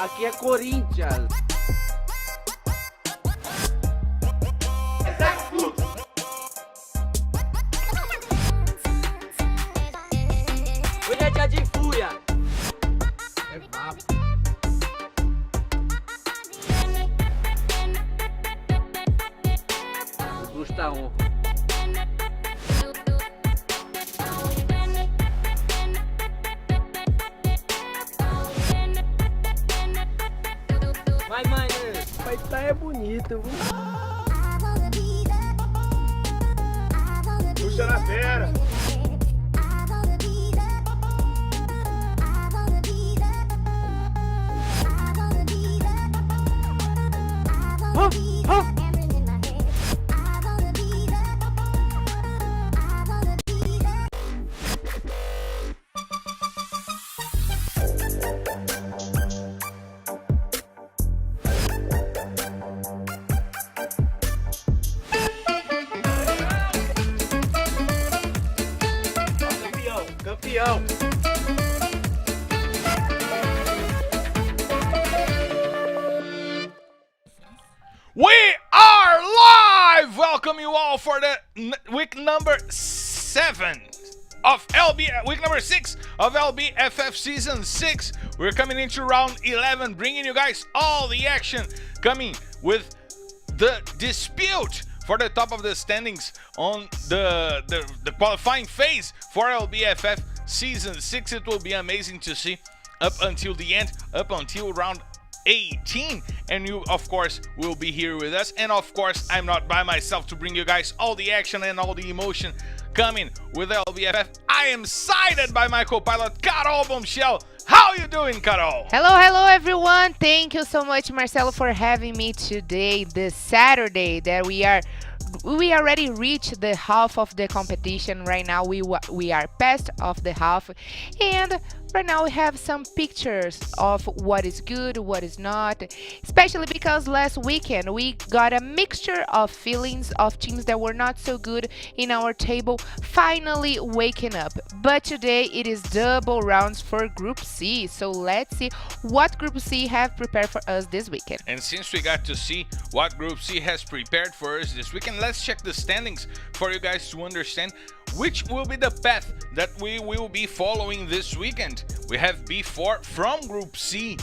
Aqui é Corinthians. Hoje é dia de fúria. É papo. Custa um. Vai, mãe. Pai tá é bonito, viu? Puxa na fera. Campeão. We are live! Welcome you all for the week number 7 of week number 6 of LBFF season 6. We're coming into round 11, bringing you guys all the action, coming with the dispute for the top of the standings on the qualifying phase for LBFF season 6. It will be amazing to see up until the end, up until round 18, and you of course will be here with us. And of course I'm not by myself to bring you guys all the action and all the emotion coming with LBFF. I am sided by my co-pilot Carol Bombshell. How you doing, Carol? Hello everyone. Thank you so much, Marcelo, for having me today, this Saturday that we already reached the half of the competition. Right now we are past of the half, and right now we have some pictures of what is good, what is not, especially because last weekend we got a mixture of feelings of teams that were not so good in our table finally waking up. But today it is double rounds for Group C, so let's see what Group C have prepared for us this weekend. And since we got to see what Group C has prepared for us this weekend, let's check the standings for you guys to understand which will be the path that we will be following this weekend. We have B4 from Group C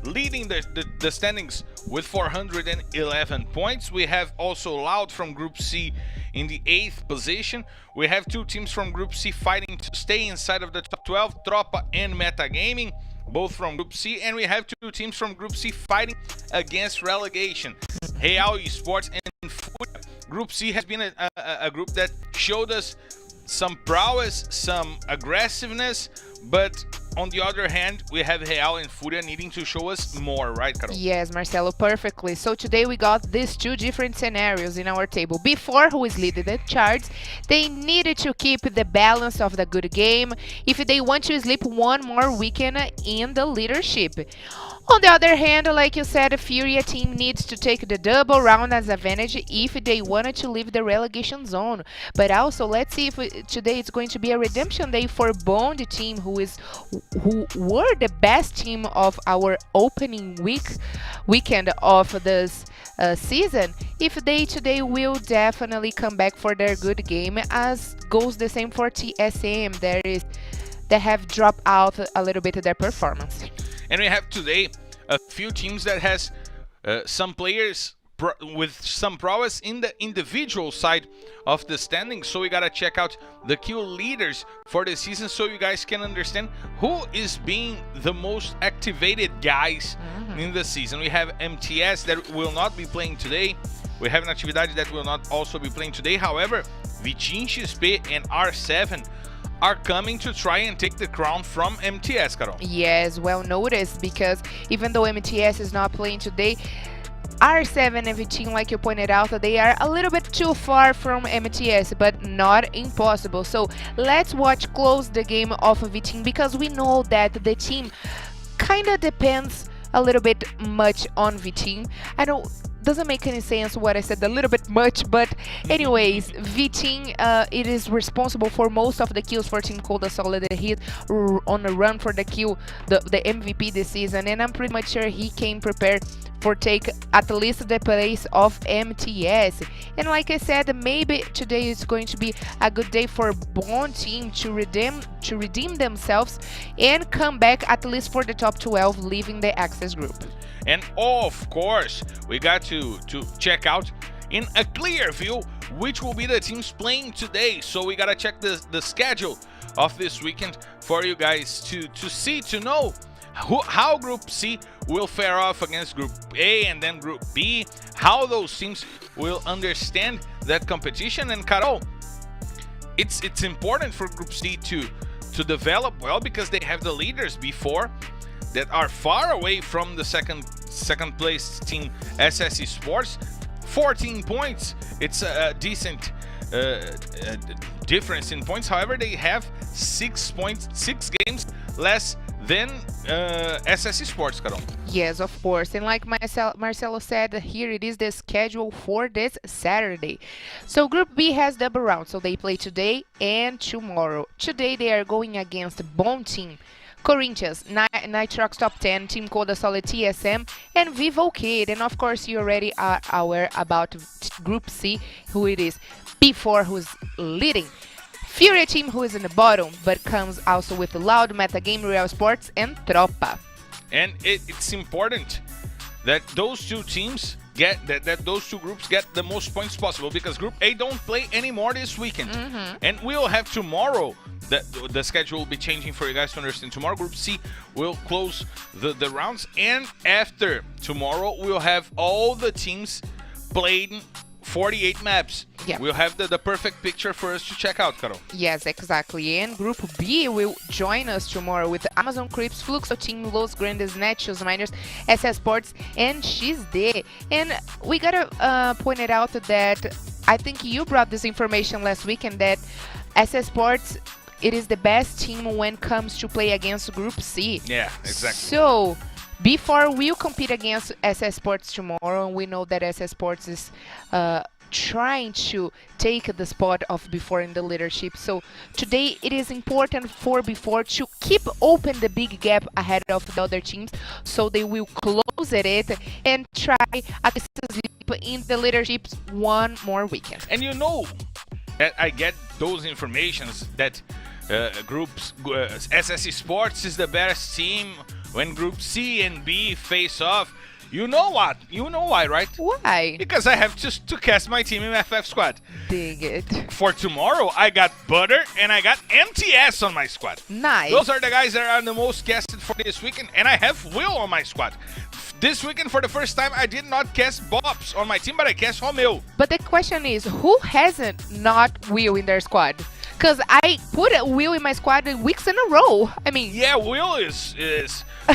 leading the standings with 411 points. We have also Loud from Group C in the 8th position. We have two teams from Group C fighting to stay inside of the top 12, Tropa and Metagaming, both from Group C. And we have two teams from Group C fighting against relegation, Real Esports and Fúria. Group C has been a group that showed us some prowess, some aggressiveness, but on the other hand, we have Real and Fúria needing to show us more, right, Carol? Yes, Marcelo, perfectly. So today we got these two different scenarios in our table. Before, who is leading the charts, they needed to keep the balance of the good game if they want to sleep one more weekend in the leadership. On the other hand, like you said, the Fúria team needs to take the double round as advantage if they wanted to leave the relegation zone. But also, let's see if today it's going to be a redemption day for Bond team, who were the best team of our opening weekend of this season. If they today will definitely come back for their good game, as goes the same for TSM. They have dropped out a little bit of their performance. And we have today a few teams that has some players with some prowess in the individual side of the standings. So we gotta check out the kill leaders for the season so you guys can understand who is being the most activated guys in the season. We have MTS that will not be playing today. We have Natividade that will not also be playing today. However, Vitin XP and R7 are coming to try and take the crown from MTS, Carol. Yes, well noticed, because even though MTS is not playing today, R7 and Vitin, like you pointed out, they are a little bit too far from MTS, but not impossible. So let's watch close the game of Vitin, because we know that the team kind of depends a little bit much on Vitin. doesn't make any sense what I said, a little bit much, but anyways, V-Team, it is responsible for most of the kills for Team Cold Solid. He's on a run for the kill, the MVP this season, and I'm pretty much sure he can prepare for take at least the place of MTS. And like I said, maybe today is going to be a good day for Bond team to redeem themselves and come back at least for the top 12, leaving the Access group. And of course, we got to check out in a clear view which will be the teams playing today. So we gotta check the schedule of this weekend for you guys to see, to know how Group C will fare off against Group A and then Group B, how those teams will understand that competition. And Carol, it's important for Group C to develop well, because they have the leaders before that are far away from the second place team, SS Esports. 14 points. It's a decent difference in points. However, they have 6 games less than SS Esports, Carol. Yes, of course. And like Marcelo said, here it is the schedule for this Saturday. So Group B has double rounds. So they play today and tomorrow. Today they are going against Bond Team, Corinthians, Nitrox Top 10, Team Cold Solid TSM, and Vivo Kid. And of course, you already are aware about Group C, who it is, P4, who's leading. Fury Team, who is in the bottom, but comes also with Loud, Metagame, Real Sports, and Tropa. And it's important that those two teams get that those two groups get the most points possible, because Group A don't play anymore this weekend. And we'll have tomorrow. The schedule will be changing for you guys to understand. Tomorrow Group C will close the rounds, and after tomorrow we'll have all the teams playing 48 maps. Yeah. We'll have the perfect picture for us to check out, Carol. Yes, exactly. And Group B will join us tomorrow with Amazon Crips, Fluxo Team, Los Grandes, Netshoes Miners, SS Sports, and XD. And we gotta point it out that I think you brought this information last weekend, that SS Sports, it is the best team when it comes to play against Group C. Yeah, exactly. So before we'll compete against SS Sports tomorrow, and we know that SS Sports is trying to take the spot of Before in the leadership. So today it is important for Before to keep open the big gap ahead of the other teams, so they will close it and try at least to sleep in the leadership one more weekend. And you know that I get those informations that SS Sports is the best team when Group C and B face off. You know what? You know why, right? Why? Because I have to cast my team in FF squad. Dig it. For tomorrow, I got Butter and I got MTS on my squad. Nice. Those are the guys that are the most casted for this weekend, and I have Will on my squad. This weekend, for the first time, I did not cast Bobs on my team, but I cast Romeo. But the question is, who hasn't not Will in their squad? Because I put Will in my squad weeks in a row. I mean... Yeah, Will is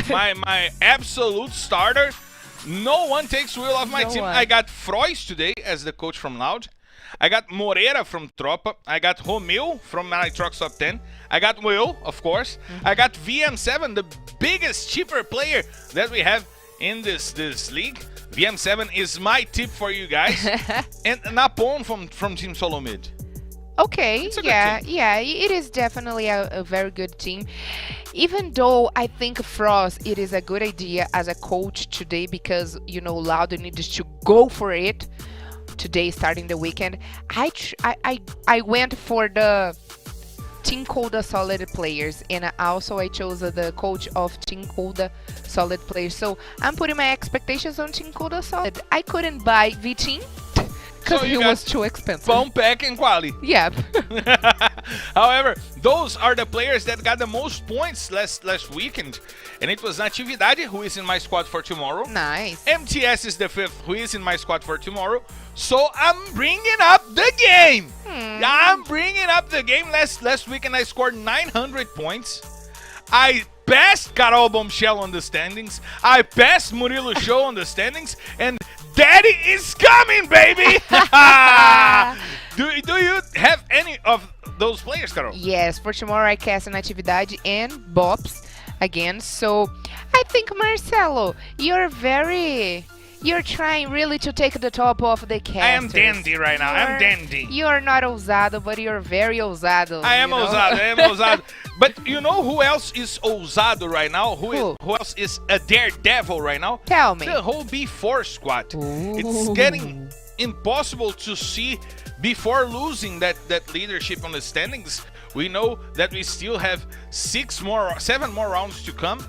my absolute starter. No one takes Will off my team. I got Frois today as the coach from Loud. I got Moreira from Tropa. I got Romeo from Nitrox Top 10. I got Will, of course. I got VM7, the biggest cheaper player that we have in this league. VM7 is my tip for you guys. And Napon from Team Solo Mid. Okay, yeah, it is definitely a very good team. Even though I think Frost, it is a good idea as a coach today, because, you know, Loud needs to go for it today, starting the weekend. I went for the Team Cold Solid players, and I chose the coach of Team Cold Solid players. So I'm putting my expectations on Team Cold Solid. I couldn't buy V-Team because it was too expensive. Phone pack and quality. Yeah. However, those are the players that got the most points last weekend. And it was Natividade, who is in my squad for tomorrow. Nice. MTS is the fifth, who is in my squad for tomorrow. So I'm bringing up the game. I'm bringing up the game. Last weekend I scored 900 points. I passed Carol Bombshell on the standings. I passed Murilo Show on the standings. And Daddy is coming, baby! Do you have any of those players, Carol? Yes, for tomorrow I cast Natividade and Bops again. So I think, Marcelo, you're very You're trying really to take the top off the casters. I am dandy right now. I'm dandy. You're not ousado, but you're very ousado. I am ousado. I am ousado. But you know who else is ousado right now? Who else is a daredevil right now? Tell me. The whole B4 squad. Ooh. It's getting impossible to see before losing that leadership on the standings. We know that we still have 7 more rounds to come.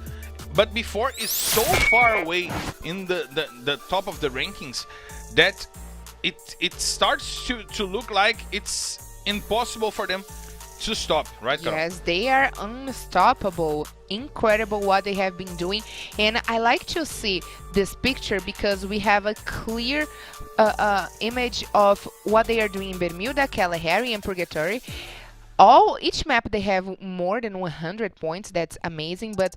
But before is so far away in the top of the rankings that it starts to look like it's impossible for them to stop, right, Carol? Yes, they are unstoppable. Incredible what they have been doing. And I like to see this picture because we have a clear image of what they are doing in Bermuda, Kalahari, and Purgatory. Each map they have more than 100 points. That's amazing, but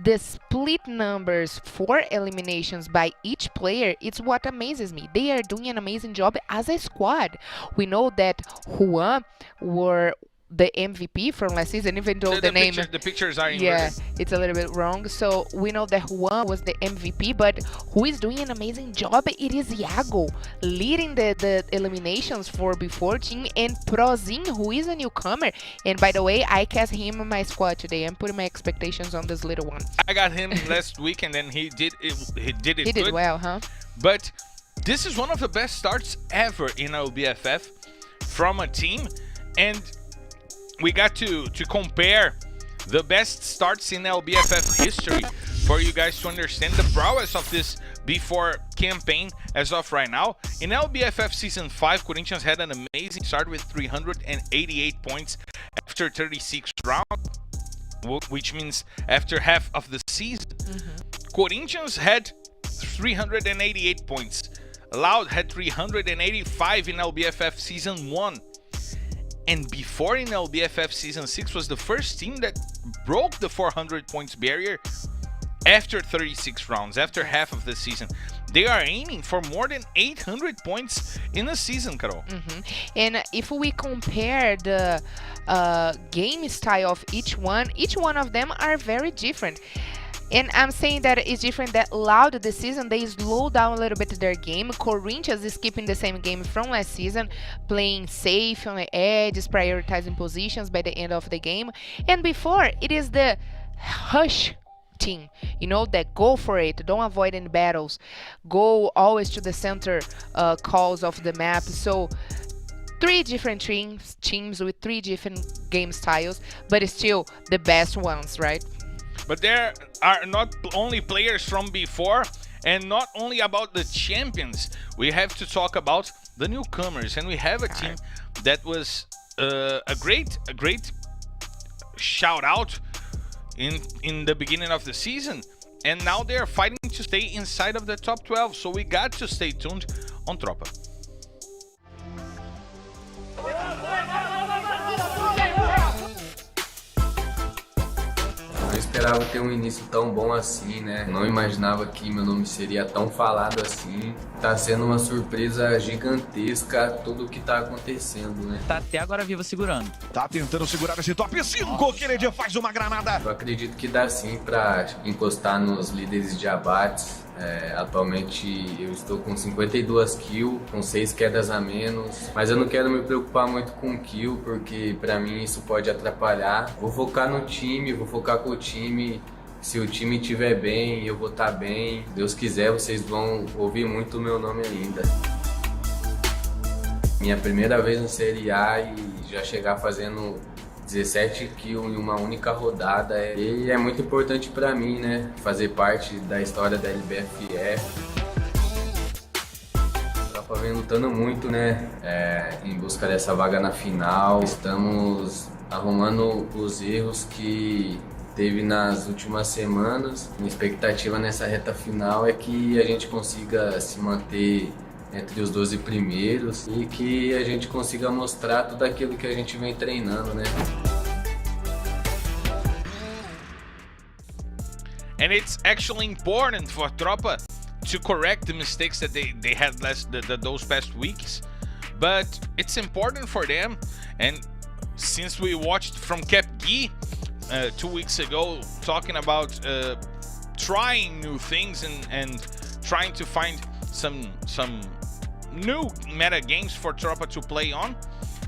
the split numbers for eliminations by each player, it's what amazes me. They are doing an amazing job as a squad. We know that Juan were the MVP from last season, even though the name... the pictures are inverted. Yeah, it's a little bit wrong. So we know that Juan was the MVP, but who is doing an amazing job? It is Iago, leading the eliminations for B4 team, and Prozin, who is a newcomer. And by the way, I cast him in my squad today. I'm putting my expectations on this little one. I got him last week, and then he did it He did good. well, huh? But this is one of the best starts ever in LBFF from a team, and we got to compare the best starts in LBFF history for you guys to understand the prowess of this B4 campaign as of right now. In LBFF Season 5, Corinthians had an amazing start with 388 points after 36 rounds, which means after half of the season. Corinthians had 388 points. Loud had 385 in LBFF Season 1. And before in LBFF Season 6 was the first team that broke the 400 points barrier after 36 rounds, after half of the season. They are aiming for more than 800 points in a season, Carol. And if we compare the game style of each one of them are very different. And I'm saying that it's different that Loud this season, they slow down a little bit their game. Corinthians is keeping the same game from last season, playing safe on the edges, prioritizing positions by the end of the game. And before, it is the Hush team, you know, that go for it, don't avoid any battles, go always to the center calls of the map. So 3 different teams with 3 different game styles, but it's still the best ones, right? But there are not only players from before, and not only about the champions. We have to talk about the newcomers, and we have a team that was a great shout out in the beginning of the season, and now they are fighting to stay inside of the top 12. So we got to stay tuned on Tropa. Não esperava ter um início tão bom assim, né? Não imaginava que meu nome seria tão falado assim. Tá sendo uma surpresa gigantesca tudo o que tá acontecendo, né? Tá até agora vivo segurando. Tá tentando segurar esse top 5. Kennedy faz uma granada. Eu acredito que dá sim pra encostar nos líderes de abates. Atualmente eu estou com 52 kills, com 6 quedas a menos, mas eu não quero me preocupar muito com kill, porque pra mim isso pode atrapalhar. Vou focar no time, vou focar com o time. Se o time estiver bem, eu vou estar bem. Deus quiser, vocês vão ouvir muito o meu nome ainda. Minha primeira vez no Série A e já chegar fazendo 17 kills em uma única rodada e é muito importante pra mim, né? Fazer parte da história da LBFF. Tropa vem lutando muito, né? Em busca dessa vaga na final. Estamos arrumando os erros que teve nas últimas semanas. Minha expectativa nessa reta final é que a gente consiga se manter entre os 12 primeiros e que a gente consiga mostrar tudo aquilo que a gente vem treinando, né? And it's actually important for Tropa to correct the mistakes that they had those past weeks, but it's important for them. And since we watched from Cap Gee 2 weeks ago talking about trying new things and trying to find some new meta games for Tropa to play on,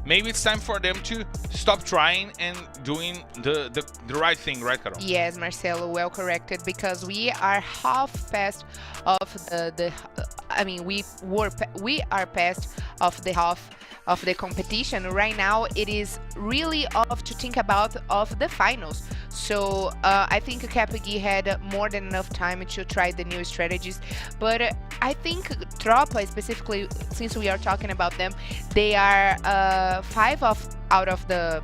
maybe it's time for them to stop trying and doing the right thing, right, Carol? Yes, Marcelo, well corrected, because we are half past of I mean, we are past of the half of the competition. Right now, it is really off to think about of the finals. So I think KPG had more than enough time to try the new strategies, but I think Tropa, specifically, since we are talking about them, they are out of the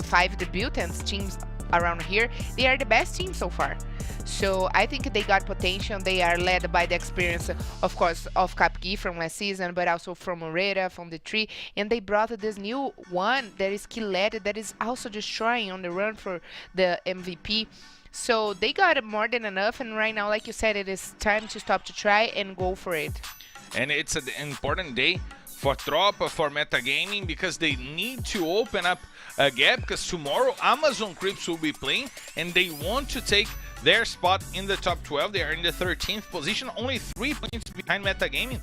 5 debutants teams around here, they are the best team so far. So I think they got potential. They are led by the experience, of course, of KPG from last season, but also from Moreta, from the tree, and they brought this new one that is Killet, that is also destroying on the run for the MVP. So they got more than enough, and right now, like you said, it is time to stop to try and go for it. And it's an important day for Tropa, for metagaming, because they need to open up a gap, because tomorrow Amazon Crips will be playing, and they want to take their spot in the top 12. They are in the 13th position, only 3 points behind metagaming.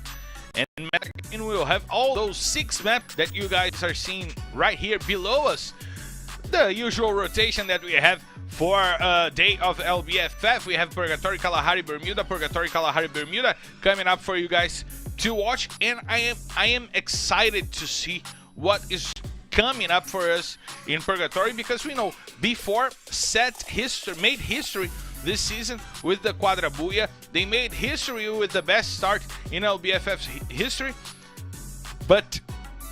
And metagaming will have all those 6 maps that you guys are seeing right here below us. The usual rotation that we have for day of LBFF. We have Purgatory, Kalahari, Bermuda, Purgatory, Kalahari, Bermuda coming up for you guys to watch, and I am excited to see what is coming up for us in Purgatory, because we know before made history this season with the Quadrabuia. They made history with the best start in LBFF's history, but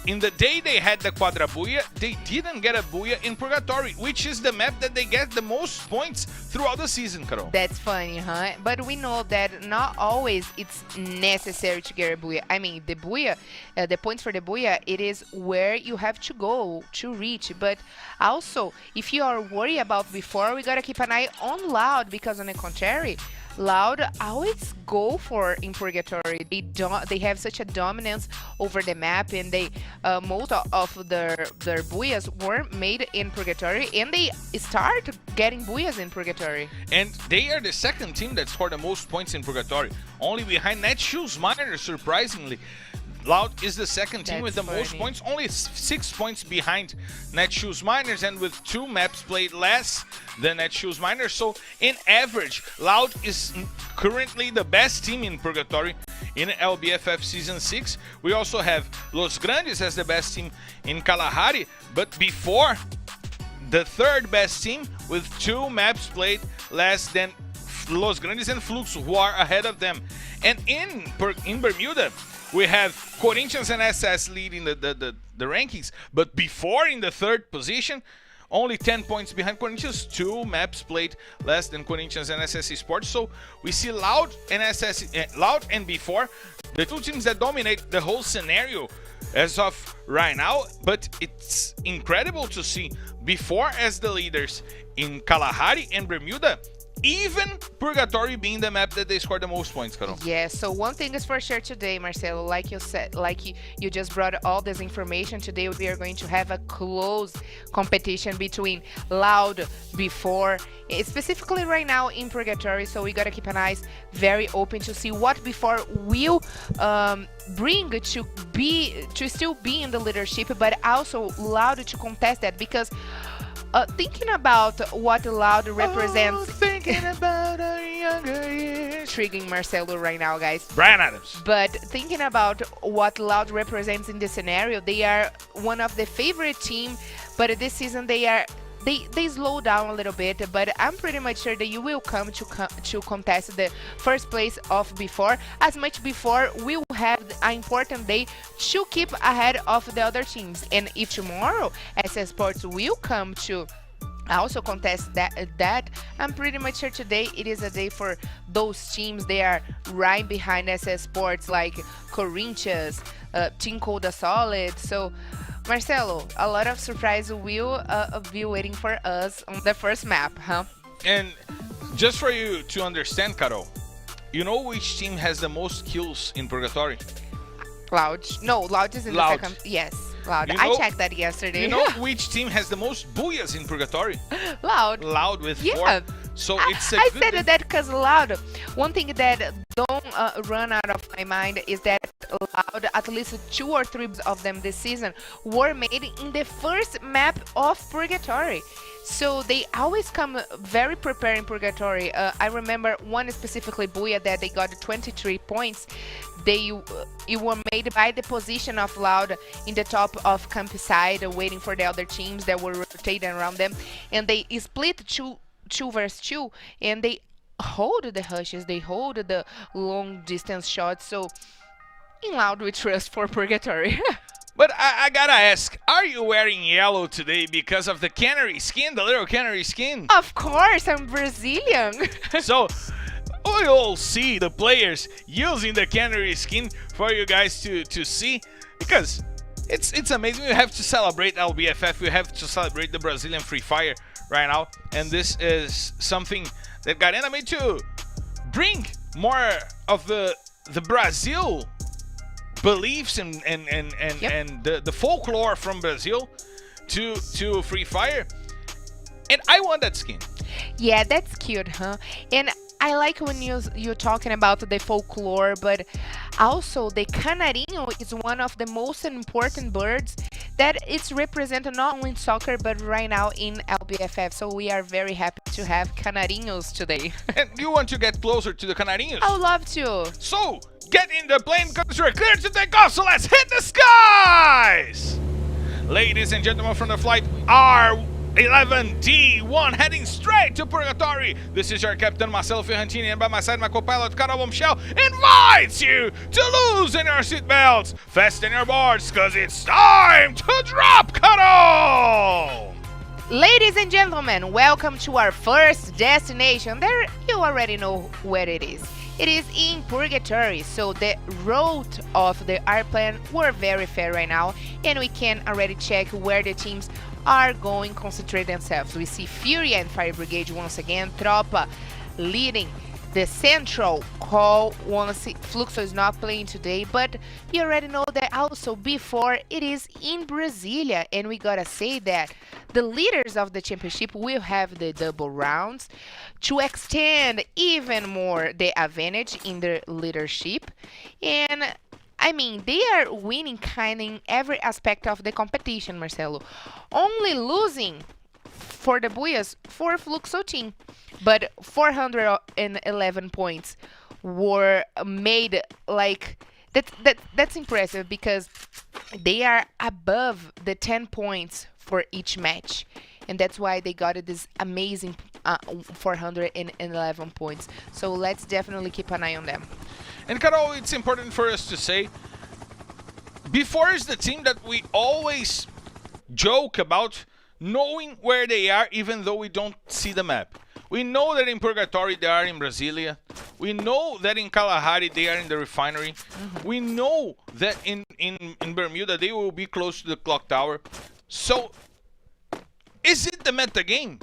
in the day they had the Quadrabuia, they didn't get a Buia in Purgatory, which is the map that they get the most points throughout the season, Carol. That's funny, huh? But we know that not always it's necessary to get a Buia. I mean, the Buia, the points for the Buia, it is where you have to go to reach. But also, if you are worried about before, we gotta keep an eye on Loud, because on the contrary, Loud always go for in Purgatory. They have such a dominance over the map, and they most of their Buyas were made in Purgatory, and they start getting Buyas in Purgatory. And they are the second team that scored the most points in Purgatory, only behind Netshoes Miners, surprisingly. Loud is the second team with the most points, only 6 points behind Netshoes Miners, and with 2 maps played less than Netshoes Miners. So, in average, Loud is currently the best team in Purgatory in LBFF Season 6. We also have Los Grandes as the best team in Kalahari, but before, the third best team with 2 maps played less than Los Grandes and Flux, who are ahead of them. And in Bermuda, we have Corinthians and SS leading the rankings, but before in the 3rd position, only 10 points behind Corinthians, 2 maps played less than Corinthians and SS Esports. So we see Loud and before, the 2 teams that dominate the whole scenario as of right now, but it's incredible to see before as the leaders in Kalahari and Bermuda, even Purgatory being the map that they scored the most points, Carol. Yes, so one thing is for sure today, Marcelo, like you said, you just brought all this information. Today we are going to have a close competition between Loud before, specifically right now in Purgatory, so we gotta keep an eye very open to see what before will bring to still be in the leadership, but also Loud to contest that, because thinking about what Loud represents, thinking about our younger years. Triggering Marcelo right now, guys. Brian Adams. But thinking about what Loud represents in this scenario, they are one of the favorite team, but this season they slow down a little bit, but I'm pretty much sure that you will come to contest the first place of before. As much before, we will have an important day to keep ahead of the other teams. And if tomorrow SS Sports will come to also contest that, I'm pretty much sure today it is a day for those teams. They are right behind SS Sports, like Corinthians, Team Coda Solid. So Marcelo, a lot of surprise will be waiting for us on the first map, huh? And just for you to understand, Carol, you know which team has the most kills in Purgatory? Loud. No, Loud is in the second. Yes, Loud. I checked that yesterday. You know which team has the most Buyas in Purgatory? Loud. Loud with 4. Yeah. So it's I said that because Loud. One thing that don't run out of my mind is that Loud, at least 2 or 3 of them this season, were made in the first map of Purgatory. So they always come very prepared in Purgatory. I remember one specifically, Booyah, that they got 23 points. It were made by the position of Loud in the top of Campside, waiting for the other teams that were rotating around them. And they split 2 versus 2, and they hold the hushes, they hold the long distance shots. So in Loud we trust for Purgatory. But I gotta ask, are you wearing yellow today because of the canary skin, the little canary skin? Of course, I'm Brazilian. So we all see the players using the canary skin for you guys to see, because it's amazing. We have to celebrate LBFF, we have to celebrate the Brazilian Free Fire right now, and this is something that got anime to bring more of the Brazil beliefs and the folklore from Brazil to Free Fire. And I want that skin. Yeah, that's cute, huh? And I like when you're talking about the folklore, but also the canarinho is one of the most important birds that it's represented not only in soccer but right now in LBFF. So we are very happy to have canarinhos today. And you want to get closer to the canarinhos? I would love to. So get in the plane because we're clear to take off. So let's hit the skies, ladies and gentlemen, from the flight R11D1 heading straight to Purgatory. This is your captain Marcelo Ferrantini, and by my side my co-pilot Carol Michel invites you to loosen your seatbelts, fasten your boards, cause it's time to drop, Carol! Ladies and gentlemen, welcome to our first destination. There, you already know where it is. It is in Purgatory, so the route of the airplane were very fair right now, and we can already check where the teams are going, concentrate themselves. We see Fury and Fire Brigade once again, Tropa leading the central call once Fluxo is not playing today, but you already know that also before it is in Brasilia, and we gotta say that the leaders of the championship will have the double rounds to extend even more the advantage in their leadership. And I mean, they are winning kind in every aspect of the competition, Marcelo. Only losing for the Booyahs for Fluxo team. But 411 points were made, like, that's impressive because they are above the 10 points for each match. And that's why they got this amazing 411 points. So let's definitely keep an eye on them. And Carol, it's important for us to say, before is the team that we always joke about knowing where they are even though we don't see the map. We know that in Purgatory they are in Brasilia. We know that in Kalahari they are in the refinery. We know that in Bermuda they will be close to the clock tower. So, is it the meta game?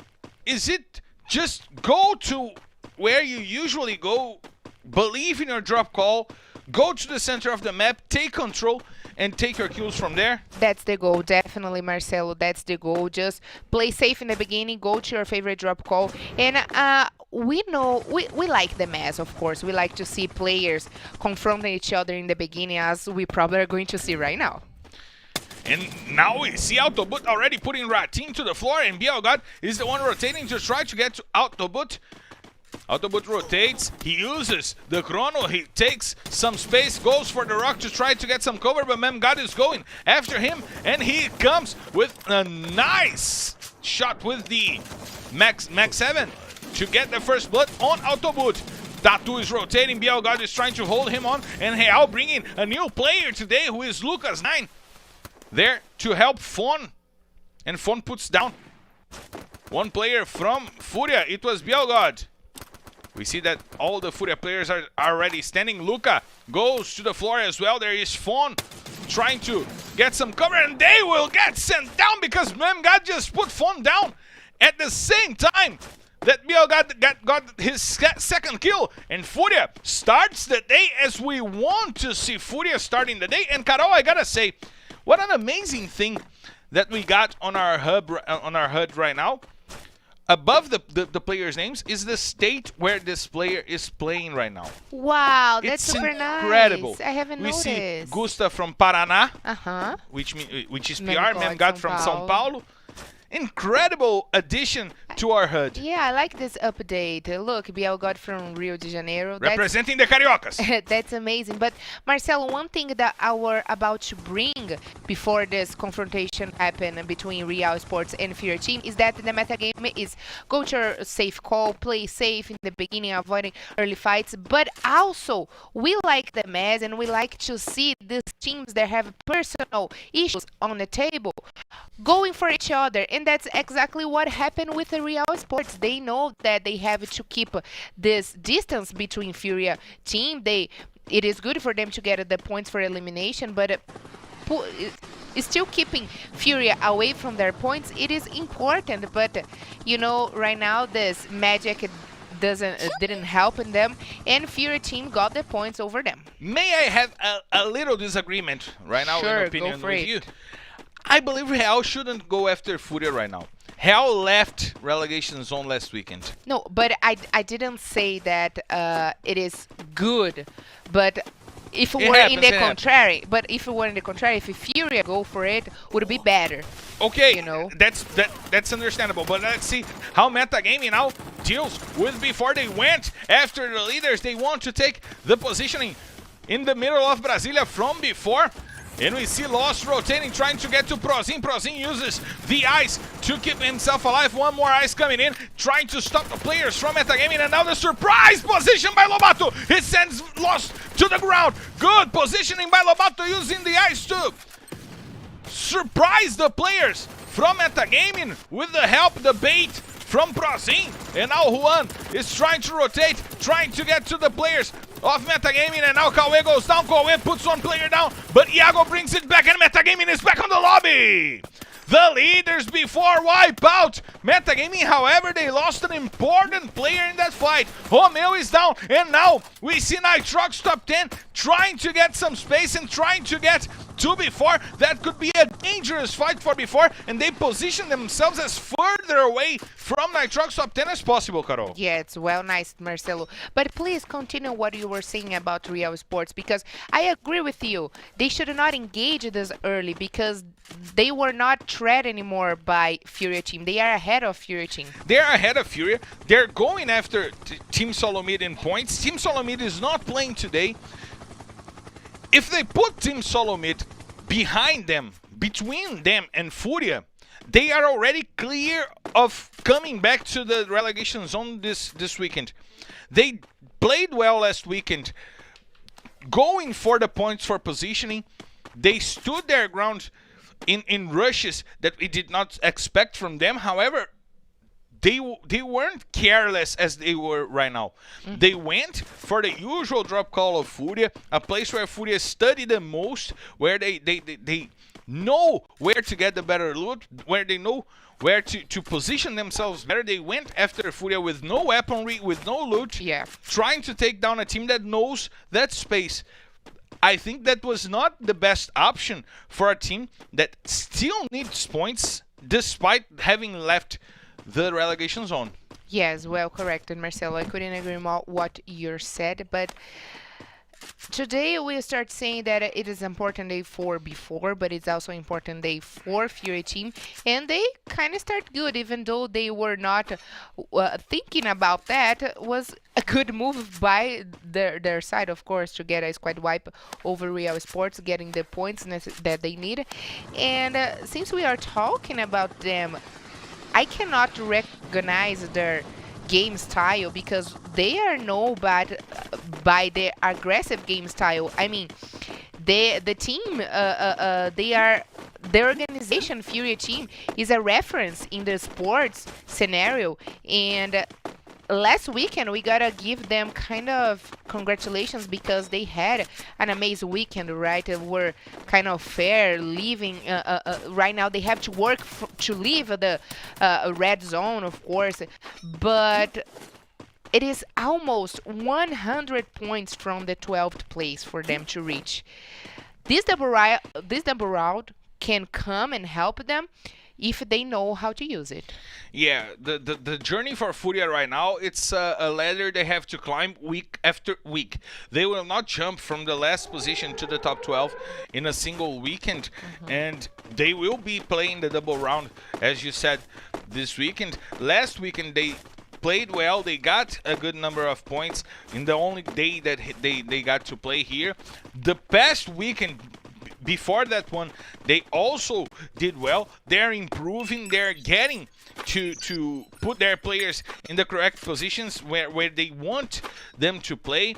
Is it just go to where you usually go, believe in your drop call, go to the center of the map, take control, and take your kills from there? That's the goal, definitely, Marcelo. That's the goal. Just play safe in the beginning, go to your favorite drop call. And we know, we like the mess, of course. We like to see players confronting each other in the beginning, as we probably are going to see right now. And now we see Autobot already putting Ratin to the floor, and Bielgod is the one rotating to try to get to Autobot. Autobot rotates, he uses the chrono, he takes some space, goes for the rock to try to get some cover, but Memgod is going after him, and he comes with a nice shot with the Max 7 to get the first blood on Autobot. Tatu is rotating, Bielgod is trying to hold him on, and Real bringing a new player today who is Lucas 9 there to help Fon, and Fon puts down one player from Furia. It was Bielgod. We see that all the Furia players are already standing. Luca goes to the floor as well. There is Fon trying to get some cover, and they will get sent down because Memgod just put Fon down at the same time that Bielgod got his second kill. And Furia starts the day as we want to see Furia starting the day. And Carol, I gotta say, what an amazing thing that we got on our HUD right now. above the players' names is the state where this player is playing right now. Wow, that's It's super incredible. nice. I haven't we noticed. see Gusta from Paraná, Uh-huh. which is Memgod PR, Memgod from São Paulo. Incredible addition to our HUD. Yeah, I like this update. Look, Biel got from Rio de Janeiro. Representing the Cariocas. That's amazing. But Marcelo, one thing that we're about to bring before this confrontation happen between Real Sports and Fury Team is that the metagame is go to a safe call, play safe in the beginning, avoiding early fights. But also, we like the mess and we like to see these teams that have personal issues on the table going for each other. And that's exactly what happened with the Real Sports. They know that they have to keep this distance between Furia team. It is good for them to get the points for elimination, but still keeping Furia away from their points, it is important. But you know, right now this magic didn't help them, and Fury team got the points over them. May I have a little disagreement right now Sure, in opinion go for with it. you? I believe Real shouldn't go after Furia right now. Real left relegation zone last weekend. No, but I didn't say that it is good, but if we were in the contrary, if Furia go for it, would be better. Okay, you know, that's understandable. But let's see how Metagaming now deals with before they went after the leaders. They want to take the positioning in the middle of Brasilia from before. And we see Lost rotating, trying to get to Prozin. Prozin uses the ice to keep himself alive. One more ice coming in, trying to stop the players from Metagaming. And now the surprise position by Lobato. It sends Lost to the ground. Good positioning by Lobato using the ice to surprise the players from Metagaming with the help, the bait from Prozin. And now Juan is trying to rotate, trying to get to the players of Metagaming, and now Cauê goes down. Cauê puts one player down, but Iago brings it back, and Metagaming is back on the lobby. The leaders before wipe out. Metagaming, however, they lost an important player in that fight. Romeo is down, and now we see Nitrox top 10 trying to get some space and trying to get to before. That could be a dangerous fight for before, and they position themselves as further away from Nitrox top 10 as possible, Carol. Yeah, it's well nice, Marcelo. But please continue what you were saying about Real Sports, because I agree with you. They should not engage this early because they were not tread anymore by Furia team. They are ahead of Furia team. They're ahead of Furia. They're going after Team Solomid in points. Team Solomid is not playing today. If they put Team Solomid behind them, between them and Furia, they are already clear of coming back to the relegation zone this weekend. They played well last weekend, going for the points for positioning. They stood their ground in rushes that we did not expect from them. However, they weren't careless as they were right now. They went for the usual drop call of Furia, a place where Furia study the most, where they know where to get the better loot, where they know where to position themselves better. They went after Furia with no weaponry, with no loot, trying to take down a team that knows that space. I think that was not the best option for a team that still needs points despite having left the relegation zone. Yes, well corrected, Marcelo. I couldn't agree more what you said, but today we start saying that it is important day 4 before, but it's also important day 4 Fury team, and they kind of start good, even though they were not thinking about that. It was a good move by their side, of course, to get a squad wipe over Real Sports, getting the points that they need. And since we are talking about them, I cannot recognize their game style because they are known by their aggressive game style. I mean, the team, their organization, Fury team, is a reference in the sports scenario, and last weekend we gotta give them kind of congratulations because they had an amazing weekend, right? They were kind of fair, leaving right now they have to work to leave the red zone, of course, but it is almost 100 points from the 12th place for them to reach. This double round can come and help them. if they know how to use it. Yeah, the journey for Furia right now, it's a ladder they have to climb week after week. They will not jump from the last position to the top 12 in a single weekend, and they will be playing the double round, as you said, this weekend. Last weekend they played well, they got a good number of points in the only day that they got to play here. The past weekend before that one, they also did well. They're improving, they're getting to put their players in the correct positions where they want them to play.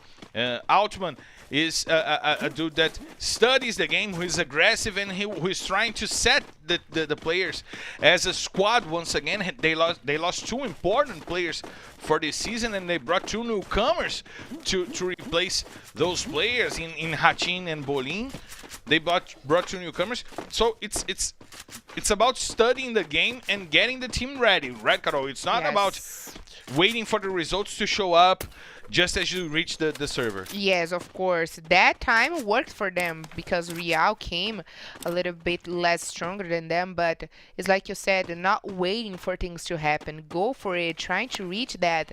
Altman is a dude that studies the game, who is aggressive, and who is trying to set the players as a squad once again. They lost two important players for this season, and they brought two newcomers to replace those players in Hatin and Bolin. They brought two newcomers, so it's about studying the game and getting the team ready, right, Carol? It's not about waiting for the results to show up just as you reach the server. Yes, of course. That time worked for them because Real came a little bit less stronger than them, but it's like you said, not waiting for things to happen. Go for it, trying to reach that.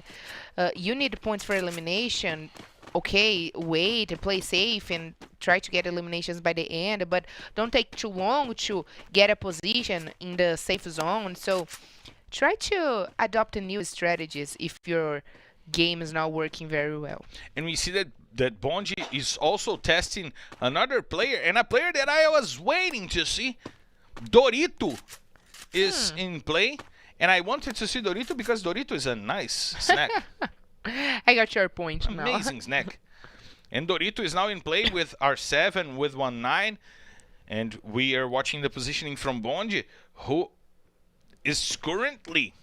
You need points for elimination. Okay, wait, play safe, and try to get eliminations by the end, but don't take too long to get a position in the safe zone. So try to adopt new strategies if your game is not working very well. And we see that Bonji is also testing another player, and a player that I was waiting to see. Dorito is in play, and I wanted to see Dorito because Dorito is a nice snack. I got your point now. Amazing snack. And Dorito is now in play with R7, with 1-9. And we are watching the positioning from Bonji, who is currently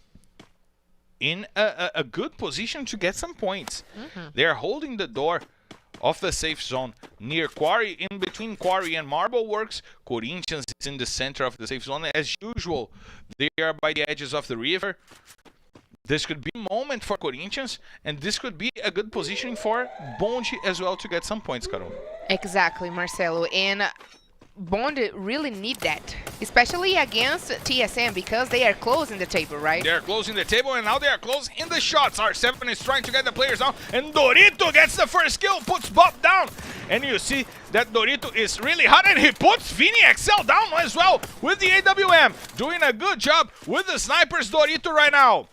in a good position to get some points. They are holding the door of the safe zone near Quarry, in between Quarry and Marble Works. Corinthians is in the center of the safe zone. As usual, they are by the edges of the river. This could be a moment for Corinthians, and this could be a good positioning for Bonji as well to get some points, Carol. Exactly, Marcelo. And Bond really need that, especially against TSM, because they are closing the table, right? They are closing the table, and now they are close in the shots. R7 is trying to get the players down, and Dorito gets the first kill, puts Bob down. And you see that Dorito is really hot, and he puts Vini XL down as well with the AWM. Doing a good job with the snipers, Dorito, right now.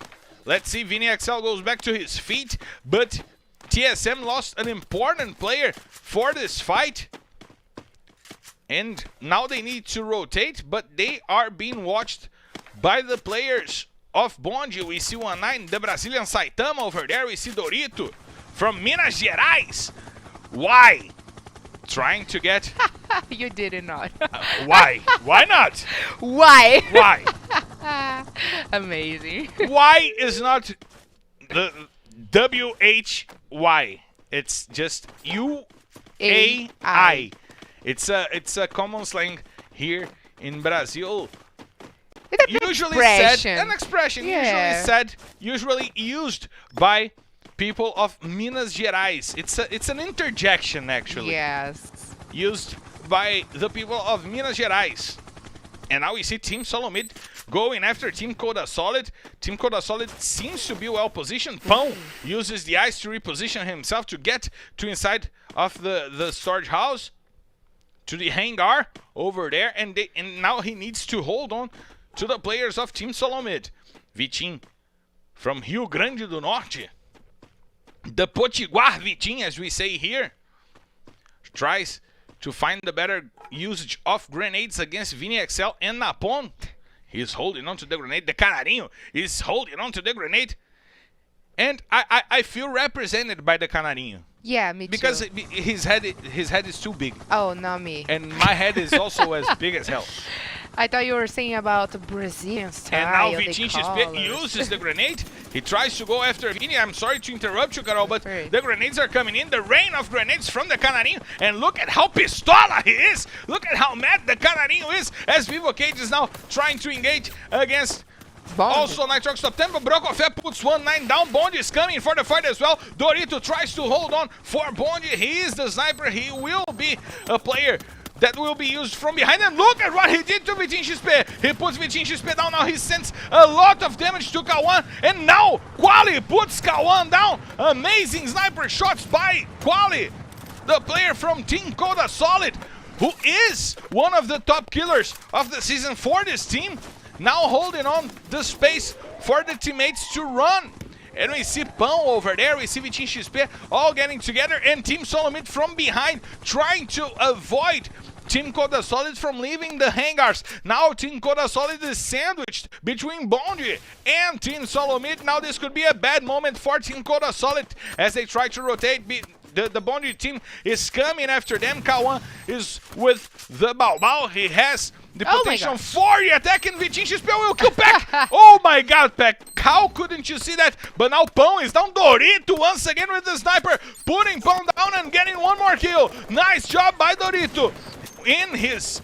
Let's see, Vini XL goes back to his feet, but TSM lost an important player for this fight. And now they need to rotate, but they are being watched by the players of Bonji. We see 1-9, the Brazilian Saitama over there. We see Dorito from Minas Gerais. Why? Trying to get... You did it not. Why? Why not? Why? Why? Amazing. Why is not the WHY? It's just UAI. It's a common slang here in Brazil. Usually said an expression. Usually used by people of Minas Gerais. It's an interjection actually. Yes. Used by the people of Minas Gerais. And now we see Team Solomid going after Team Coda Solid. Team Coda Solid seems to be well positioned. Pão uses the ice to reposition himself to get to inside of the storage house, to the hangar over there, and now he needs to hold on to the players of Team Solomid. Vitinho from Rio Grande do Norte, the Potiguar Vitinho, as we say here, tries to find the better usage of grenades against Vini XL and Napon. He's holding on to the grenade. The Canarinho is holding on to the grenade. And I feel represented by the Canarinho. Yeah, me too. Because his head is too big. Oh, not me. And my head is also as big as hell. I thought you were saying about the Brazilian style. And now Vitinho uses the grenade. He tries to go after Vini. I'm sorry to interrupt you, Carol, but the grenades are coming in. The rain of grenades from the Canarinho. And look at how pistola he is. Look at how mad the Canarinho is, as Vivo Cage is now trying to engage against Bond. Also Nitrox top tempo. Brokofé puts 1-9 down. Bond is coming for the fight as well. Dorito tries to hold on for Bond. He is the sniper. He will be a player that will be used from behind, and look at what he did to Vitin XP. He puts Vitin XP down, now he sends a lot of damage to Kawan, and now Quali puts Kawan down. Amazing sniper shots by Quali, the player from Team Coda Solid, who is one of the top killers of the season for this team, now holding on the space for the teammates to run. And we see Pão over there, we see Vitin XP all getting together, and Team Solomid from behind trying to avoid Team Coda Solid from leaving the hangars. Now Team Coda Solid is sandwiched between Bondi and Team Solomid. Now this could be a bad moment for Team Coda Solid as they try to rotate. The Bondi team is coming after them. Kawan is with the Bao. He has the potential for the attack, and Vitin XP will kill Peck. Oh my god, Peck. How couldn't you see that? But now Pão is down. Dorito once again with the sniper, putting Pão down and getting one more kill. Nice job by Dorito in his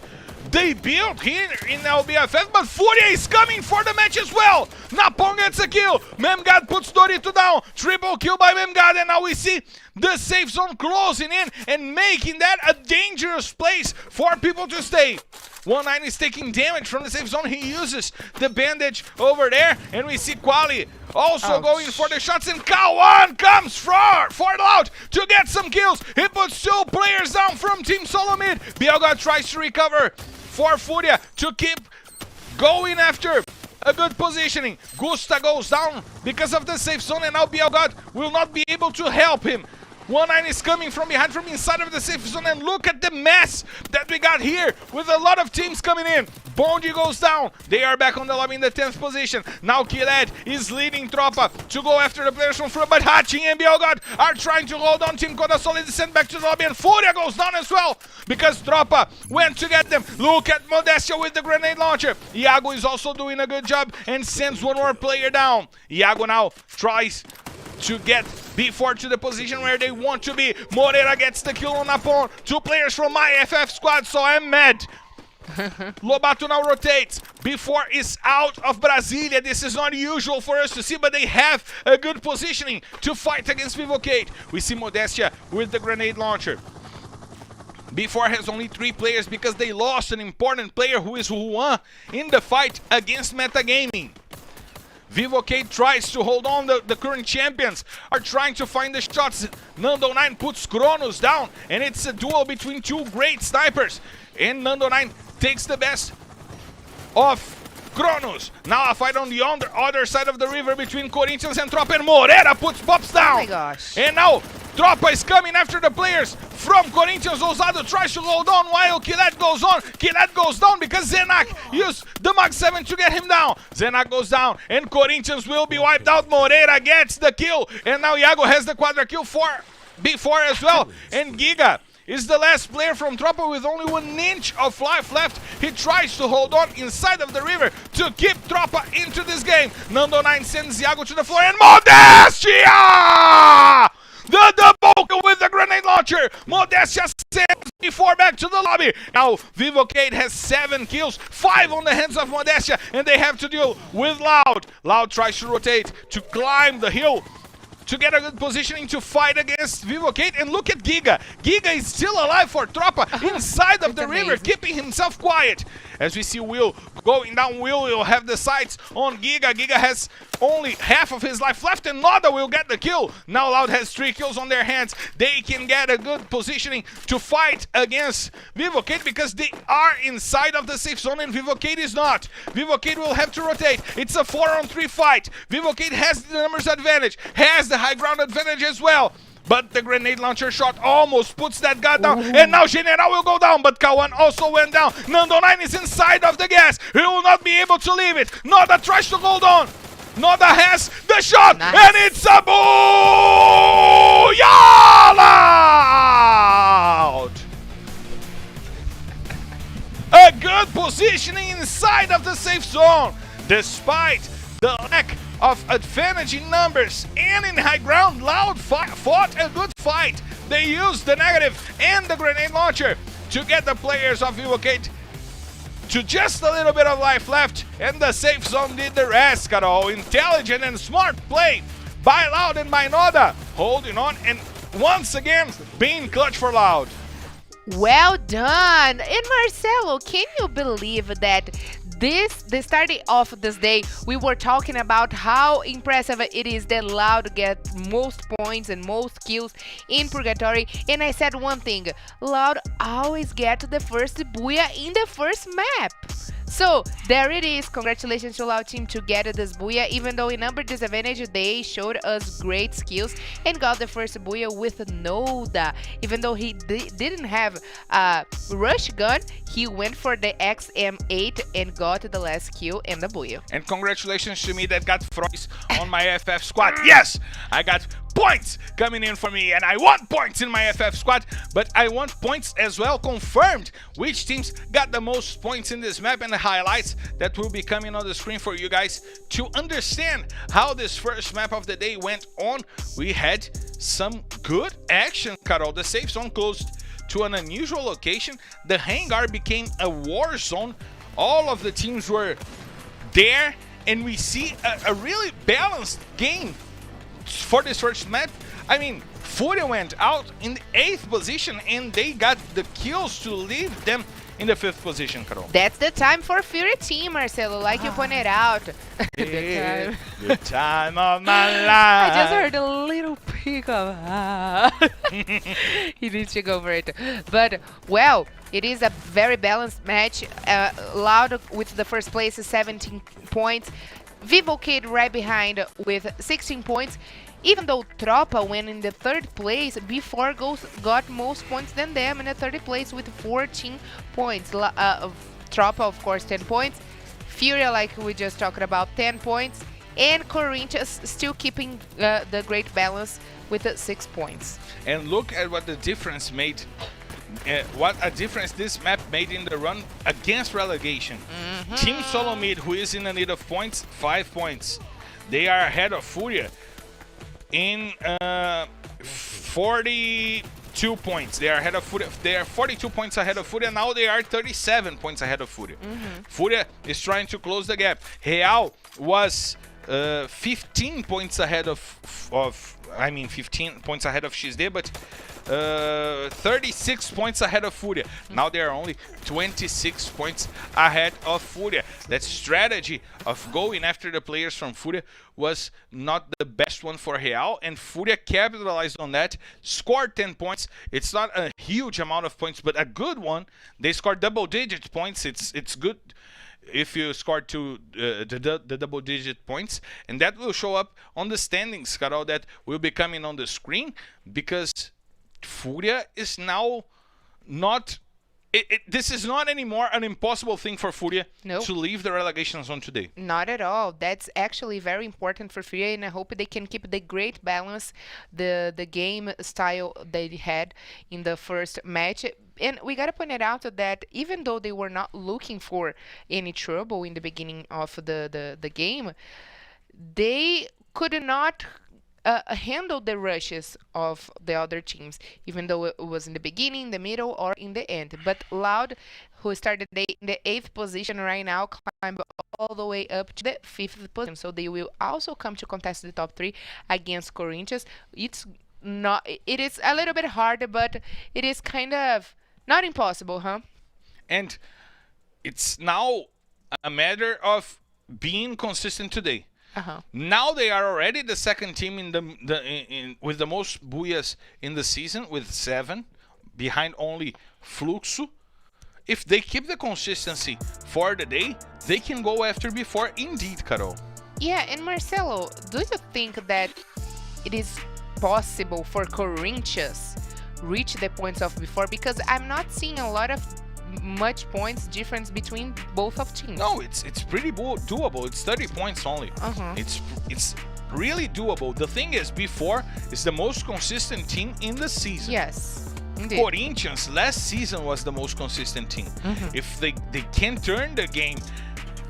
debut here in LBFF, but Furia is coming for the match as well. Napong gets a kill. Memgad puts Dorito down. Triple kill by Memgad, and now we see the safe zone closing in and making that a dangerous place for people to stay. 1-9 is taking damage from the safe zone. He uses the bandage over there, and we see Quali also going for the shots, and Kawan comes for Loud to get some kills. He puts 2 players down from Team Solomid. Bielga tries to recover for Furia to keep going after a good positioning. Gusta goes down because of the safe zone, and now Bielga will not be able to help him. 1-9 is coming from behind, from inside of the safe zone, and look at the mess that we got here with a lot of teams coming in. Bondi goes down. They are back on the lobby in the 10th position. Now Kiled is leading Tropa to go after the players from front, but Hachi and Bielgod are trying to hold on. Team Coda Solid is sent back to the lobby, and Furia goes down as well because Tropa went to get them. Look at Modestia with the grenade launcher. Iago is also doing a good job and sends one more player down. Iago now tries to get B4 to the position where they want to be. Moreira gets the kill on Napon. 2 players from my FF squad, so I'm mad. Lobato now rotates. B4 is out of Brasilia. This is not usual for us to see, but they have a good positioning to fight against Vivocate. We see Modestia with the grenade launcher. B4 has only 3 players because they lost an important player who is Juan in the fight against Metagaming. Vivocate tries to hold on. The current champions are trying to find the shots. Nando9 puts Kronos down, and it's a duel between 2 great snipers. And Nando9 takes the best of Kronos. Now a fight on the other side of the river between Corinthians and Tropa, and Moreira puts Pops down. Oh my gosh. And now Tropa is coming after the players from Corinthians. Osado tries to hold on while Killet goes on. Killet goes down because Zenak used the Mag 7 to get him down. Zenak goes down, and Corinthians will be wiped out. Moreira gets the kill, and now Iago has the quadra kill for B4 as well. And Giga is the last player from Tropa with only 1 inch of life left. He tries to hold on inside of the river to keep Tropa into this game. Nando9 sends Iago to the floor, and Modestia! The double with the grenade launcher. Modestia sends B4 back to the lobby. Now Vivocate has 7 kills, 5 on the hands of Modestia, and they have to deal with Loud. Loud tries to rotate to climb the hill to get a good positioning to fight against Vivocate. And look at Giga. Giga is still alive for Tropa inside of the river, keeping himself quiet. As we see Will going down, Will have the sights on Giga. Giga has only half of his life left, and Noda will get the kill. Now Loud has 3 kills on their hands. They can get a good positioning to fight against Vivocate because they are inside of the safe zone and Vivocate is not. Vivocate will have to rotate. It's a 4-on-3 fight. Vivocate has the numbers advantage, has the high ground advantage as well. But the grenade launcher shot almost puts that guy down. Ooh. And now General will go down, but Kawan also went down. Nando9 is inside of the gas. He will not be able to leave it. Noda tries to hold on. Noda has the shot, nice. And it's a booyah! Loud! A good positioning inside of the safe zone, despite the lack of advantage in numbers and in high ground. Loud fought a good fight. They used the negative and the grenade launcher to get the players of Vivocate to just a little bit of life left, and the safe zone did the rest, Carol. Intelligent and smart play by Loud and by Noda, holding on and once again being clutch for Loud. Well done! And Marcelo, can you believe that the starting off this day, we were talking about how impressive it is that Loud get most points and most kills in Purgatory, and I said one thing, Loud always get the first booyah in the first map. So there it is. Congratulations to Loud team to get this booyah. Even though in number disadvantage, they showed us great skills and got the first booyah with Noda. Even though he didn't have a rush gun, he went for the XM8 and got the last kill and the booyah. And congratulations to me that got Frois on my FF squad. Yes, I got points coming in for me, and I want points in my FF squad, but I want points as well confirmed. Which teams got the most points in this map and the highlights that will be coming on the screen for you guys to understand how this first map of the day went on. We had some good action, Carol. The safe zone closed to an unusual location. The hangar became a war zone. All of the teams were there, and we see a really balanced game for this first map. I mean, Furia went out in the 8th position and they got the kills to leave them in the 5th position, Carol. That's the time for Fury team, Marcelo, like you pointed out. The time of my life. I just heard a little peek of he needs to go for it. But, well, it is a very balanced match. Loud with the first place is 17 points. Vivo Kid right behind with 16 points. Even though Tropa went in the 3rd place, before got most points than them in the 3rd place with 14 points. Tropa, of course, 10 points. Furia, like we just talked about, 10 points. And Corinthians still keeping the great balance with 6 points. And look at what the difference made. What a difference this map made in the run against relegation. Team Solo Mid, who is in the need of points, 5 points. They are ahead of Furia in 42 points. They are ahead of Furia. They are 42 points ahead of Furia. Now they are 37 points ahead of Furia. Furia is trying to close the gap. Real was 15 points ahead of 15 points ahead of XD, but 36 points ahead of Furia. Now they are only 26 points ahead of Furia. That strategy of going after the players from Furia was not the best one for Real, and Furia capitalized on that, scored 10 points. It's not a huge amount of points, but a good one. They scored double-digit points. It's good if you score the double-digit points, and that will show up on the standings, Carol, that will be coming on the screen, because Furia is now not... this is not anymore an impossible thing for Furia to leave the relegation zone today. Not at all. That's actually very important for Furia, and I hope they can keep the great balance, the game style they had in the first match. And we gotta point it out that even though they were not looking for any trouble in the beginning of the game, they could not handle the rushes of the other teams, even though it was in the beginning, the middle, or in the end. But Loud, who started in the 8th position right now, climbed all the way up to the 5th position. So they will also come to contest the top 3 against Corinthians. It is a little bit hard, but it is kind of not impossible, huh? And it's now a matter of being consistent today. Now they are already the 2nd team with the most booyahs in the season, with 7, behind only Fluxo. If they keep the consistency for the day, they can go after before, indeed, Carol. Yeah, and Marcelo, do you think that it is possible for Corinthians reach the points of before? Because I'm not seeing a lot of much points difference between both of teams. No, it's pretty doable. It's 30 points only. It's really doable. The thing is, before is the most consistent team in the season. Yes, indeed. Corinthians last season was the most consistent team. If they can turn the game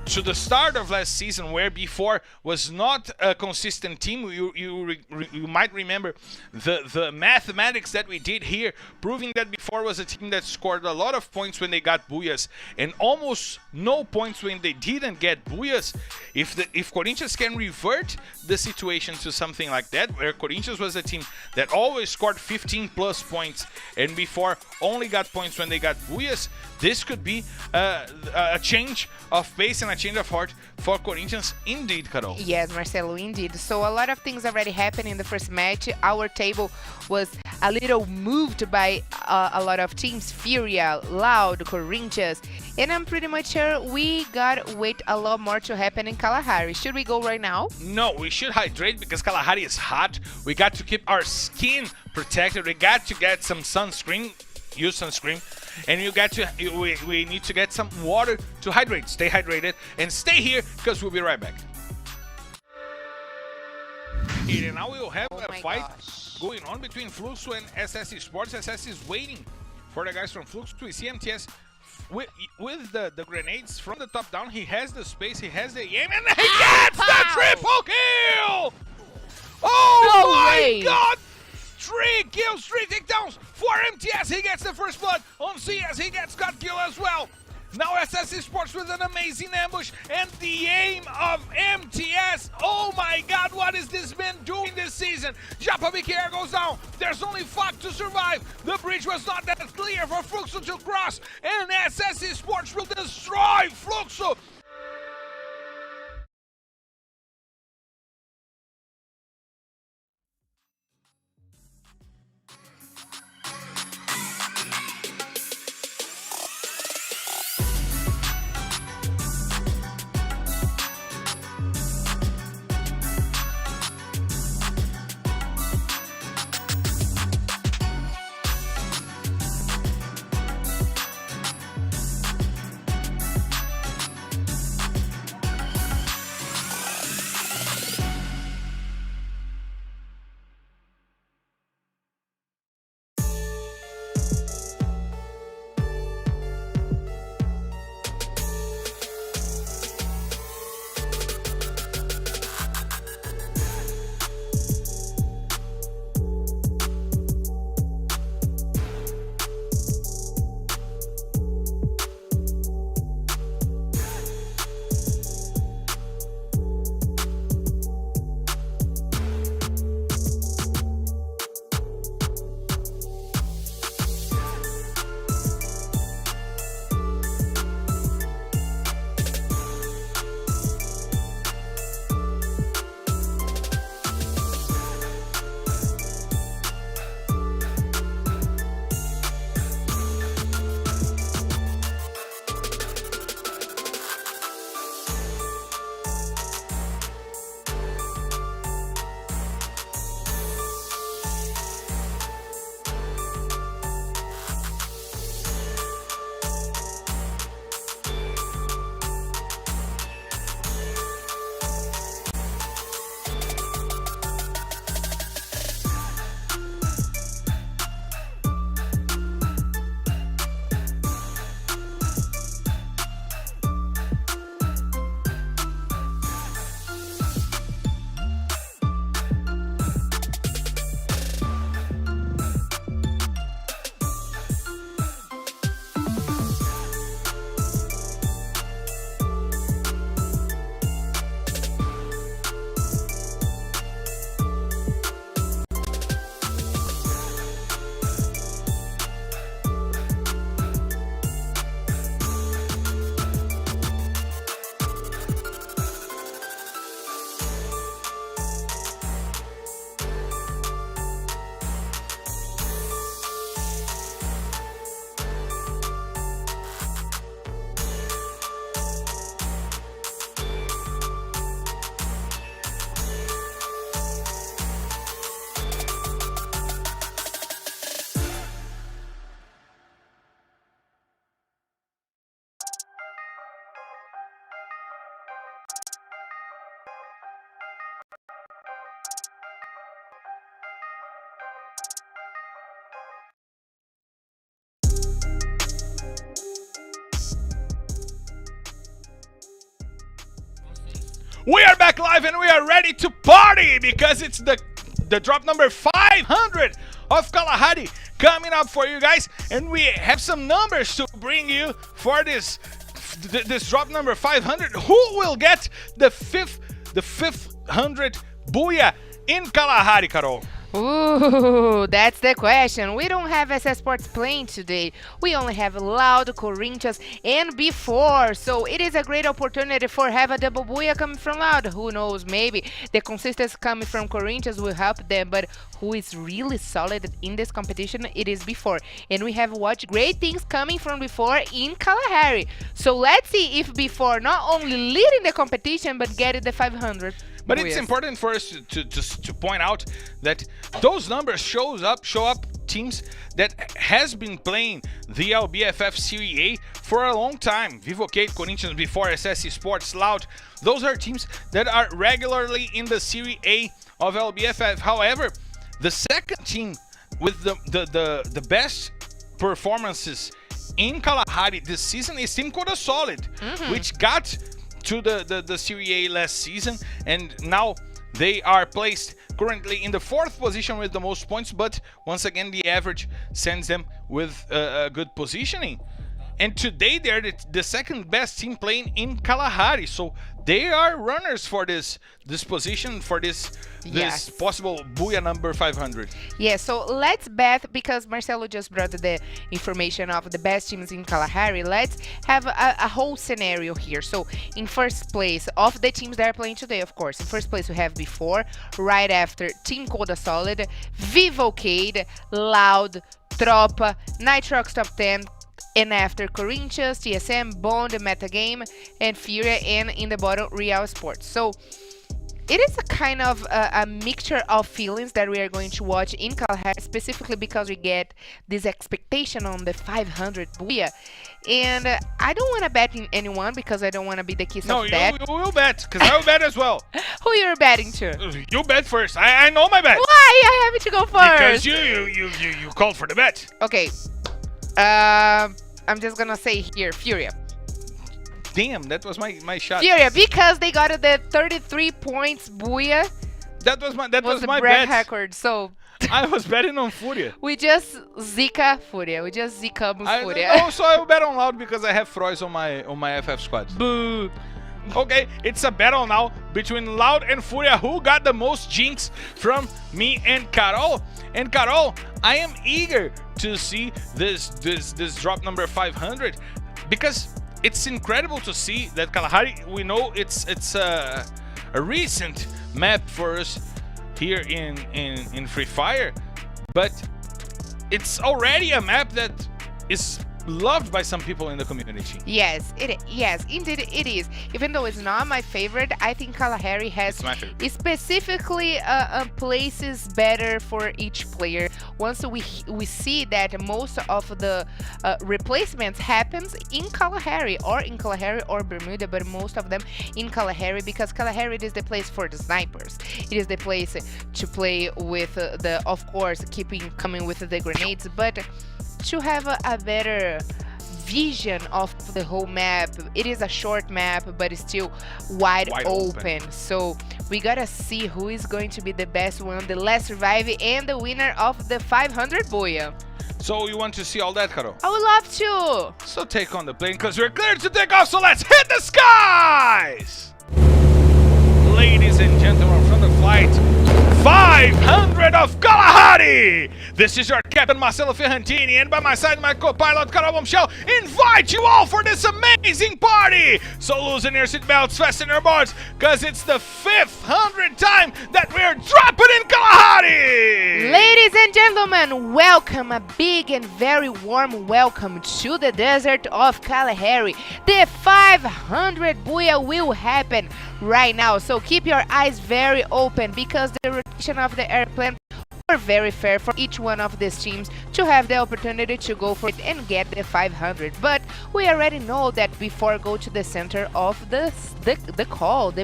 to the start of last season, where before was not a consistent team. You might remember the mathematics that we did here, proving that before was a team that scored a lot of points when they got booyahs and almost no points when they didn't get booyahs. If Corinthians can revert the situation to something like that, where Corinthians was a team that always scored 15 plus points and before only got points when they got booyahs, this could be a change of pace and a change of heart for Corinthians indeed, Carol. Yes, Marcelo, indeed. So a lot of things already happened in the first match. Our table was a little moved by a lot of teams, Furia, Loud, Corinthians, and I'm pretty much sure we gotta wait a lot more to happen in Kalahari. Should we go right now? No, we should hydrate because Kalahari is hot. We got to keep our skin protected. We got to get some sunscreen, use sunscreen, and we need to get some water to hydrate. Stay hydrated and stay here because we'll be right back. And now we'll have a fight going on between Fluxo and SS Esports. SS is waiting for the guys from Fluxo. We see MTS with the grenades from the top down. He has the space, he has the aim, and he gets the triple kill! Oh my god! 3 kills, 3 takedowns for MTS. He gets the first blood on CS. He gets cut kill as well. Now SS Esports with an amazing ambush and the aim of MTS. Oh my god, what is this man doing this season? Japa BKR goes down. There's only 5 to survive. The bridge was not that clear for Fluxo to cross. And SS Esports will destroy Fluxo. We are back live and we are ready to party because it's the drop number 500 of Kalahari coming up for you guys, and we have some numbers to bring you for this drop number 500. Who will get the 500 Booyah in Kalahari, Carol? Ooh, that's the question. We don't have SS Sports playing today. We only have Loud, Corinthians, and Before. So it is a great opportunity for have a double Booyah coming from Loud. Who knows, maybe the consistency coming from Corinthians will help them. But who is really solid in this competition, it is Before. And we have watched great things coming from Before in Kalahari. So let's see if Before not only leading the competition, but getting the 500. But it's important for us to point out that those numbers show up teams that has been playing the LBFF Serie A for a long time. Vivocate, Corinthians, Before, SS Esports, Loud. Those are teams that are regularly in the Serie A of LBFF. However, the second team with the best performances in Kalahari this season is Team Coda Solid, which got to the Serie A last season, and now they are placed currently in the 4th position with the most points, but once again the average sends them with a good positioning. And today they're the second best team playing in Kalahari, so they are runners for this position, for this possible Booyah number 500. Yeah, so let's bet, because Marcelo just brought the information of the best teams in Kalahari. Let's have a whole scenario here. So in first place of the teams that are playing today, of course, in first place we have Before, right after Team Coda Solid, Vivocade, Loud, Tropa, Nitrox Top 10, and after Corinthians, TSM, Bond, Metagame, and Furia, and in the bottom, Real Sports. So it is a kind of a mixture of feelings that we are going to watch in Kalahari, specifically because we get this expectation on the 500 Booyah. And I don't want to bet in anyone because I don't want to be the kiss of death. No, you will bet, because I will bet as well. Who you're betting to? You bet first. I know my bet. Why? I have to go first. Because you called for the bet. Okay. I'm just gonna say here, Furia. Damn, that was my shot. Furia, because they got the 33 points Booyah. That was my brand bet. record, so I was betting on Furia. we just Zika Furia. We just Zicamos Furia. Also, I will bet on Loud because I have Froys on my FF squad. Boo. Okay, it's a battle now between Loud and Furia. Who got the most jinx from me and Carol? And Carol, I am eager to see this drop number 500 because it's incredible to see that Kalahari, we know it's a recent map for us here in Free Fire, but it's already a map that is loved by some people in the community. Yes, indeed it is. Even though it's not my favorite, I think Kalahari has specifically places better for each player. Once we see that most of the replacements happens in Kalahari or Bermuda, but most of them in Kalahari, because Kalahari is the place for the snipers. It is the place to play with of course, coming with the grenades, but to have a better vision of the whole map. It is a short map, but it's still wide open. So we gotta see who is going to be the best one, the last survive, and the winner of the 500 Booyah. So you want to see all that, Carol? I would love to. So take on the plane, because we're clear to take off, so let's hit the skies! Ladies and gentlemen, from the flight 500 of Kalahari! This is your Captain Marcelo Ferrantini, and by my side, my co-pilot Carol Bombshell invite you all for this amazing party! So loosen your seatbelts, fasten your boards, because it's the 500th time that we're dropping in Kalahari! Ladies and gentlemen, welcome, a big and very warm welcome to the desert of Kalahari. The 500 Booyah will happen right now, so keep your eyes very open, because the rotation of the airplane were very fair for each one of these teams to have the opportunity to go for it and get the 500. But we already know that Before go to the center of the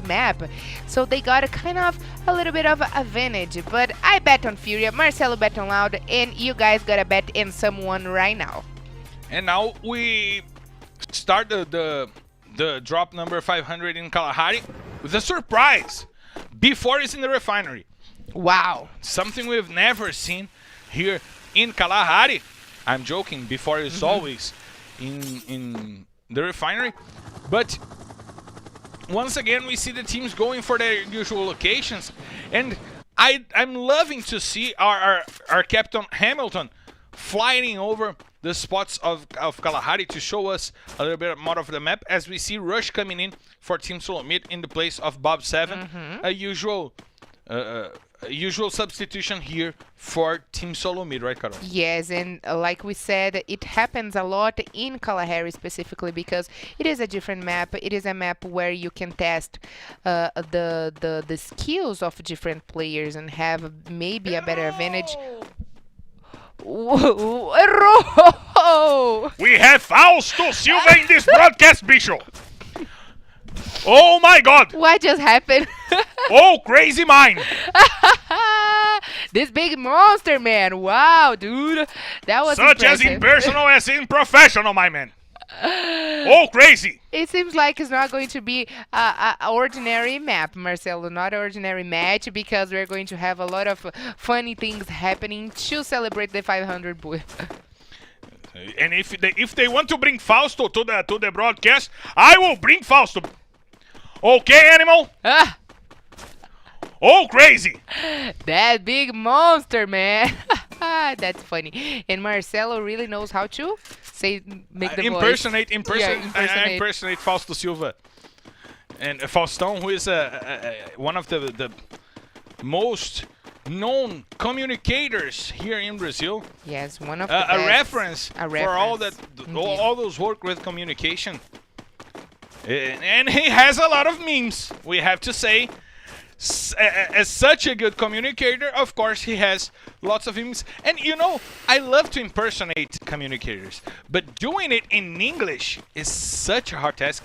map, so they got a little bit of advantage. But I bet on Furia, Marcelo bet on Loud, and you guys gotta bet in someone right now. And now we start the drop number 500 in Kalahari. the surprise. B4 is in the refinery. Wow. Something we've never seen here in Kalahari. I'm joking, B4 is always in the refinery. But once again, we see the teams going for their usual locations. And I'm loving to see our Captain Hamilton flying over the spots of Kalahari to show us a little bit more of the map, as we see Rush coming in for Team Solomid in the place of Bob 7. A usual substitution here for Team Solomid, right, Carol? Yes, and like we said, it happens a lot in Kalahari specifically because it is a different map. It is a map where you can test the skills of different players and have maybe a better advantage. Errou! We have Fausto Silva in this broadcast, Bishop. Oh my God! What just happened? Oh, crazy mind! This big monster, man! Wow, dude, that was such impressive. as impersonal as in professional, my man. Oh, crazy! It seems like it's not going to be a ordinary map, Marcelo, not an ordinary match, because we're going to have a lot of funny things happening to celebrate the 500 boy. And if they want to bring Fausto to the broadcast, I will bring Fausto. Okay, animal? Ah, Oh, crazy! that big monster, man. That's funny. And Marcelo really knows how to make the impersonate voice. impersonate Fausto Silva. And Faustão, who is one of the most known communicators here in Brazil. Yes, one of the A best. reference A for all reference, that, indeed. all those work with communication. And he has a lot of memes, we have to say. As such a good communicator, of course, he has lots of memes. And you know, I love to impersonate communicators, but doing it in English is such a hard task.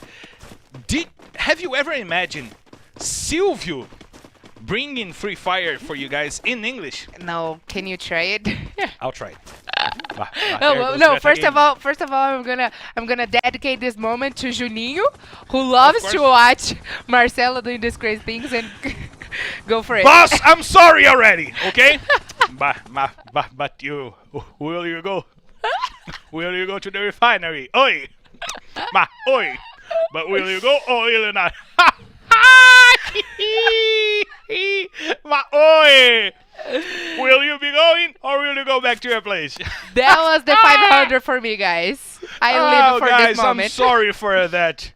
Have you ever imagined Silvio bringing Free Fire for you guys in English? No, can you try it? I'll try it. No. First of all, I'm gonna dedicate this moment to Juninho, who loves to watch Marcelo doing these crazy things, and go for it. Boss, I'm sorry already. Okay. But you, will you go? Will you go to the refinery? Oi, oi. But will you go or will you not? Oi. Will you be going or will you go back to your place? That was the 500 for me, guys. I live for guys, this moment. I'm sorry for that.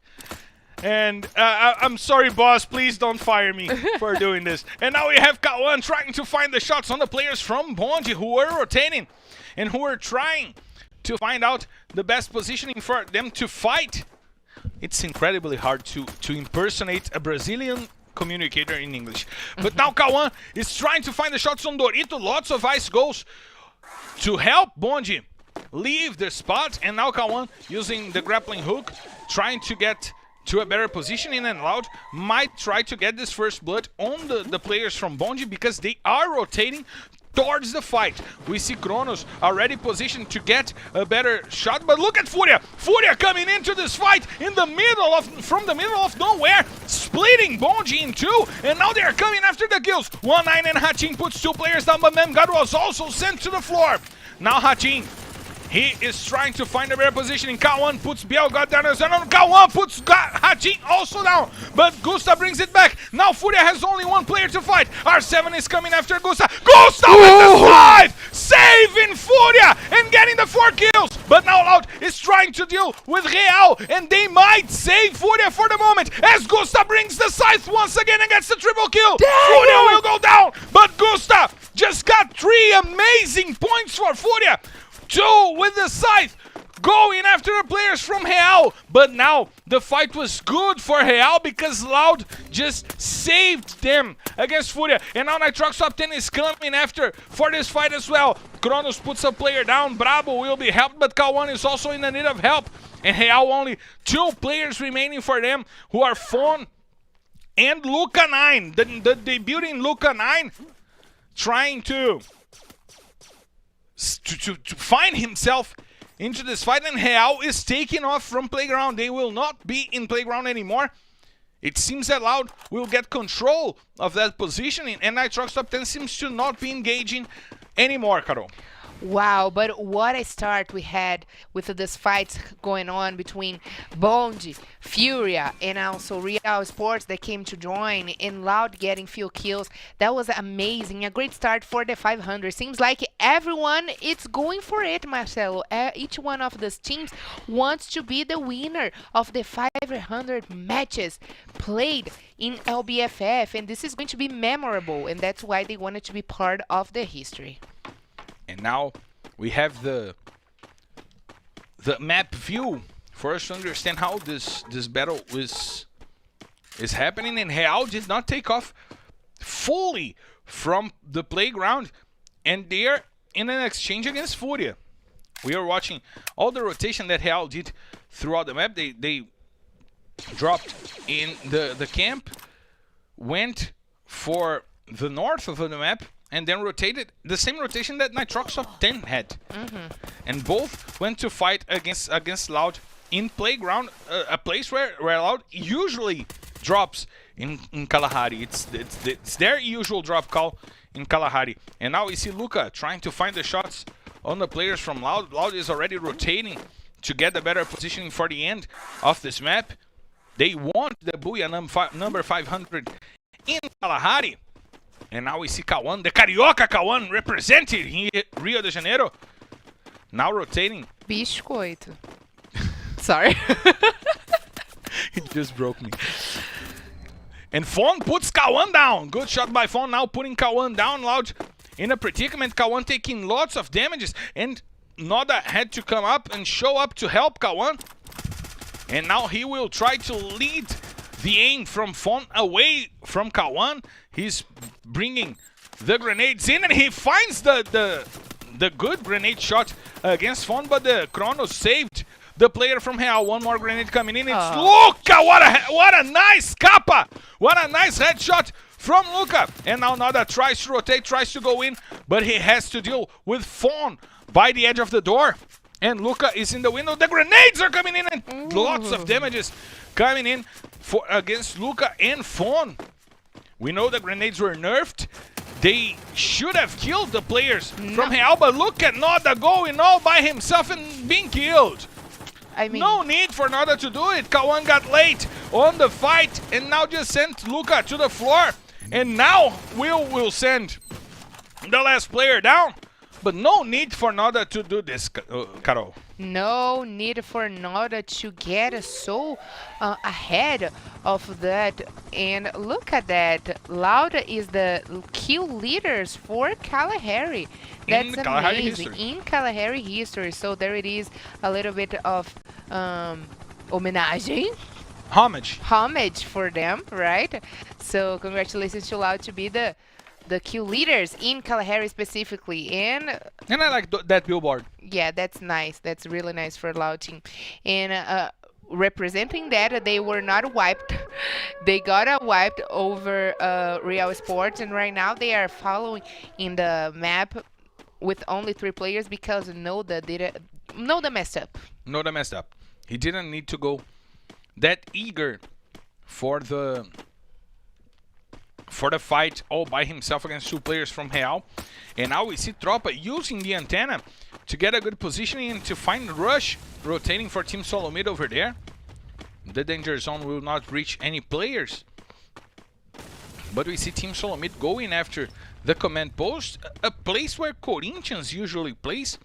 And I'm sorry, boss. Please don't fire me for doing this. And now we have Kawan trying to find the shots on the players from Bonji who were rotating and who were trying to find out the best positioning for them to fight. It's incredibly hard to impersonate a Brazilian communicator in English. But now Kawan is trying to find the shots on Dorito. Lots of ice goals to help Bonji leave the spot. And now Kawan using the grappling hook, trying to get to a better positioning, and Loud might try to get this first blood on the players from Bonji because they are rotating towards the fight. We see Kronos already positioned to get a better shot, but look at Furia! Furia coming into this fight from the middle of nowhere, splitting Bonji in two, and now they are coming after the kills. 1-9 and Hachin puts two players down, but Memgad was also sent to the floor. Now Hachin, he is trying to find a better positioning. K1 puts Bielgod down as well. K1 puts Hachin also down. But Gusta brings it back. Now Furia has only one player to fight. R7 is coming after Gusta. Gusta with the 5! Saving Furia and getting the 4 kills. But now Loud is trying to deal with Real. And they might save Furia for the moment. As Gusta brings the scythe once again and gets the triple kill. Furia will go down. But Gusta just got 3 amazing points for Furia. 2 with the scythe, going after the players from Real. But now the fight was good for Real because Loud just saved them against Furia. And now Nitrox top 10 is coming after for this fight as well. Kronos puts a player down. Bravo will be helped, but K1 is also in the need of help. And Real only 2 players remaining for them, who are Fon and Luca 9. The debuting Luca 9 trying to find himself into this fight, and Real is taking off from Playground. They will not be in Playground anymore. It seems that Loud will get control of that positioning, and Nitrox top 10 seems to not be engaging anymore, Carol. Wow, but what a start we had with this fight going on between Bond, Furia, and also Real Sports that came to join, and Loud getting few kills. That was amazing. A great start for the 500. Seems like everyone is going for it, Marcelo. Each one of these teams wants to be the winner of the 500 matches played in LBFF, and this is going to be memorable, and that's why they wanted to be part of the history. And now we have the map view for us to understand how this battle is happening. And Real did not take off fully from the playground, and they're in an exchange against Furia. We are watching all the rotation that Real did throughout the map. They dropped in the camp, went for the north of the map, and then rotated the same rotation that Nitrox top 10 had. And both went to fight against Loud in playground, a place where Loud usually drops in Kalahari. It's their usual drop call in Kalahari. And now we see Luca trying to find the shots on the players from Loud. Loud is already rotating to get a better positioning for the end of this map. They want the Booyah number 500 in Kalahari. And now we see Kawan, the Carioca Kawan, represented in Rio de Janeiro. Now rotating. Biscoito. Sorry. It just broke me. And Fon puts Kawan down. Good shot by Fon, now putting Kawan down. Loud in a predicament. Kawan taking lots of damages. And Noda had to come up and show up to help Kawan. And now he will try to lead the aim from Fon away from Kawan. He's bringing the grenades in, and he finds the good grenade shot against Fon, but the Chronos saved the player from Real. One more grenade coming in. It's Luca! What a nice kappa! What a nice headshot from Luca! And now Noda tries to rotate, tries to go in, but he has to deal with Fon by the edge of the door. And Luca is in the window. The grenades are coming in, and lots of damages coming in for against Luca and Fon. We know the grenades were nerfed. They should have killed the players from Real, but look at Noda going all by himself and being killed. I mean, no need for Noda to do it. Kawan got late on the fight and now just sent Luca to the floor. And now we'll send the last player down. But no need for Noda to do this, Carol. No need for Noda to get so ahead of that. And look at that. Loud is the kill leaders for Kalahari. That's amazing. In Kalahari history. So there it is, a little bit of homenagem. Homage for them, right? So congratulations to Loud to be the kill leaders in Kalahari specifically. And I like that billboard. Yeah, that's nice. That's really nice for Loud team. And representing that, they were not wiped. They got wiped over Real Sports, and right now they are following in the map with only 3 players because Noda messed up. Noda messed up. He didn't need to go that eager for the fight all by himself against 2 players from Real. And now we see Tropa using the antenna to get a good positioning and to find Rush rotating for Team Solo Mid over there. The danger zone will not reach any players. But we see Team Solo Mid going after the command post, a place where Corinthians usually plays.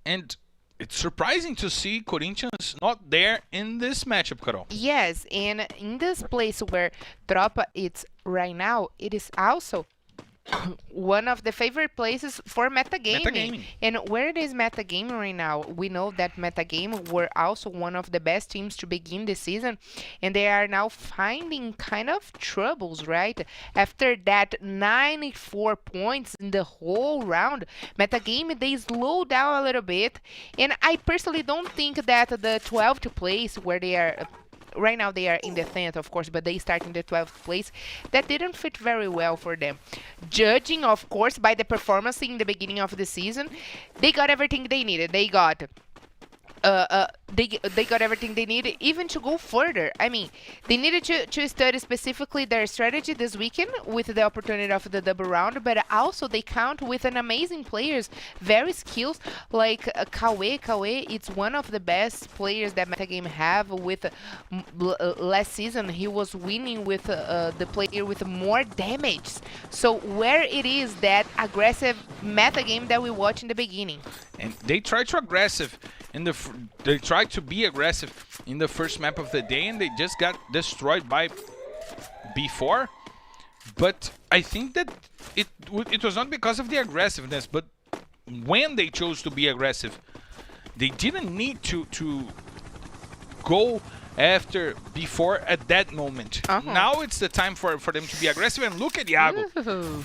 And it's surprising to see Corinthians not there in this matchup, Carol. Yes, and in this place where Tropa is right now, it is also one of the favorite places for metagaming. And where it is metagaming right now, we know that Metagame were also one of the best teams to begin the season, and they are now finding kind of troubles, right? After that 94 points in the whole round, Metagame, they slow down a little bit, and I personally don't think that the 12th place where they are right now, they are in the 10th, of course, but they start in the 12th place. That didn't fit very well for them. Judging, of course, by the performance in the beginning of the season, they got everything they needed. They got they got everything they needed, even to go further. I mean, they needed to study specifically their strategy this weekend with the opportunity of the double round, but also they count with an amazing players, very skills, like Kawe. Kawe, it's one of the best players that Metagame have. With last season, he was winning with the player with more damage. So where it is that aggressive metagame that we watched in the beginning. And they tried to aggressive they tried to be aggressive in the first map of the day, and they just got destroyed by B4. But I think that it was not because of the aggressiveness, but when they chose to be aggressive, they didn't need to go after B4 at that moment. Now it's the time for them to be aggressive, and look at Iago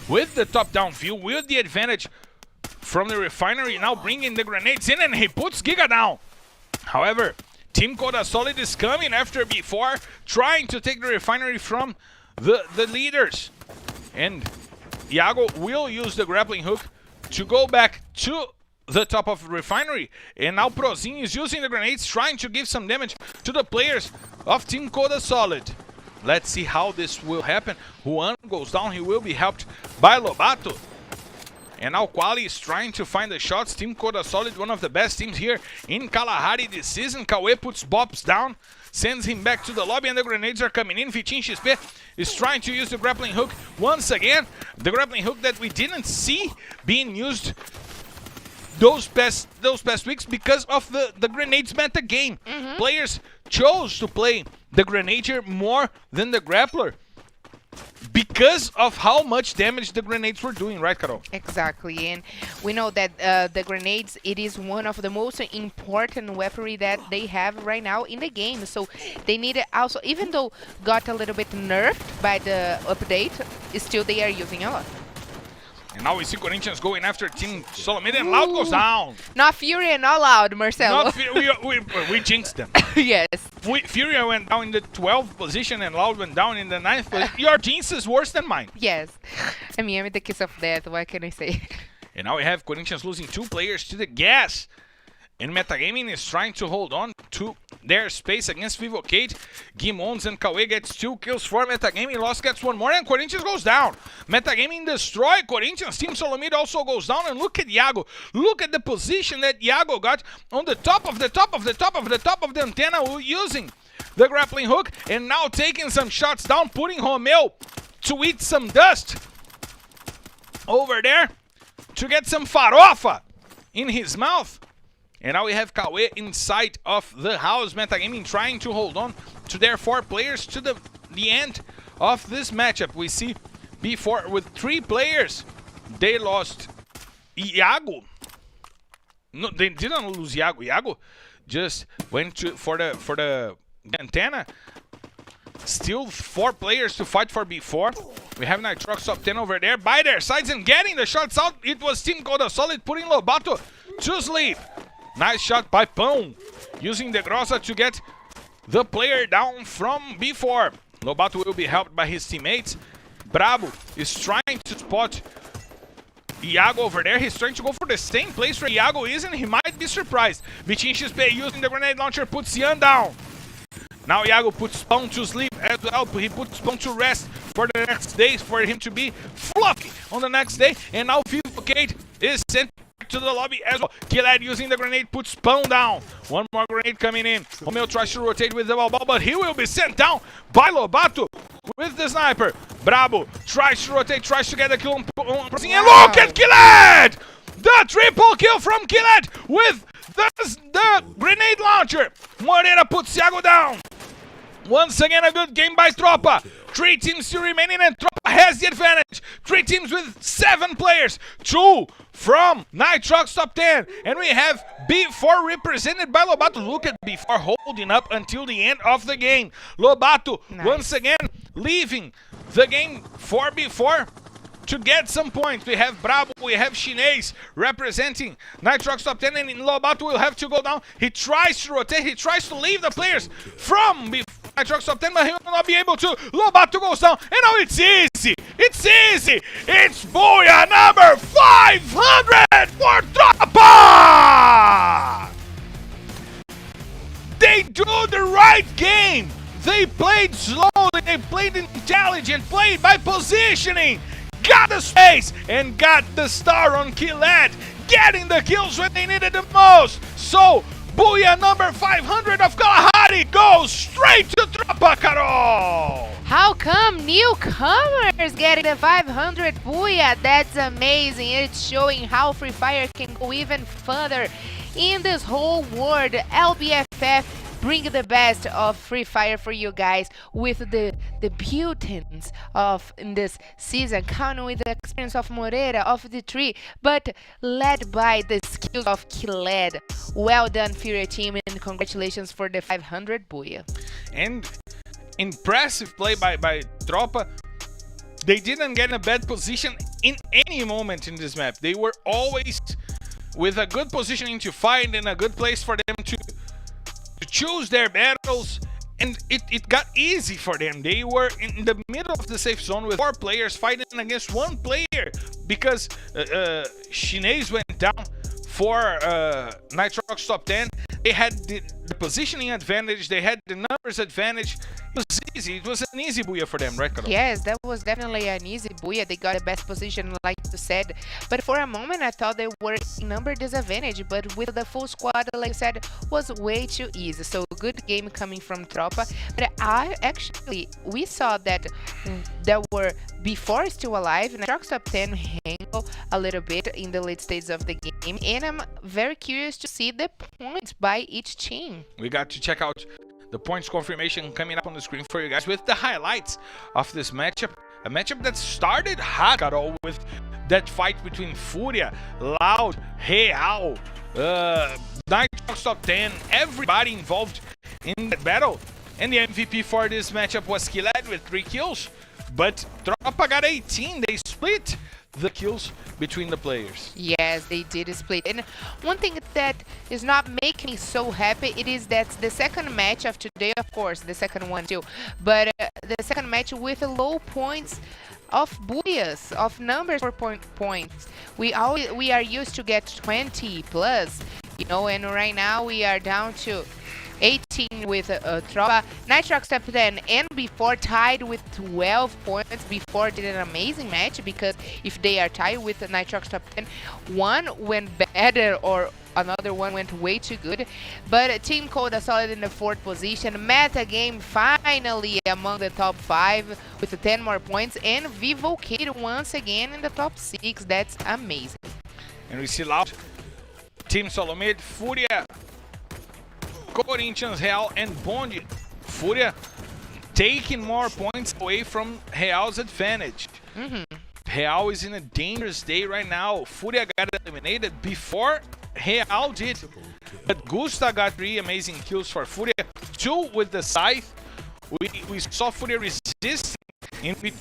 with the top-down view, with the advantage from the refinery, now bringing the grenades in, and he puts Giga down. However, Team Coda Solid is coming after B4, trying to take the refinery from the leaders. And Iago will use the grappling hook to go back to the top of refinery. And now Prozin is using the grenades, trying to give some damage to the players of Team Coda Solid. Let's see how this will happen. Juan goes down, he will be helped by Lobato. And now Quali is trying to find the shots. Team Coda Solid, one of the best teams here in Kalahari this season. Kawe puts Bobs down, sends him back to the lobby, and the grenades are coming in. Vitin XP is trying to use the grappling hook once again. The grappling hook that we didn't see being used those past weeks because of the grenades meta game. Players chose to play the grenadier more than the grappler because of how much damage the grenades were doing, right, Carol? Exactly, and we know that the grenades, it is one of the most important weaponry that they have right now in the game. So they need it also, even though got a little bit nerfed by the update, still they are using a lot. And now we see Corinthians going after Team Solomid, and Loud goes down. Not Fury and not Loud, Marcelo. We jinxed them. Yes. Fury went down in the 12th position and Loud went down in the 9th position. Your jinx is worse than mine. Yes. I mean, I'm the kiss of death. What can I say? And now we have Corinthians losing 2 players to the gas. And Metagaming is trying to hold on to their space against Vivocate. Gimons and Kawe gets 2 kills for Metagaming. Lost gets 1 more, and Corinthians goes down. Metagaming destroy Corinthians. Team Solomid also goes down, and look at Iago. Look at the position that Iago got on the top of the antenna, using the grappling hook, and now taking some shots down, putting Romeo to eat some dust over there to get some farofa in his mouth. And now we have Kawe inside of the house. Metagaming trying to hold on to their 4 players to the end of this matchup. We see B4 with 3 players. They lost Iago. No, they didn't lose Iago. Iago just went for the antenna. Still 4 players to fight for B4. We have Nitrox top 10 over there by their sides and getting the shots out. It was Team Coda Solid putting Lobato to sleep. Nice shot by Pão, using the Grossa to get the player down from B4. Lobato will be helped by his teammates. Brabo is trying to spot Iago over there. He's trying to go for the same place where Iago is, and he might be surprised. Vitin XP using the grenade launcher puts Ian down. Now Iago puts Pão to sleep as well. He puts Pão to rest for the next day, for him to be fluffy on the next day. And now Vivocate is sent to the lobby as well. Killad using the grenade puts Pão down. 1 more grenade coming in. Romeo tries to rotate with the ball, but he will be sent down by Lobato with the sniper. Brabo tries to rotate, tries to get the kill on Prozin, and look at Killad! The triple kill from Killad with the grenade launcher. Moreira puts Thiago down. Once again, a good game by Tropa. 3 teams still remaining, and Tropa has the advantage. 3 teams with 7 players. 2 from Nitrox top 10. And we have B4 represented by Lobato. Look at B4 holding up until the end of the game. Lobato, once again, leaving the game for B4 to get some points. We have Brabo, we have Chinese representing Nitrox top 10, and Lobato will have to go down. He tries to rotate, he tries to leave the players from Nitrox top 10, but he will not be able to. Lobato goes down, and now it's easy. It's easy. It's Booyah number 500 for Tropa! right game. They played slowly, they played intelligent, played by positioning. Got the space and got the star on Killed, getting the kills when they needed the most. So, Booyah number 500 of Kalahari goes straight to Tropa, Carol. How come newcomers getting the 500 Booyah? That's amazing. It's showing how Free Fire can go even further in this whole world. LBFF bring the best of Free Fire for you guys with the buildings of in this season, counting with the experience of Moreira, of the tree, but led by the skills of Killed. Well done, Fury team, and congratulations for the 500 Booyah. And impressive play by Tropa. They didn't get in a bad position in any moment in this map. They were always with a good positioning to fight and a good place for them to choose their battles, and it got easy for them. They were in the middle of the safe zone with 4 players fighting against 1 player because Chinese went down for Nitrox top 10. They had the positioning advantage, they had the numbers advantage. It was easy. It was an easy Booyah for them, right, Carol? Yes, that was definitely an easy Booyah. They got the best position, like you said. But for a moment, I thought they were in number disadvantage. But with the full squad, like you said, was way too easy. So good game coming from Tropa. But we saw that there were, before still alive, Nitrox top 10 hang a little bit in the late stages of the game. And I'm very curious to see the points by each team. We got to check out the points confirmation coming up on the screen for you guys with the highlights of this matchup. A matchup that started hot, Carol, with that fight between Furia, Loud, Real, Nitrox top 10, everybody involved in that battle. And the MVP for this matchup was Killed with 3 kills, but Tropa got 18. They split the kills between the players. Yes, they did split. And one thing that is not making me so happy, it is that the second match of today, of course, the second one too, but the second match with low points of Booyahs, of numbers for points. We are used to get 20 plus, you know, and right now we are down to 18 with Tropa. Nitrox top 10 and before tied with 12 points. Before did an amazing match, because if they are tied with Nitrox top 10, one went better or another one went way too good. But Team Coda solid in the 4th position. Meta game finally among the top 5 with 10 more points, and Vivo Kid once again in the top 6. That's amazing. And we see Loud, Team Solomid, Furia, Corinthians, Real, and Bond. Furia taking more points away from Real's advantage. Real is in a dangerous day right now. Furia got eliminated before Real did. But Gusta got 3 amazing kills for Furia. 2 with the Scythe. We saw Furia resisting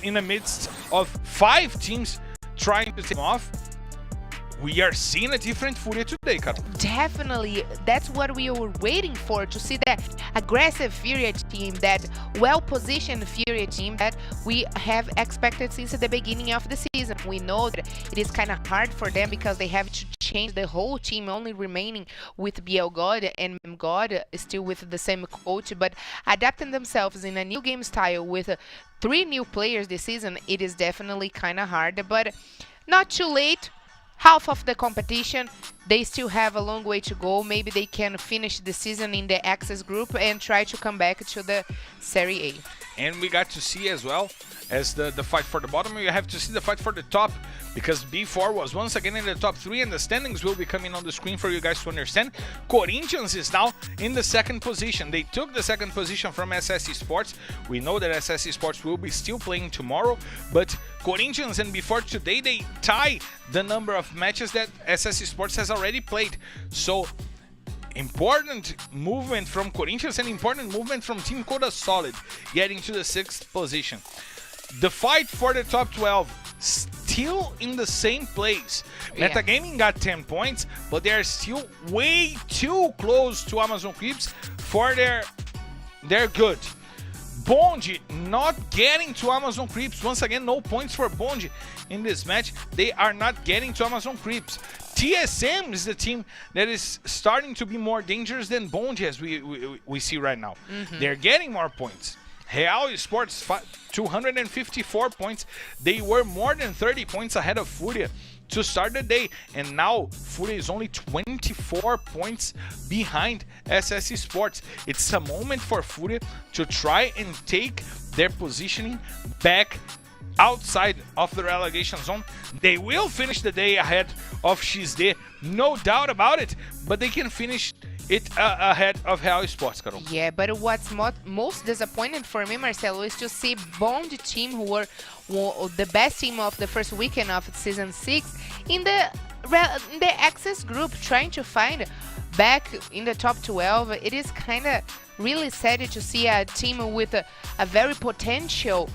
in the midst of 5 teams trying to take him off. We are seeing a different Furia today, Carol. Definitely. That's what we were waiting for, to see that aggressive Furia team, that well-positioned Furia team that we have expected since the beginning of the season. We know that it is kind of hard for them because they have to change the whole team, only remaining with BL God, and God is still with the same coach, but adapting themselves in a new game style with 3 new players this season, it is definitely kind of hard, but not too late. Half of the competition, they still have a long way to go. Maybe they can finish the season in the Access group and try to come back to the Serie A. And we got to see as well as the fight for the bottom, you have to see the fight for the top, because B4 was once again in the top 3, and the standings will be coming on the screen for you guys to understand. Corinthians is now in the 2nd position. They took the 2nd position from SS Esports. We know that SS Esports will be still playing tomorrow, but Corinthians and B4 today, they tie the number of matches that SS Esports has already played. So important movement from Corinthians and important movement from Team Coda Solid, getting to the 6th position. The fight for the top 12 still in the same place. Yeah. Metagaming got 10 points, but they are still way too close to Amazon Creeps for their good. Bond not getting to Amazon Creeps. Once again, no points for Bond in this match. They are not getting to Amazon Creeps. TSM is the team that is starting to be more dangerous than Bonji, as we see right now. They're getting more points. Real Esports, 254 points. They were more than 30 points ahead of Furia to start the day, and now Furia is only 24 points behind SS Esports. It's a moment for Furia to try and take their positioning back outside of the relegation zone. They will finish the day ahead of XD, no doubt about it, but they can finish it ahead of Real Esports, Carol. Yeah, but what's most disappointing for me, Marcelo, is to see Bond team, who were the best team of the first weekend of Season 6, in the Access group, trying to find back in the top 12. It is kind of really sad to see a team with a very potential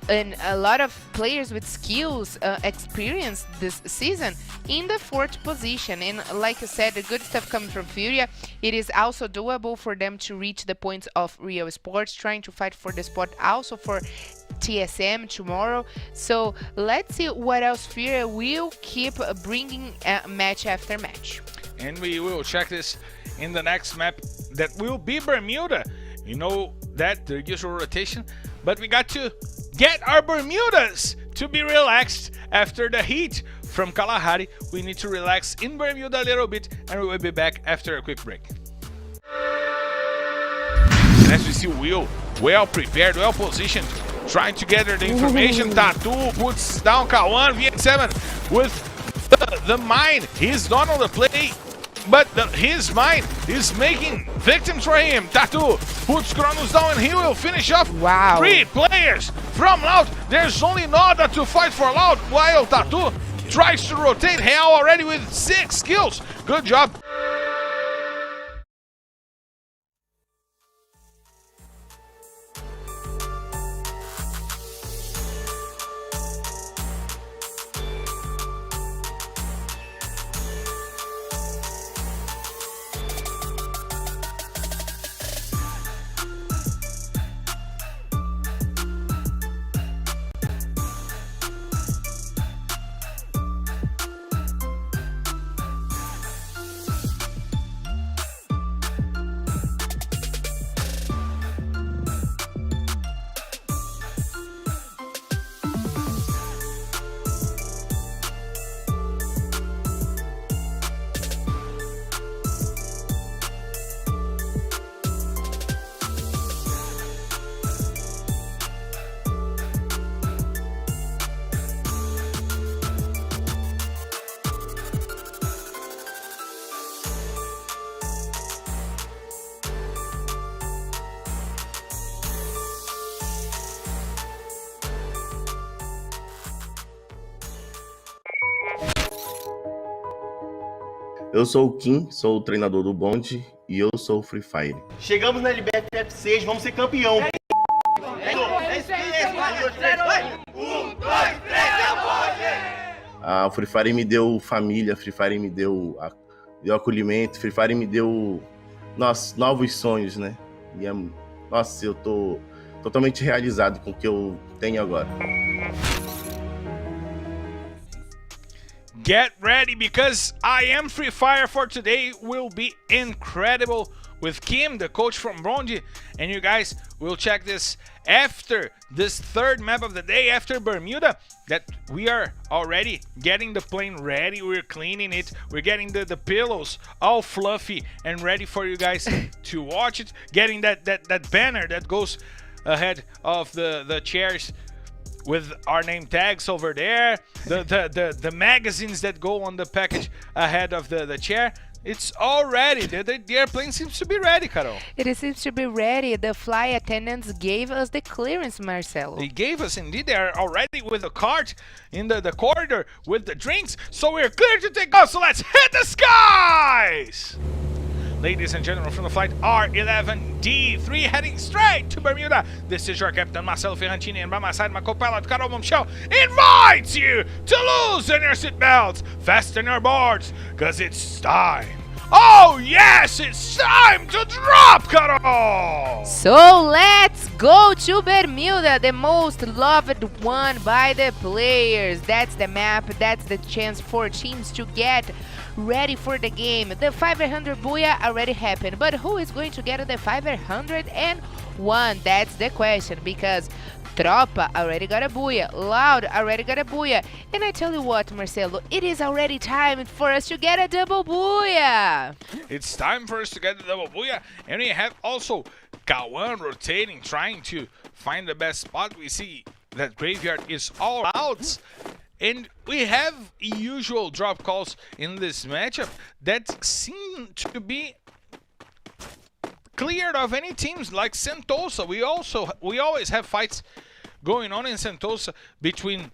and a lot of players with skills, experience this season in the 4th position. And like I said, the good stuff coming from Furia. It is also doable for them to reach the points of Real Esports, trying to fight for the spot also for TSM tomorrow. So let's see what else Furia will keep bringing match after match. And we will check this in the next map that will be Bermuda. You know that, the usual rotation, but we got to get our Bermudas to be relaxed after the heat from Kalahari. We need to relax in Bermuda a little bit, and we will be back after a quick break. And as we see Will, well prepared, well positioned, trying to gather the information. Tattoo puts down K1, VX7 with the mine. He's not on the play, but his mine is making victims for him. Tattoo puts Kronos down, and he will finish off. Wow. 3 players from Loud. There's only Noda to fight for Loud, while Tattoo tries to rotate. Real already with 6 kills. Good job. Eu sou o Kim, sou o treinador do Bonde e eu sou o Free Fire. Chegamos na LBFF 6, vamos ser campeão. O Free Fire me deu família, Free Fire me deu acolhimento, Free Fire me deu novos sonhos, né? E eu tô totalmente realizado com o que eu tenho agora. Get ready, because I Am Free Fire for today will be incredible with Kim, the coach from Bronze, and you guys will check this after this 3rd map of the day, after Bermuda, that we are already getting the plane ready. We're cleaning it, we're getting the pillows all fluffy and ready for you guys to watch it, getting that banner that goes ahead of the chairs with our name tags over there, the magazines that go on the package ahead of the chair. It's all ready. The airplane seems to be ready, Carol. It seems to be ready. The flight attendants gave us the clearance, Marcelo. They gave us, indeed. They are already with the cart in the corridor with the drinks. So we're clear to take off. So let's hit the skies! Ladies and gentlemen, from the flight R11D3 heading straight to Bermuda, this is your captain Marcelo Ferrantini, and by my side my co-pilot Carol Momchel invites you to loosen your seatbelts, fasten your boards, cause it's time. Oh yes, it's time to drop, Carol! So let's go to Bermuda, the most loved one by the players. That's the map, that's the chance for teams to get ready for the game. The 500 Booyah already happened, but who is going to get the 501? That's the question, because Tropa already got a Booyah, Loud already got a Booyah, and I tell you what, Marcelo, it is already time for us to get a double Booyah. It's time for us to get the double Booyah, and we have also Kawan rotating, trying to find the best spot. We see that Graveyard is all out, and we have usual drop calls in this matchup that seem to be cleared of any teams like Sentosa. We always have fights going on in Sentosa between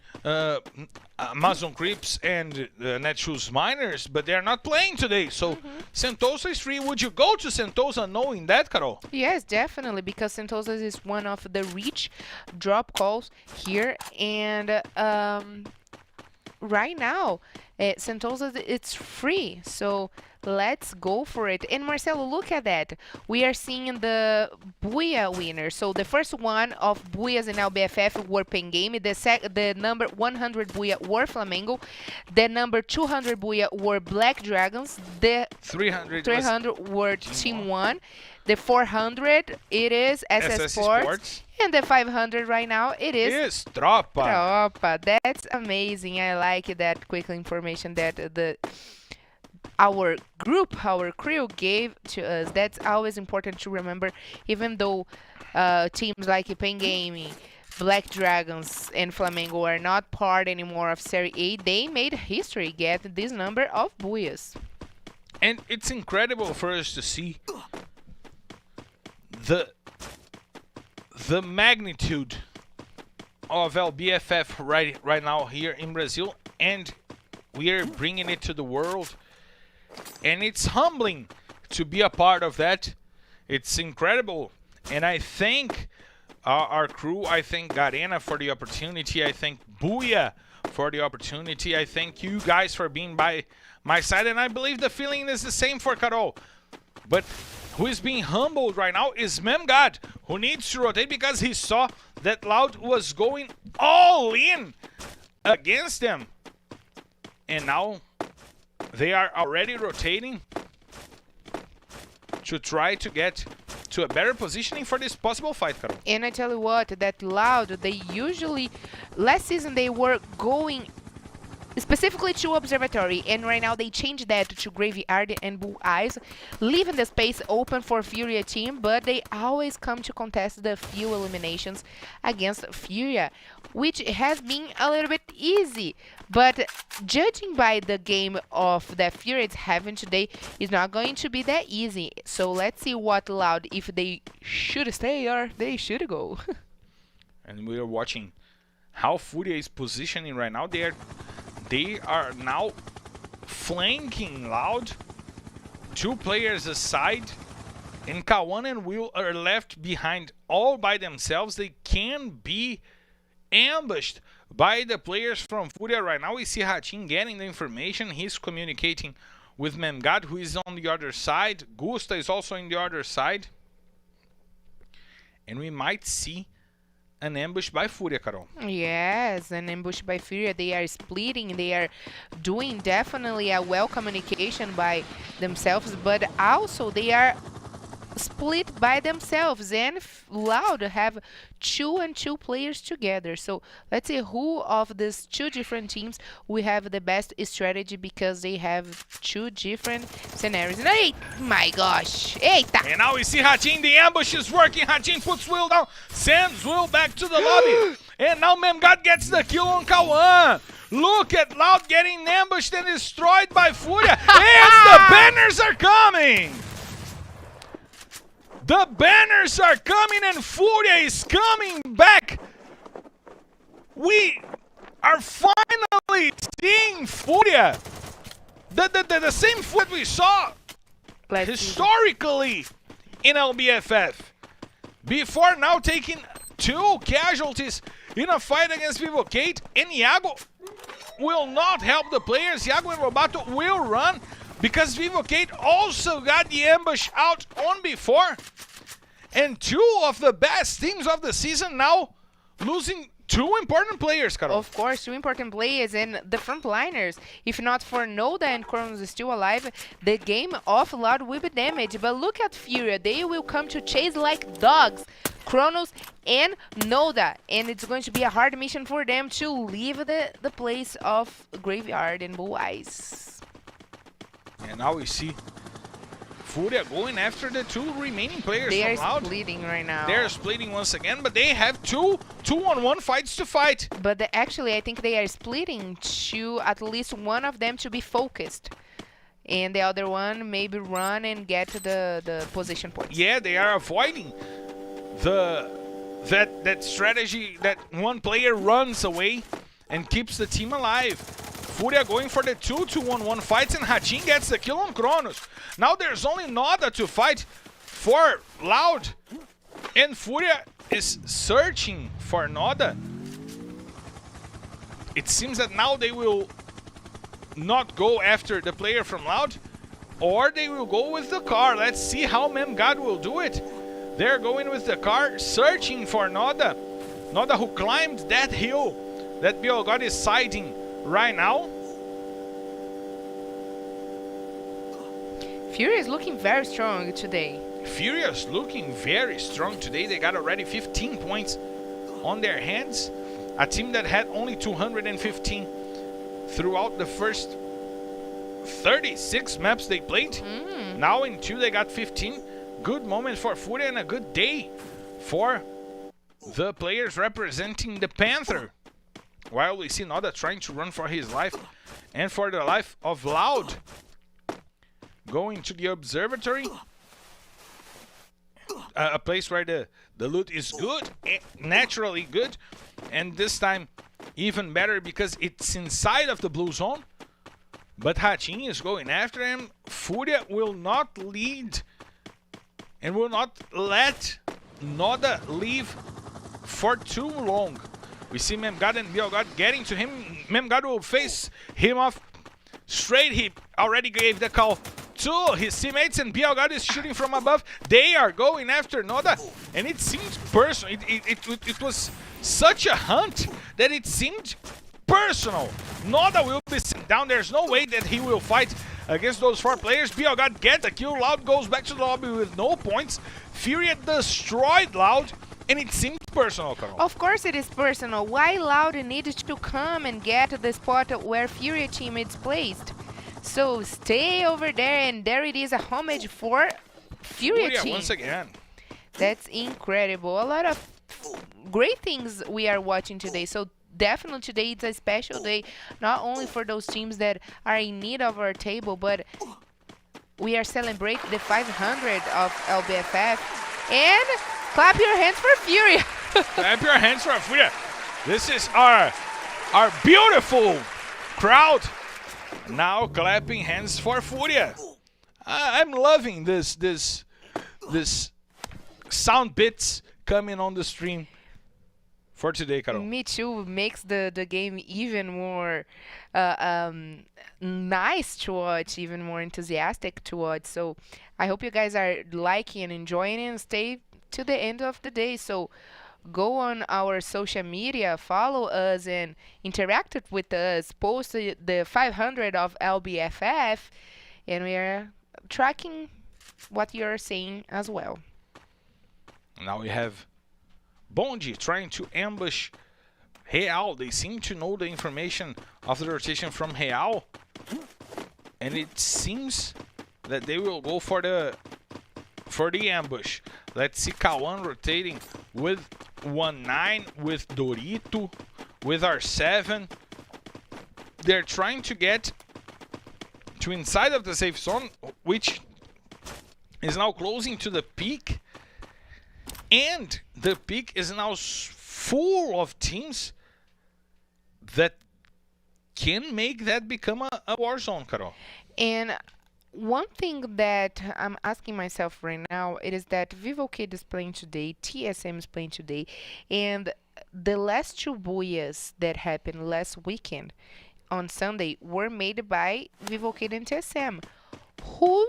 Amazon Creeps and Netshoes Miners, but they're not playing today. So Sentosa is free. Would you go to Sentosa knowing that, Carol? Yes, definitely, because Sentosa is one of the reach drop calls here, and right now Sentosa, it's free, so let's go for it. And Marcelo, look at that. We are seeing the Booyah winners. So the first one of Booyahs in LBFF were Pen Game. The number 100 Booyah were Flamengo. The number 200 Booyah were Black Dragons. The 300 were Team 1. The 400, it is SS Sports. And the 500 right now, it is Tropa. Tropa. That's amazing. I like that quick information that our group, our crew gave to us. That's always important to remember, even though teams like Pen Gaming, Black Dragons, and Flamengo are not part anymore of Serie A, they made history, get this number of Booyahs. And it's incredible for us to see the magnitude of LBFF right now here in Brazil, and we are bringing it to the world. And it's humbling to be a part of that. It's incredible. And I thank our crew. I thank Garena for the opportunity. I thank Booyah for the opportunity. I thank you guys for being by my side. And I believe the feeling is the same for Carol. But who is being humbled right now is Memgod, who needs to rotate because he saw that Loud was going all in against them. And now they are already rotating to try to get to a better positioning for this possible fight, Carol. And I tell you what, that Loud, they usually, last season they were going specifically to Observatory, and right now they changed that to Graveyard and Bull Eyes, leaving the space open for Furia team, but they always come to contest the few eliminations against Furia, which has been a little bit easy. But judging by the game of that Furia is having today, it's not going to be that easy. So let's see what Loud, if they should stay or they should go. And we are watching how Furia is positioning right now. They are now flanking Loud. 2 players aside, and Kawan and Will are left behind all by themselves. They can be ambushed by the players from Furia right now. We see Hatim getting the information. He's communicating with Memgad, who is on the other side. Gusta is also on the other side. And we might see an ambush by Furia, Carol. Yes, an ambush by Furia. They are splitting. They are doing definitely a well communication by themselves, but also they are split by themselves, and Loud have 2 and 2 players together. So let's see who of these 2 different teams we have the best strategy, because they have 2 different scenarios. And hey, my gosh, eita! And now we see Hatim. The ambush is working. Hatim puts Will down, sends Will back to the lobby, and now Memgad gets the kill on Kawan. Look at Loud getting ambushed and destroyed by Furia, and the banners are coming. The banners are coming and Furia is coming back. We are finally seeing Furia. The same Furia we saw historically in LBFF. Before now taking 2 casualties in a fight against Vivocate, and Iago will not help the players. Iago and Robato will run, because Vivocate also got the ambush out on before. And 2 of the best teams of the season now losing two important players, Carol. Of course, two important players and the frontliners. If not for Noda and Kronos is still alive, the game of Loud will be damaged. But look at Furia. They will come to chase like dogs. Kronos and Noda. And it's going to be a hard mission for them to leave the place of Graveyard and Blue Eyes. And now we see Furia going after the two remaining players They from are Loud. splitting right now. They're splitting once again, but they have two-on-one fights to fight. But actually, I think they are splitting to at least one of them to be focused. And the other one maybe run and get to the position points. Yeah, they are avoiding that strategy that one player runs away and keeps the team alive. Furia going for the 2-2-1-1 fights, and Hachin gets the kill on Kronos. Now there's only Noda to fight for Loud, and Furia is searching for Noda. It seems that now they will not go after the player from Loud, or they will go with the car. Let's see how Memgad will do it. They're going with the car, searching for Noda. Noda who climbed that hill that Biogod is siding right now. Fury is looking very strong today. Furious looking very strong today. They got already 15 points on their hands. A team that had only 215 throughout the first 36 maps they played. Now in 2 they got 15. Good moment for Furia and a good day for the players representing the Panther. While we see Noda trying to run for his life and for the life of Loud. Going to the observatory. A place where the loot is good, naturally good. And this time even better because it's inside of the blue zone. But Hachin is going after him. Furia will not lead and will not let Noda leave for too long. We see Memgad and Biogod getting to him. Memgad will face him off straight. He already gave the call to his teammates, and Biogod is shooting from above. They are going after Noda, and it seemed personal. It was such a hunt that it seemed personal. Noda will be sent down. There's no way that he will fight against those 4 players. Biogod gets a kill. Loud goes back to the lobby with no points. Furia destroyed Loud, and it seemed personal, Carol. Of course it is personal. Why Loud needed to come and get the spot where Furia teammates placed? So stay over there, and there it is, a homage for Furia team. Once again. That's incredible. A lot of great things we are watching today. So definitely today it's a special day, not only for those teams that are in need of our table, but we are celebrating the 500 of LBFF. And clap your hands for Furia. Clap your hands for Furia. This is our beautiful crowd now clapping hands for Furia. I'm loving this sound bits coming on the stream for today, Carol. Me too. Makes the game even more nice to watch, even more enthusiastic to watch. So I hope you guys are liking and enjoying it, and stay to the end of the day. So go on our social media, follow us and interact with us, post the 500 of LBFF, and we are tracking what you're saying as well. Now we have Bonji trying to ambush Real. They seem to know the information of the rotation from Real, and it seems that they will go for the ambush. Let's see Kawan rotating with 1-9, with Dorito, with R7. They're trying to get to inside of the safe zone, which is now closing to the peak. And the peak is now full of teams that can make that become a war zone, Carol. And one thing that I'm asking myself right now, it is that Vivo Kid is playing today, TSM is playing today, and the last 2 booyahs that happened last weekend on Sunday were made by Vivo Kid and TSM, who,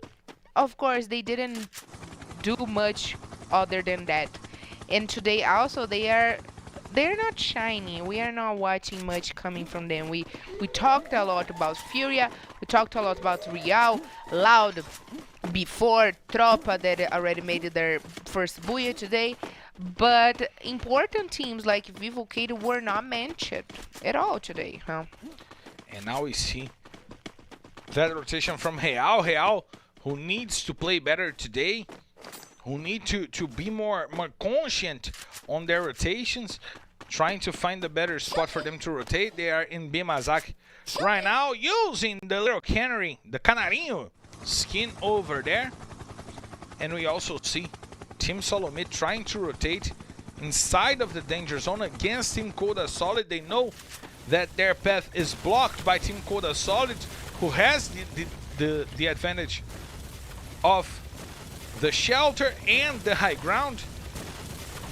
of course, they didn't do much other than that. And today also they are they're not shining. We are not watching much coming from them. We talked a lot about Furia. We talked a lot about Real, Loud, before Tropa that already made their first Booyah today. But important teams like Vivo Kato were not mentioned at all today, huh? And now we see that rotation from Real. Real, who needs to play better today, who need to be more conscient on their rotations, trying to find a better spot for them to rotate. They are in Bimazaki right now, using the little canary, the canarinho skin over there. And we also see Team Solo Mid trying to rotate inside of the danger zone against Team Coda Solid. They know that their path is blocked by Team Coda Solid, who has the advantage of the shelter and the high ground.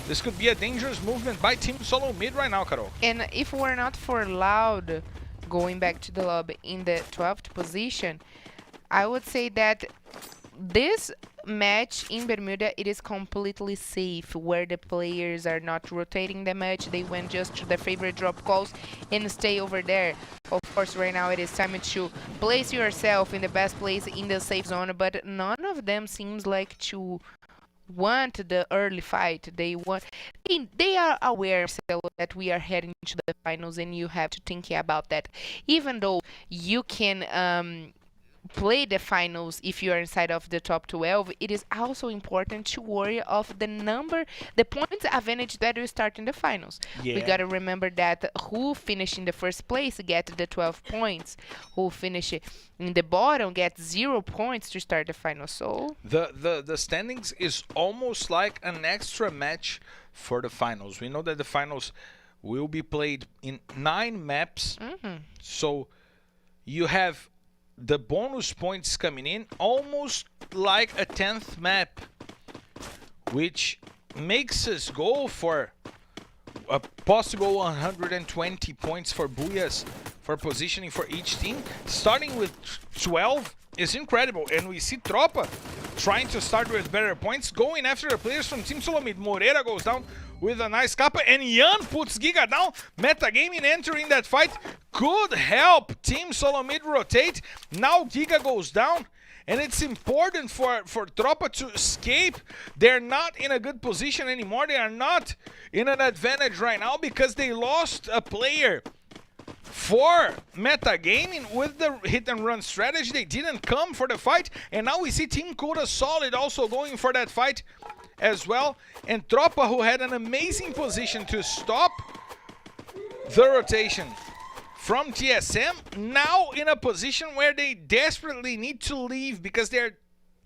This could be a dangerous movement by Team Solo Mid right now, Carol. And if we're not for Loud going back to the lobby in the 12th position, I would say that this match in Bermuda, it is completely safe, where the players are not rotating that much. They went just to their favorite drop calls and stay over there. Of course, right now it is time to place yourself in the best place in the safe zone, but none of them seems like to want the early fight. They are aware that we are heading to the finals, and you have to think about that. Even though you can play the finals if you are inside of the top 12, it is also important to worry of the points advantage that you start in the finals. Yeah. We gotta remember that who finished in the first place get the 12 points, who finish in the bottom gets 0 points to start the final. So the standings is almost like an extra match for the finals. We know that the finals will be played in 9 maps. So you have the bonus points coming in almost like a 10th map, which makes us go for a possible 120 points for Booyahs for positioning for each team. Starting with 12 is incredible, and we see Tropa trying to start with better points, going after the players from Team Solo Mid. Moreira goes down with a nice kappa, and Yan puts Giga down. Metagaming entering that fight could help Team Solo Mid rotate. Now Giga goes down, and it's important for Tropa to escape. They're not in a good position anymore. They are not in an advantage right now because they lost a player for metagaming with the hit and run strategy. They didn't come for the fight, and now we see Team Coda Solid also going for that fight as well. And Tropa, who had an amazing position to stop the rotation from TSM, now in a position where they desperately need to leave because they're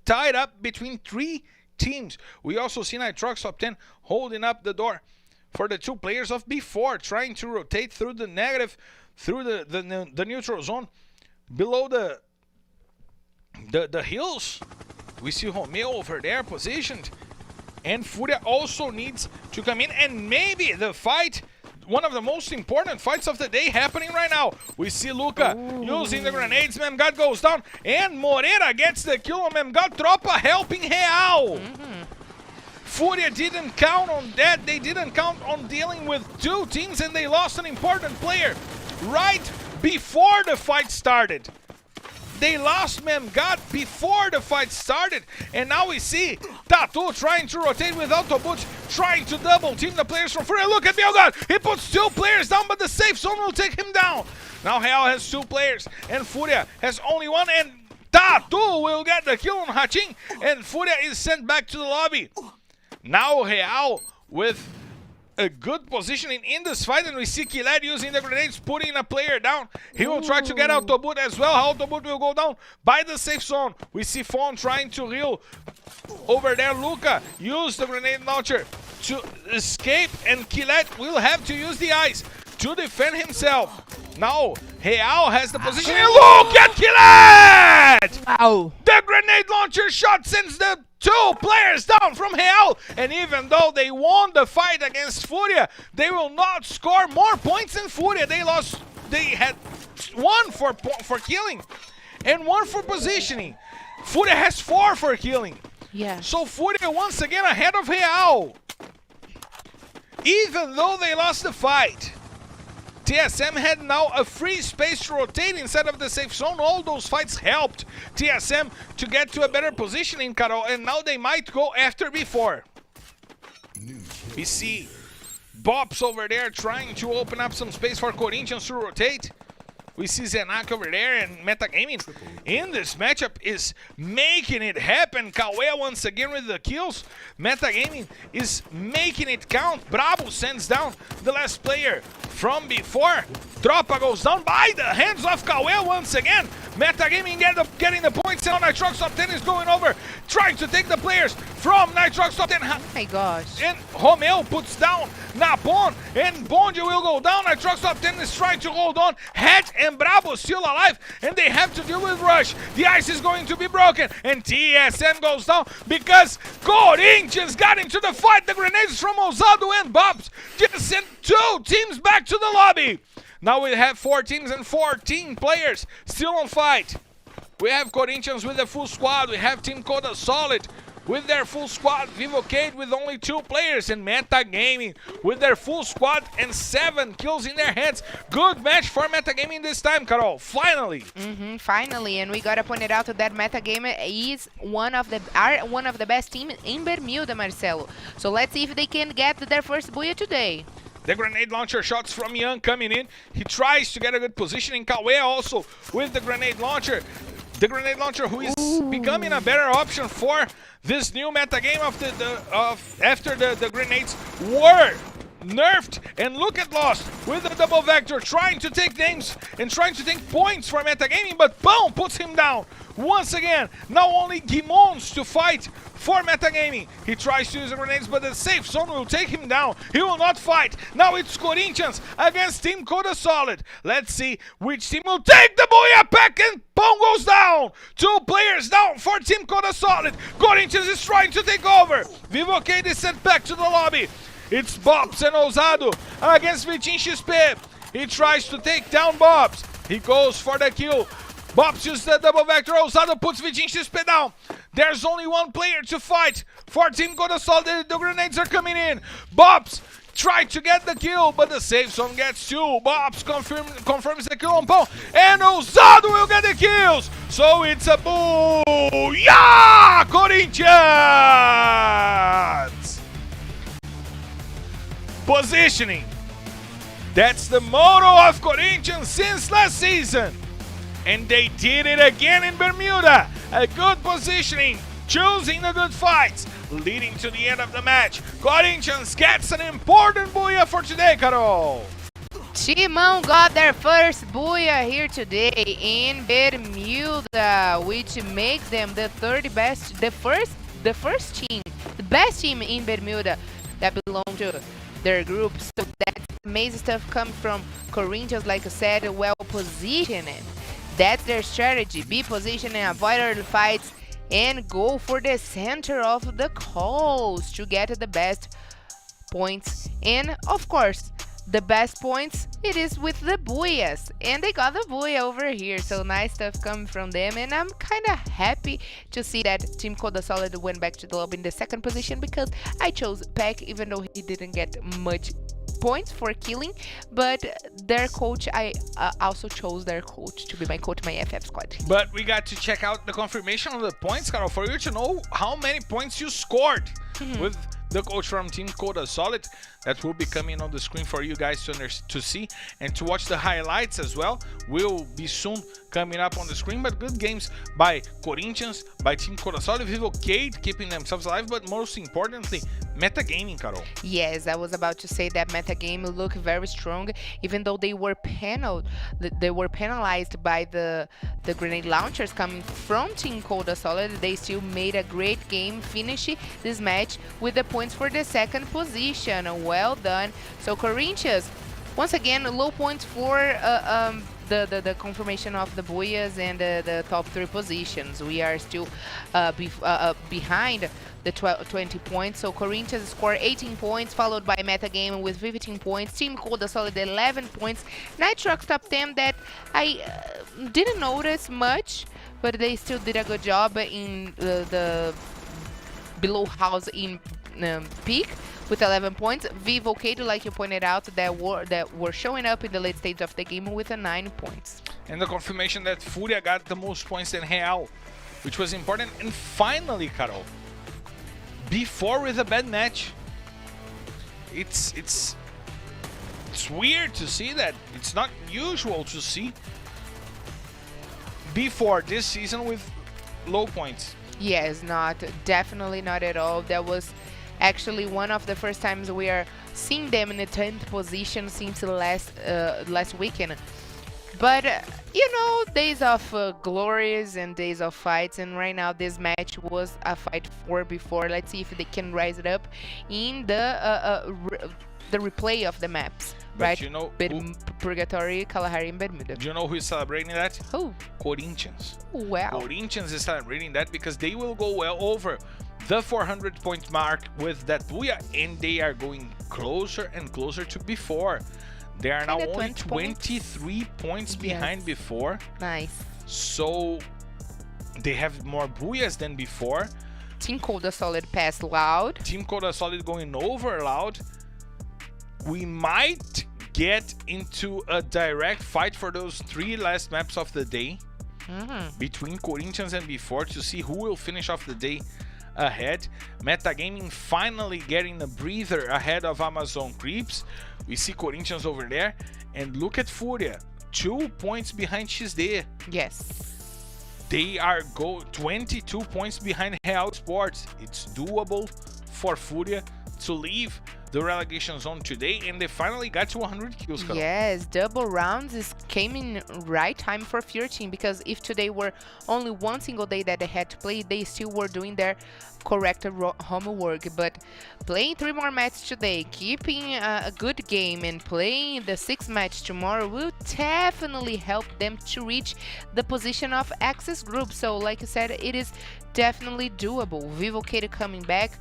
tied up between 3 teams. We also see Nitrox top 10 holding up the door for the 2 players of B4, trying to rotate through the negative, through the neutral zone below the hills. We see Romeo over there positioned, and Furia also needs to come in, and maybe the fight, one of the most important fights of the day, happening right now. We see Luca using the grenades. Memgad goes down, and Moreira gets the kill on Memgad. Tropa helping Real. Furia didn't count on that. They didn't count on dealing with 2 teams, and they lost an important player right before the fight started. They lost Memgad before the fight started, and now we see Tatu trying to rotate with Autobot, trying to double team the players from Furia. Look at Belgad, he puts 2 players down, but the safe zone will take him down. Now Real has 2 players, and Furia has only 1, and Tatu will get the kill on Haching, and Furia is sent back to the lobby. Now Real with a good positioning in this fight, and we see Kiled using the grenades, putting a player down. He will try to get Autoboot as well. Autoboot will go down by the safe zone. We see Fawn trying to heal over there. Luca used the grenade launcher to escape, and Kiled will have to use the ice to defend himself. Now Real has the position, and look at Kiled! wow, The grenade launcher shot sends the 2 players down from Real, and even though they won the fight against Furia, they will not score more points than Furia. They had 1 for killing and 1 for positioning. Furia has 4 for killing. yeah. So Furia once again ahead of Real. Even though they lost the fight, TSM had now a free space to rotate inside of the safe zone. All those fights helped TSM to get to a better positioning, Carol, and now they might go after before. We see Bops over there trying to open up some space for Corinthians to rotate. We see Zenak over there, and Metagaming in this matchup is making it happen. Kawe once again with the kills. Metagaming is making it count. Bravo sends down the last player from before. Tropa goes down by the hands of Kawe once again. Metagaming getting the points, and Nitrox Top 10 is going over, trying to take the players from Nitrox Top 10. Oh my gosh. And Romeo puts down Napon, and Bondia will go down. Nitrox Top 10 is trying to hold on. Hatch and Bravo still alive, and they have to deal with Rush. The ice is going to be broken, and TSM goes down because Corinthians got into the fight. The grenades from Ousado and Bobs just sent 2 teams back to the lobby. Now we have 4 teams and 14 players still on fight. We have Corinthians with a full squad. We have Team Coda Solid with their full squad. Vivocade with only 2 players. And Metagaming with their full squad and 7 kills in their heads. Good match for Metagaming this time, Carol. Finally. Finally, and we gotta point it out that Metagaming is one of the best teams in Bermuda, Marcelo. So let's see if they can get their first booyah today. The grenade launcher shots from Young coming in. He tries to get a good position in Kawe also with the grenade launcher. The grenade launcher who is becoming a better option for this new meta game after the grenades were nerfed. And look at Lost with the double vector trying to take names and trying to take points for Metagaming, but boom, puts him down once again. Now only Gimons to fight for Metagaming. He tries to use the grenades, but the safe zone will take him down. He will not fight. Now it's Corinthians against Team Coda Solid. Let's see which team will take the booyah pack, and boom, goes down. 2 players down for Team Coda Solid. Corinthians is trying to take over. Vivocade is sent back to the lobby. It's Bobs and Ousado against Vitin XP. He tries to take down Bobs. He goes for the kill. Bobs uses the double vector. Ousado puts Vitin XP down. There's only 1 player to fight for Team Coda Solid. The grenades are coming in. Bobs tried to get the kill, but the safe zone gets 2. Bobs confirms the kill on Pão, and Ousado will get the kills. So it's a booyah, Corinthians! Positioning. That's the motto of Corinthians since last season. And they did it again in Bermuda. A good positioning, choosing the good fights, leading to the end of the match. Corinthians gets an important booyah for today, Carol. Timão got their first booyah here today in Bermuda, which makes them the first team, the best team in Bermuda that belong to their group. So that's amazing stuff coming from Corinthians, like I said, well positioned. That's their strategy. Be positioned and avoid early fights and go for the center of the calls to get the best points. And of course, the best points, it is with the booyahs. And they got the booyah over here. So nice stuff coming from them. And I'm kind of happy to see that Team Coda Solid went back to the lobby in the second position, because I chose Peck, even though he didn't get much points for killing, but their coach, I also chose their coach to be my coach, my FF squad. But we got to check out the confirmation of the points, Carol, for you to know how many points you scored with the coach from Team Coda Solid. That will be coming on the screen for you guys to see and to watch the highlights as well. Will be soon coming up on the screen. But good games by Corinthians, by Team Coda Solid, Vivocade keeping themselves alive, but most importantly, Metagaming, Carol. Yes, I was about to say that Metagaming look very strong, even though they were penalized by the grenade launchers coming from Team Coda Solid. They still made a great game, finishing this match with the points for the second position. Well done. So Corinthians, once again, low points for the confirmation of the booyahs and the top 3 positions. We are still behind the 20 points. So Corinthians score 18 points, followed by Metagaming with 15 points. Team Coda Solid 11 points. Nitrox top 10 that I didn't notice much, but they still did a good job in the below house in peak with 11 points. Vivocado, like you pointed out, that were showing up in the late stage of the game with 9 points. And the confirmation that Furia got the most points in Real, which was important. And finally, Carol, before with a bad match, it's weird to see that. It's not usual to see before this season with low points. Yes, definitely not at all. That was actually one of the first times we are seeing them in the 10th position since last weekend. But days of glories and days of fights, and right now this match was a fight for before. Let's see if they can rise it up in the replay of the maps. But right? you know Purgatory, Kalahari, and Bermuda. Do you know who is celebrating that? Who? Corinthians. Wow. Corinthians is celebrating that because they will go well over the 400 point mark with that Booyah, and they are going closer and closer to before. They are now only 23 points behind before. Nice. So they have more Booyahs than before. Team Coda Solid passed Loud. Team Coda Solid going over Loud. We might get into a direct fight for those 3 last maps of the day between Corinthians and before to see who will finish off the day ahead. Metagaming finally getting a breather ahead of Amazon Creeps. We see Corinthians over there, and look at Furia, 2 points behind XD. Yes. They are 22 points behind Real Esports. It's doable for Furia to leave the relegation zone today, and they finally got to 100 kills. Carol. Yes, double rounds came in right time for Fury team, because if today were only one single day that they had to play, they still were doing their correct homework. But playing 3 more matches today, keeping a good game, and playing the 6th match tomorrow will definitely help them to reach the position of Access Group. So like you said, it is definitely doable. Vivocado coming back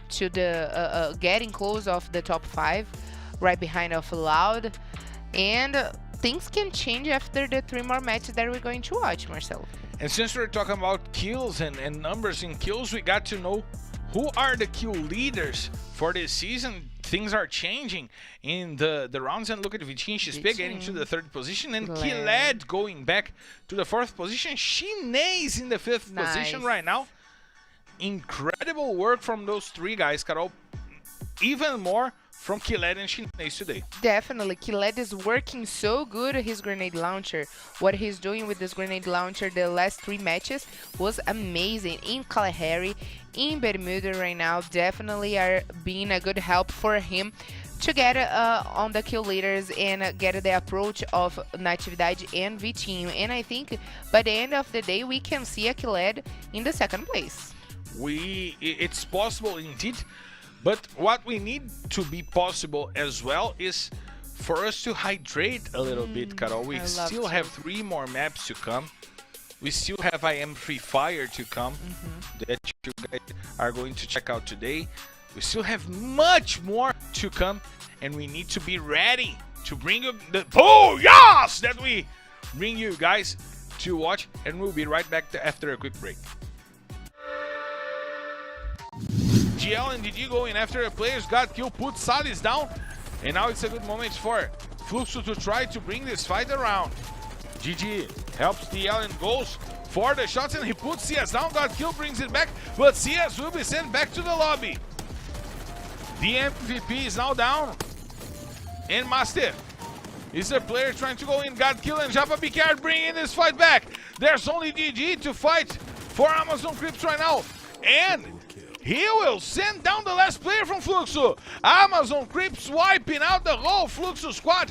to the getting close of the top 5, right behind of Loud, and things can change after the 3 more matches that we're going to watch, Marcelo. And since we're talking about kills and numbers in kills, we got to know who are the kill leaders for this season. Things are changing in the rounds, and look at Vitinho XP getting to the 3rd position, and Killed going back to the 4th position. Shinez in the 5th position right now. Incredible work from those 3 guys, Carol. Even more from Killed and Shinez today. Definitely, Killed is working so good. His grenade launcher, what he's doing with this grenade launcher the last 3 matches was amazing. In Kalahari, in Bermuda right now, definitely are being a good help for him to get on the kill leaders and get the approach of Natividade and Vitinho. And I think by the end of the day, we can see a Killed in the 2nd place. It's possible indeed, but what we need to be possible as well is for us to hydrate a little bit, Carol. We still have 3 more maps to come. We still have I Am Free Fire to come that you guys are going to check out today. We still have much more to come, and we need to be ready to bring you the booyahs that we bring you guys to watch, and we'll be right back after a quick break. GL and DG going after the players, got kill, put Salis down, and now it's a good moment for Fluxo to try to bring this fight around. GG helps DL and goes for the shots, and he puts CS down, got kill, brings it back, but CS will be sent back to the lobby. The MVP is now down, and Mastiff is the player trying to go in, got kill, and Java Picard bringing this fight back. There's only DG to fight for Amazon Creeps right now, and he will send down the last player from Fluxo. Amazon Creeps wiping out the whole Fluxo squad.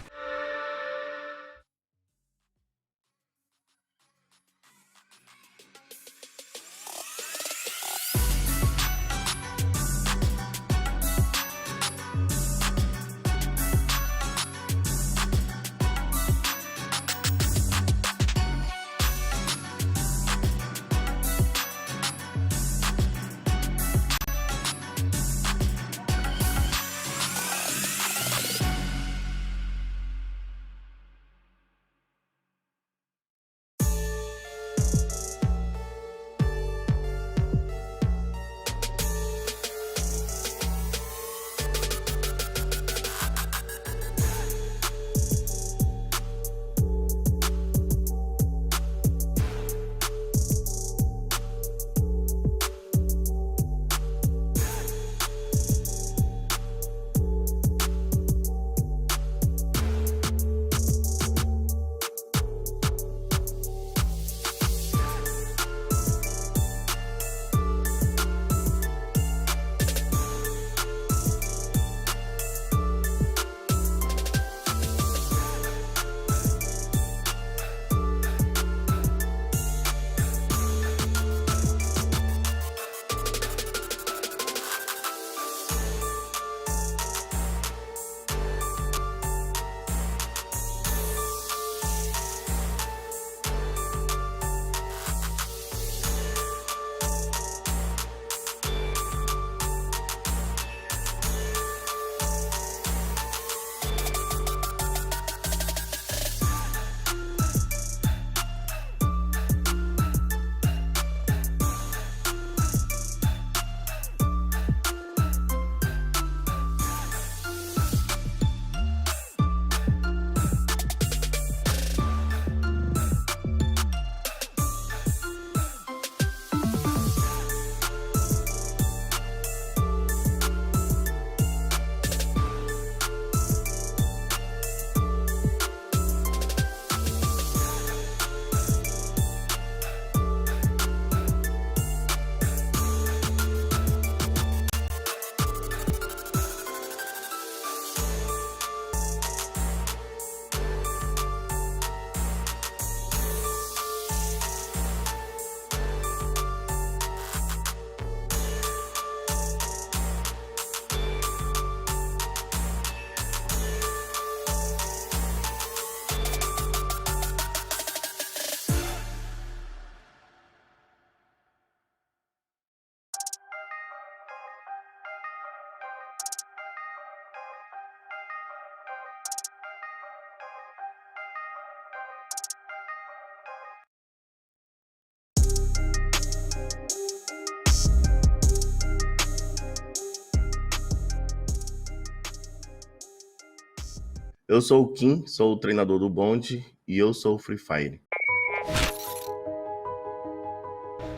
Eu sou o Kim, sou o treinador do bonde e eu sou o Free Fire.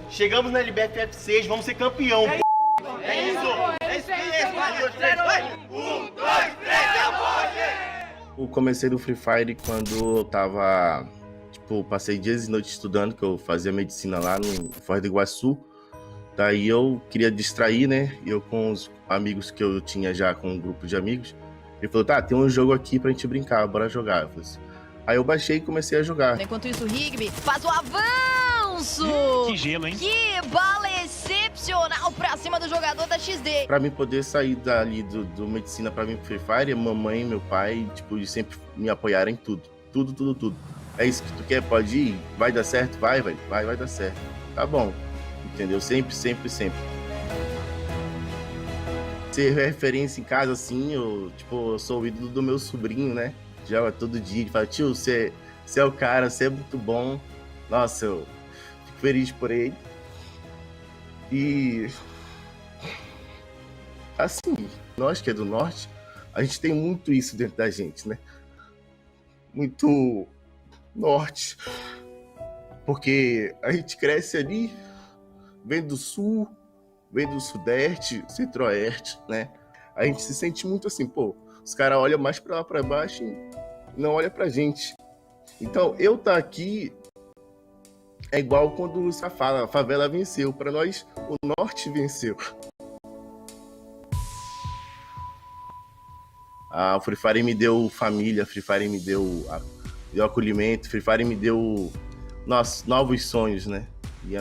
Chegamos na LBFF 6, vamos ser campeão. É isso! É isso! Vai, 2, 3, vai! 1, 2, 3, Eu comecei no Free Fire quando eu tava, passei dias e noites estudando, que eu fazia medicina lá no Foz do Iguaçu. Daí eu queria distrair, né? E eu com os amigos que eu tinha já, com um grupo de amigos, ele falou, tá, tem um jogo aqui pra gente brincar, bora jogar. Eu falei assim. Aí eu baixei e comecei a jogar. Enquanto isso, o Rigby faz o avanço! Que gelo, hein? Que bala excepcional pra cima do jogador da XD! Pra mim poder sair dali do medicina pra mim pro Free Fire, mamãe e meu pai, eles sempre me apoiaram em tudo. Tudo, tudo, tudo. É isso que tu quer? Pode ir? Vai dar certo? Vai dar certo. Tá bom. Entendeu? Sempre, sempre, sempre. Ser referência em casa, assim, eu sou o ídolo do meu sobrinho, né? Joga todo dia, ele fala, tio, você é o cara, você é muito bom. Nossa, eu fico feliz por ele. E assim, nós que é do norte, a gente tem muito isso dentro da gente, né? Muito norte. Porque a gente cresce ali, vem do sul, vem do sudeste, centro-oeste, né? A gente se sente muito assim, pô, os caras olham mais pra lá pra baixo e não olham pra gente. Então, eu tá aqui é igual quando você fala, a favela venceu. Pra nós, o norte venceu. A Free Fire me deu família, Free Fire me deu acolhimento, Free Fire me deu novos sonhos, né? E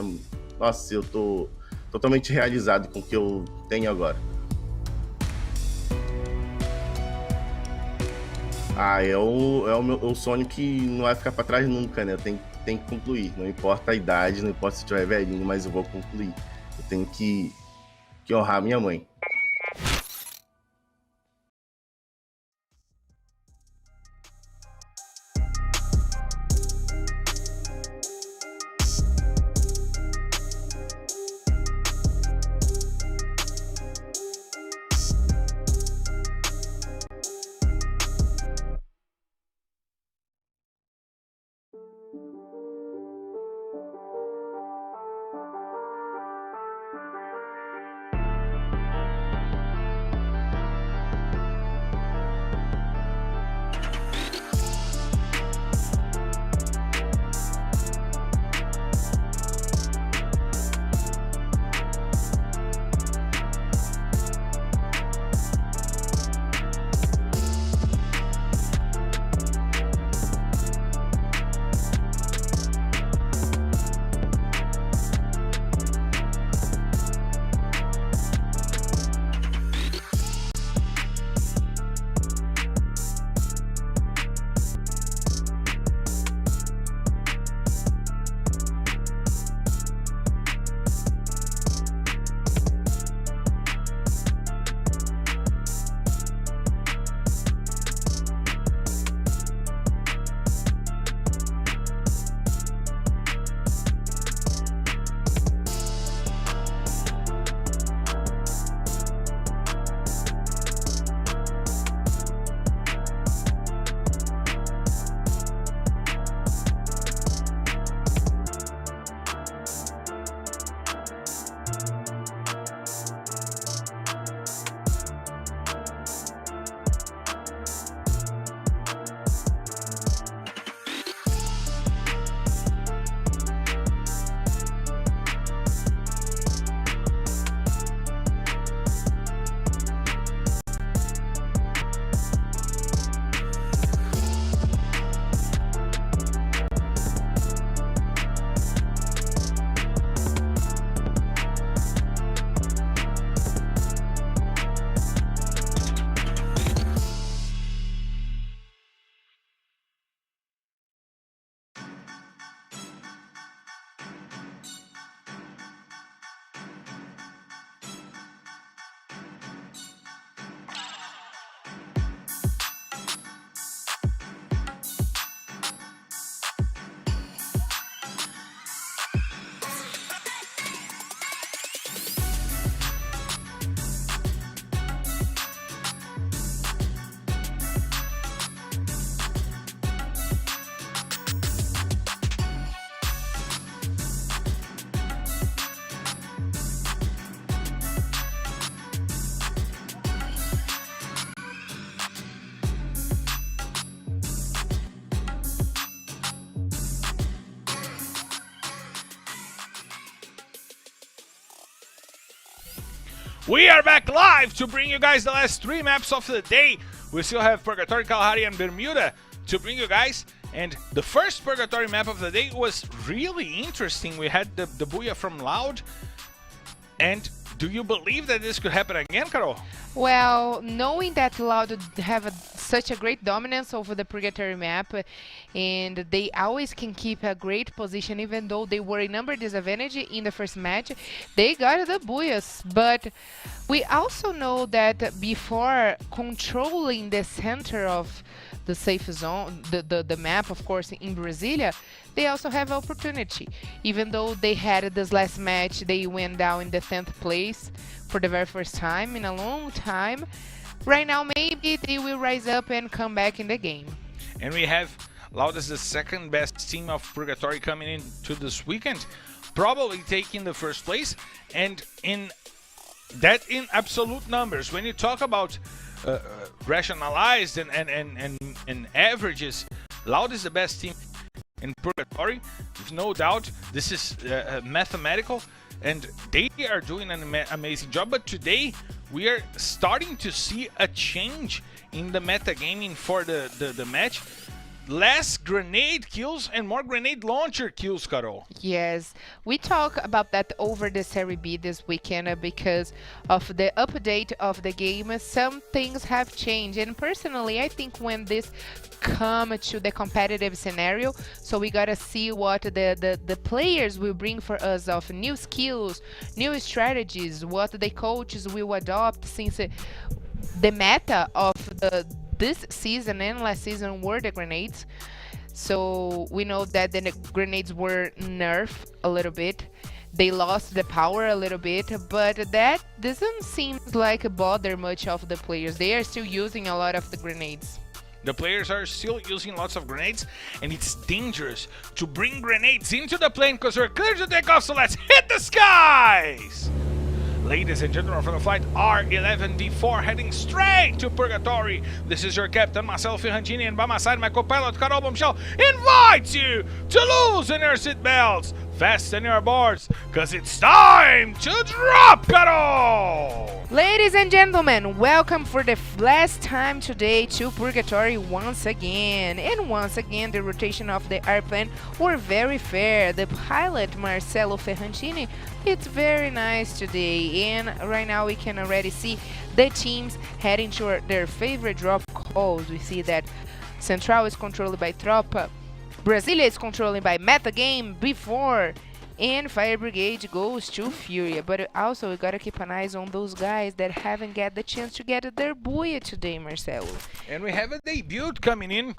nossa, eu tô totalmente realizado com o que eu tenho agora. É o sonho que não vai ficar pra trás nunca, né? Eu tenho que concluir. Não importa a idade, não importa se eu estiver velhinho, mas eu vou concluir. Eu tenho que honrar minha mãe. We are back live to bring you guys the last 3 maps of the day. We still have Purgatory, Kalahari, and Bermuda to bring you guys. And the first Purgatory map of the day was really interesting. We had the Booyah from Loud. And do you believe that this could happen again, Carol? Well, knowing that Loud have such a great dominance over the Purgatory map, and they always can keep a great position, even though they were in number disadvantage in the first match, they got the Booyahs. But we also know that before controlling the center of the safe zone, the map, of course, in Brasilia, they also have opportunity. Even though they had this last match, they went down in the 10th place for the very first time in a long time. Right now, maybe they will rise up and come back in the game. And we have Loud as the second best team of Purgatory coming into this weekend, probably taking the first place. And in absolute numbers, when you talk about rationalized and averages, Loud is the best team in Purgatory. There's no doubt. This is mathematical, and they are doing an amazing job. But today we are starting to see a change in the metagaming for the match. Less grenade kills and more grenade launcher kills, Carol. Yes, we talk about that over the Serie B this weekend because of the update of the game. Some things have changed, and personally, I think when this come to the competitive scenario, so we gotta see what the players will bring for us of new skills, new strategies, what the coaches will adopt, since the meta of this season and last season were the grenades. So we know that the grenades were nerfed a little bit. They lost the power a little bit, but that doesn't seem like bother much of the players. They are still using a lot of the grenades. The players are still using lots of grenades, and it's dangerous to bring grenades into the plane because we're clear to take off, so let's hit the skies! Ladies and gentlemen, from the flight R11D4 heading straight to Purgatory. This is your captain, Marcelo Ferrantini, and by my side, my co-pilot, Carol Bombshell, invites you to loosen your seatbelts, fasten your boards, because it's time to drop, Carol! Ladies and gentlemen, welcome for the last time today to Purgatory once again. And once again, the rotation of the airplane were very fair. The pilot, Marcelo Ferrantini, it's very nice today. And right now we can already see the teams heading to their favorite drop calls. We see that Central is controlled by Tropa, Brasilia is controlled by Metagame before, and Fire Brigade goes to Furia. But also we gotta keep an eye on those guys that haven't got the chance to get their Booyah today, Marcelo. And we have a debut coming in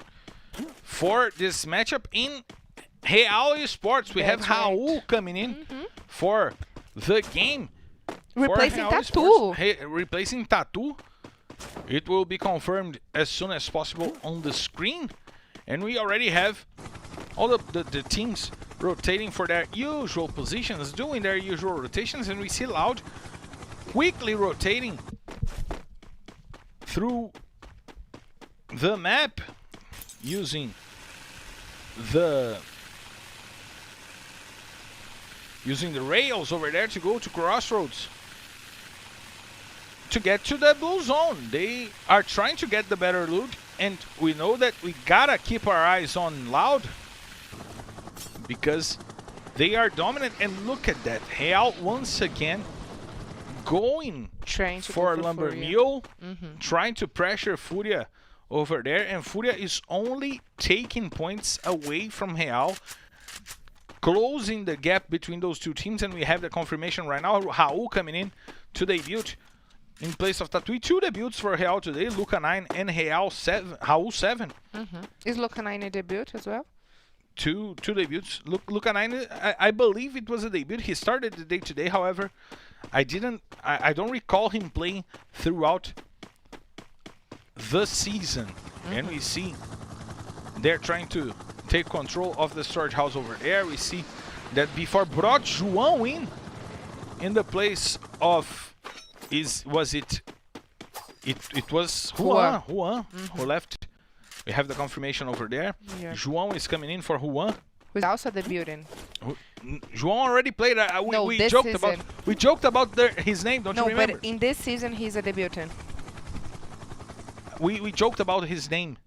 for this matchup in Real Esports. We have Raul coming in for the game. Replacing Tattoo. Replacing Tattoo. It will be confirmed as soon as possible on the screen. And we already have all the teams rotating for their usual positions, doing their usual rotations, and we see Loud quickly rotating through the map using the rails over there to go to crossroads to get to the blue zone. They are trying to get the better loot, and we know that we gotta keep our eyes on Loud because they are dominant. And look at that, Real once again going for Lumber Mule, trying to pressure Furia over there, and Furia is only taking points away from Real, closing the gap between those two teams. And we have the confirmation right now, Raul coming in to debut in place of Tatui. 2 debuts for Real today, Luca 9 and Raul 7. Is Luca 9 a debut as well? Two debuts. Luca 9, I believe it was a debut. He started the day today, however, I don't recall him playing throughout the season. And we see they're trying to take control of the storage house over there. We see that before brought João in the place of it was Juan who left. We have the confirmation over there. João is coming in for Juan. Who's also debuting. João already played. No, We this joked season. about his name. Don't you No, remember? but in this season he's a debutant. We joked about his name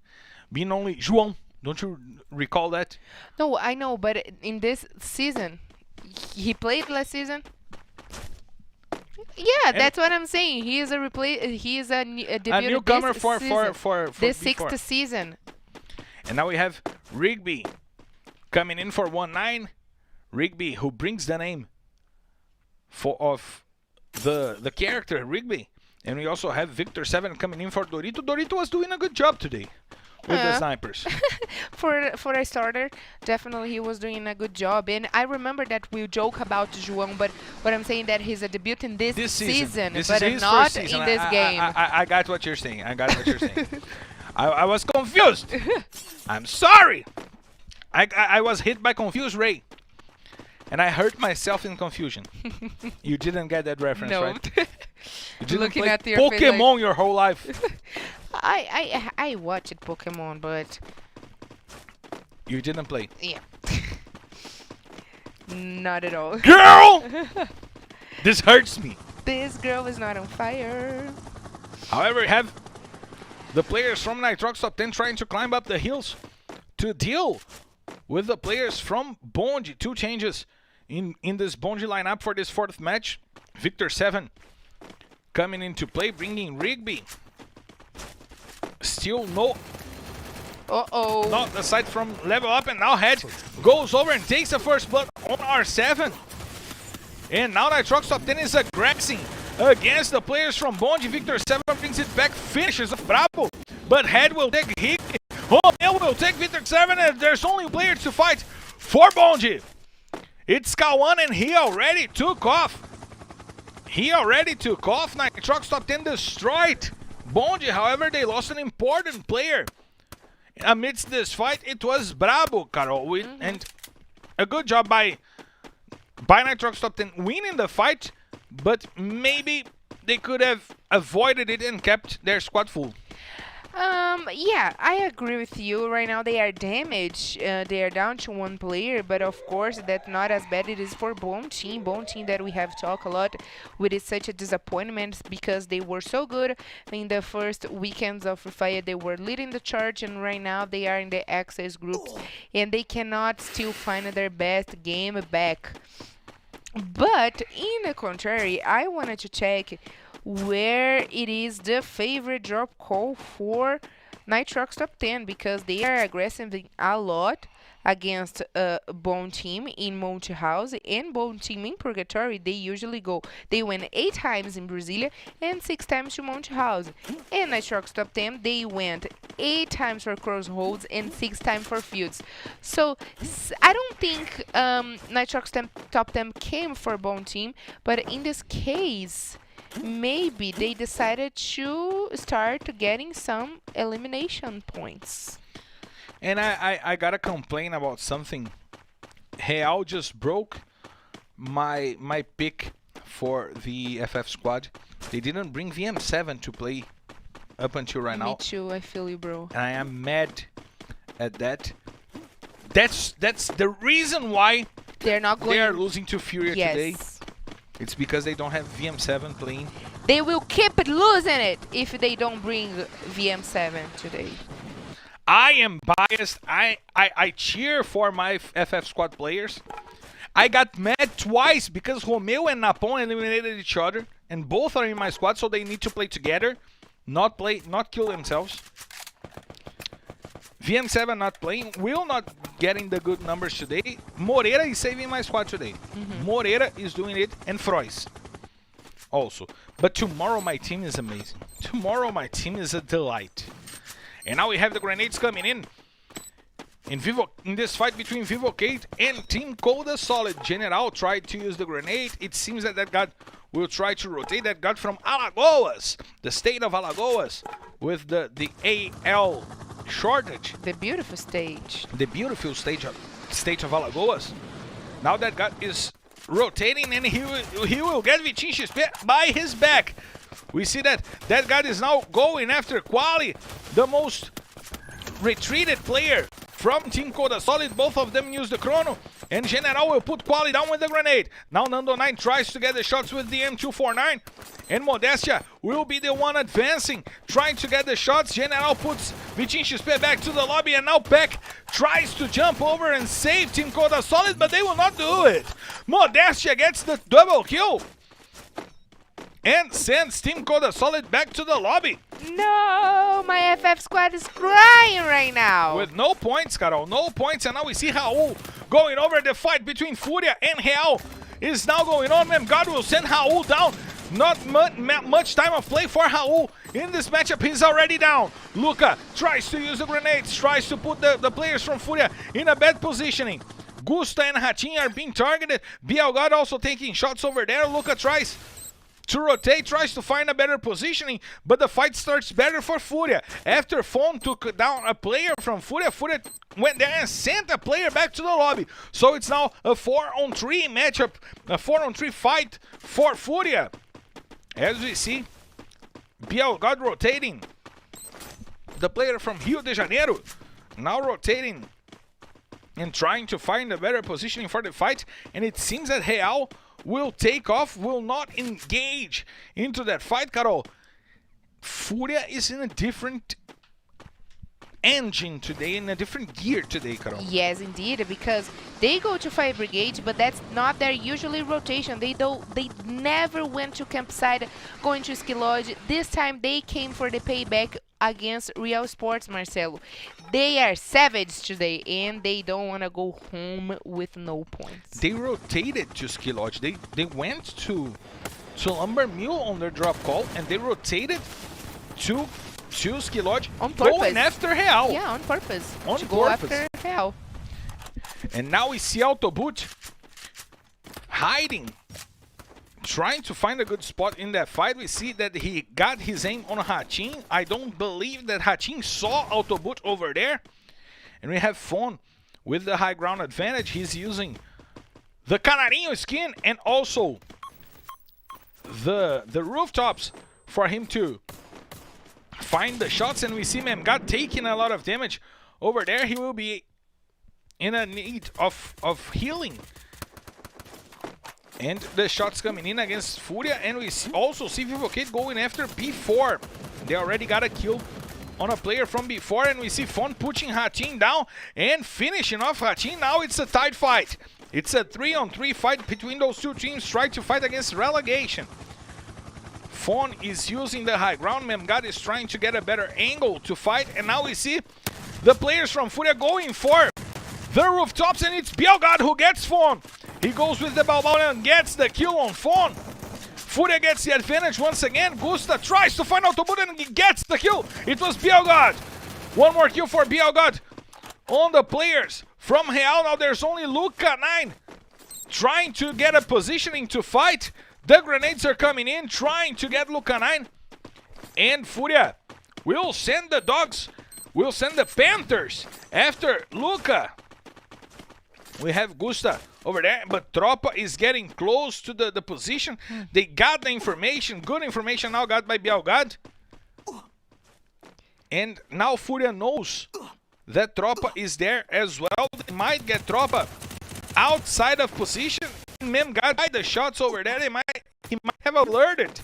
being only João. Don't you recall that? No, I know, but in this season, he played last season. Yeah, And that's what I'm saying. He is a debutant A newcomer this for season. This before. sixth season. And now we have Rigby coming in for 1-9. Rigby, who brings the name of the character Rigby. And we also have Victor 7 coming in for Dorito. Dorito was doing a good job today with the snipers. For a starter, definitely he was doing a good job. And I remember that we joke about João, but what I'm saying that he's a debut in this season, This but is his not first season. in this game. I got what you're saying. I was confused. I'm sorry. I was hit by confused Ray. And I hurt myself in confusion. You didn't get that reference, No. right? You didn't Looking play at your face like- Pokemon your whole life. I watched Pokemon, but You didn't play. yeah. Not at all. Girl! This hurts me. This girl is not on fire. However, we have the players from Nitrox Top 10 trying to climb up the hills to deal with the players from Bonji. 2 changes in this Bonji lineup for this 4th match. Victor 7 coming into play, bringing Rigby. Still no, not aside from level up, and now Head goes over and takes the first blood on R7. And now Nitrox Top 10 is aggressing against the players from Bonji. Victor 7 brings it back, finishes Bravo, but Head will take Hick. Romeo will take Victor 7, and there's only players to fight for Bonji. It's Kawan, and he already took off. Nitrox Top 10 destroyed Bonji. However, they lost an important player amidst this fight. It was Bravo, Carol, and a good job by Nitrox Top 10 winning the fight, but maybe they could have avoided it and kept their squad full. Yeah, I agree with you. Right now they are damaged. They are down to 1 player, but of course that's not as bad. It is for Bone Team that we have talked a lot with. It's such a disappointment because they were so good in the first weekends of Free Fire. They were leading the charge, and right now they are in the access groups and they cannot still find their best game back. But in the contrary, I wanted to check where it is the favorite drop call for Nitrox Top 10, because they are aggressive a lot against Bone Team in Monte House and Bone Team in Purgatory. They win 8 times in Brasilia and 6 times to Monte House. And Nitrox Top 10, they went 8 times for Crossroads and 6 times for Fields. So I don't think Nitrox Top 10 came for Bone Team, but in this case, maybe they decided to start getting some elimination points. And I gotta complain about something. Real just broke my pick for the FF squad. They didn't bring VM7 to play up until right now. Me too, I feel you, bro. And I am mad at that. That's the reason why they are losing to Furia today. Yes. It's because they don't have VM7 playing. They will keep losing it if they don't bring VM7 today. I am biased. I cheer for my FF squad players. I got mad twice because Romeo and Napon eliminated each other, and both are in my squad, so they need to play together, not kill themselves. VM7 not playing, will not getting the good numbers today. Moreira is saving my squad today. Moreira is doing it, and Frois also. But tomorrow my team is amazing. Tomorrow my team is a delight. And now we have the grenades coming in this fight between Vivocate and Team Coda Solid. General tried to use the grenade. It seems that god will try to rotate that god from Alagoas, the state of Alagoas, with the AL shortage. The beautiful stage. The beautiful state of Alagoas. Now that god is rotating, and he will get Vitinho by his back. We see that god is now going after Quali, the most retreated player from Team Coda Solid. Both of them use the Chrono, and General will put Quali down with the grenade. Now Nando 9 tries to get the shots with the M249, and Modestia will be the one advancing, trying to get the shots. General puts Vitin XP back to the lobby, and now Peck tries to jump over and save Team Coda Solid, but they will not do it. Modestia gets the double kill and sends Team Coda Solid back to the lobby. No, my FF squad is crying right now. With no points, Carol, no points, and now we see Raul going over. The fight between Furia and Real is now going on. God will send Raul down. Not much time of play for Raul in this matchup. He's already down. Luca tries to use the grenades, tries to put the players from Furia in a bad positioning. Gusta and Hatin are being targeted. Bielgad also taking shots over there. Luca tries to rotate, tries to find a better positioning, but the fight starts better for Furia. After Fon took down a player from Furia, Furia went there and sent a player back to the lobby. So it's now a 4-on-3 matchup, a 4-on-3 fight for Furia. As we see, Bielgad rotating the player from Rio de Janeiro, now rotating and trying to find a better positioning for the fight, and it seems that Real will take off, will not engage into that fight, Carol. Furia is in a different engine today, in a different gear today, Carol. Yes, indeed, because they go to Fire Brigade, but that's not their usually rotation. They never went to campsite, going to Ski Lodge. This time they came for the payback against Real Sports, Marcelo. They are savage today, and they don't want to go home with no points. They rotated to Ski Lodge. They went to Lumber Mill on their drop call, and they rotated to Ski Lodge, on purpose. Going after Real. Yeah, on purpose. On to purpose. Go after Real. And now we see Autoboot hiding, trying to find a good spot in that fight. We see that he got his aim on Hatin. I don't believe that Hatin saw Autoboot over there. And we have Fon with the high ground advantage. He's using the Canarinho skin and also the rooftops for him to find the shots. And we see Memgad taking a lot of damage over there. He will be in a need of healing. And the shots coming in against Furia, and we also see Vivocate going after B4. They already got a kill on a player from B4, and we see Fon pushing Hatin down and finishing off Hatin. Now it's a tight fight. It's a 3-on-3 fight between those two teams trying to fight against relegation. Fon is using the high ground. Memgad is trying to get a better angle to fight, and now we see the players from Furia going for the rooftops, and it's Bielgad who gets Fon. He goes with the Balbao and gets the kill on Fon. Furia gets the advantage once again. Gusta tries to find Autoboot and he gets the kill. It was Bielgad. One more kill for Bielgad on the players from Real. Now there's only Luca 9 trying to get a positioning to fight. The grenades are coming in, trying to get Luca 9. And Furia will send the dogs, will send the Panthers after Luca. We have Gusta over there, but Tropa is getting close to the position. They got the information, good information now got by Bielgad. And now Furia knows that Tropa is there as well. They might get Tropa outside of position. Memgad got the shots over there. He might have alerted.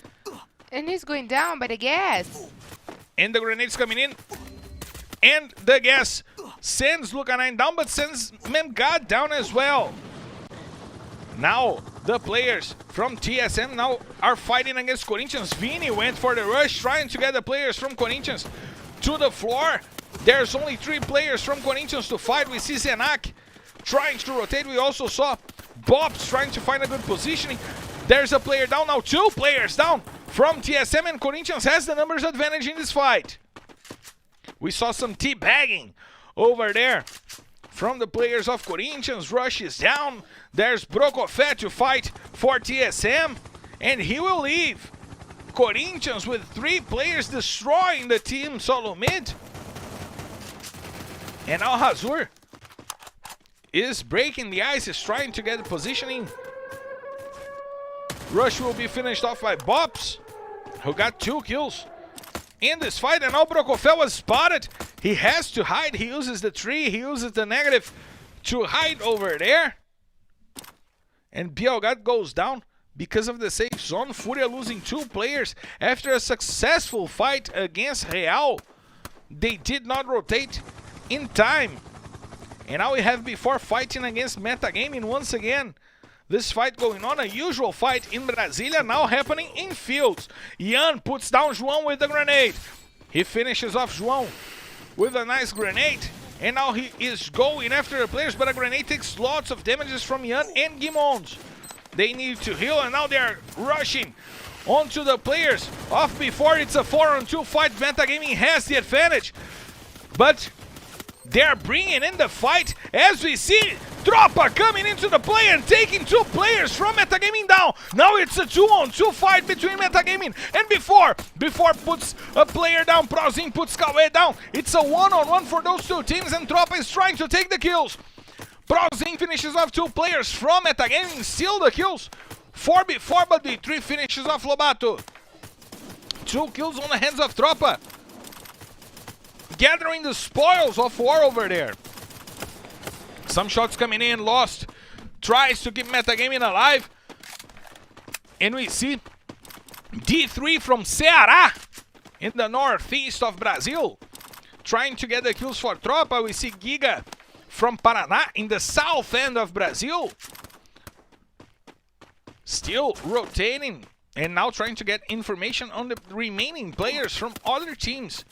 And he's going down by the gas. And the grenades coming in. And the gas sends Luca 9 down, but sends Memgad down as well. Now, the players from TSM now are fighting against Corinthians. Vini went for the rush, trying to get the players from Corinthians to the floor. There's only 3 players from Corinthians to fight. We see Zenak trying to rotate. We also saw Bobs trying to find a good positioning. There's a player down now, 2 players down from TSM, and Corinthians has the numbers advantage in this fight. We saw some teabagging over there from the players of Corinthians. Rush is down. There's Brokofet to fight for TSM, and he will leave. Corinthians with 3 players destroying the team solo mid. And now Hazur is breaking the ice, is trying to get the positioning. Rush will be finished off by Bops, who got 2 kills in this fight, and now Brokofet was spotted. He has to hide. He uses the tree. He uses the negative to hide over there. And Bielgat goes down because of the safe zone. Furia losing 2 players after a successful fight against Real. They did not rotate in time. And now we have Before fighting against Metagaming once again. This fight going on, a usual fight in Brasilia, now happening in Fields. Ian puts down João with the grenade. He finishes off João with a nice grenade. And now he is going after the players, but a grenade takes lots of damages from Ian and Gimons. They need to heal, and now they are rushing onto the players of Before. It's a 4-on-2 fight. Metagaming has the advantage, but they are bringing in the fight as we see Tropa coming into the play and taking 2 players from Metagaming down. Now it's a 2-on-2 fight between Metagaming and Before. Before puts a player down, Prozin puts Cauê down. It's a 1-on-1 for those 2 teams, and Tropa is trying to take the kills. Prozin finishes off 2 players from Metagaming, steal the kills for Before, but D3 finishes off Lobato. 2 kills on the hands of Tropa, gathering the spoils of war over there. Some shots coming in, Lost tries to keep Metagaming alive. And we see D3 from Ceará in the northeast of Brazil trying to get the kills for Tropa. We see Giga from Paraná in the south end of Brazil, still rotating and now trying to get information on the remaining players from other teams.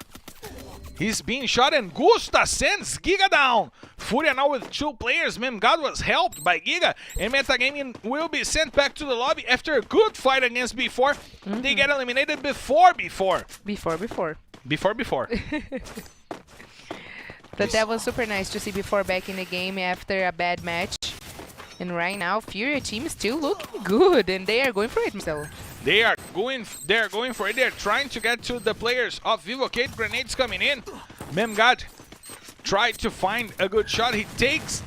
He's being shot and Gusta sends Giga down. Furia now with 2 players. Memgad was helped by Giga, and Metagaming will be sent back to the lobby after a good fight against Before. They get eliminated before. But that was super nice to see Before back in the game after a bad match. And right now, Furia team is still looking good, and they are going for it, Marcelo. They are going for it. They're trying to get to the players of Vivocate. Grenades coming in. Memgad tried to find a good shot. He deals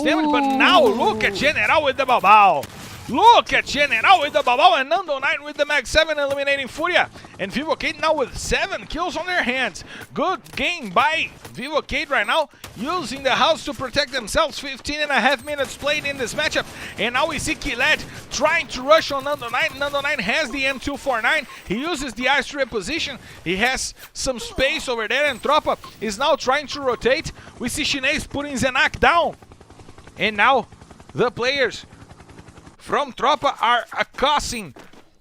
damage, but now look at General with the Babao. Look at General with the Babao, and Nando 9 with the Mag 7 eliminating Furia. And Vivocate now with 7 kills on their hands. Good game by Vivocate right now, using the house to protect themselves. 15.5 minutes played in this matchup. And now we see Killet trying to rush on Nando 9. Nando 9 has the M249. He uses the ice to reposition. He has some space over there, and Tropa is now trying to rotate. We see Chinese putting Zenak down. And now the players from Tropa are accosting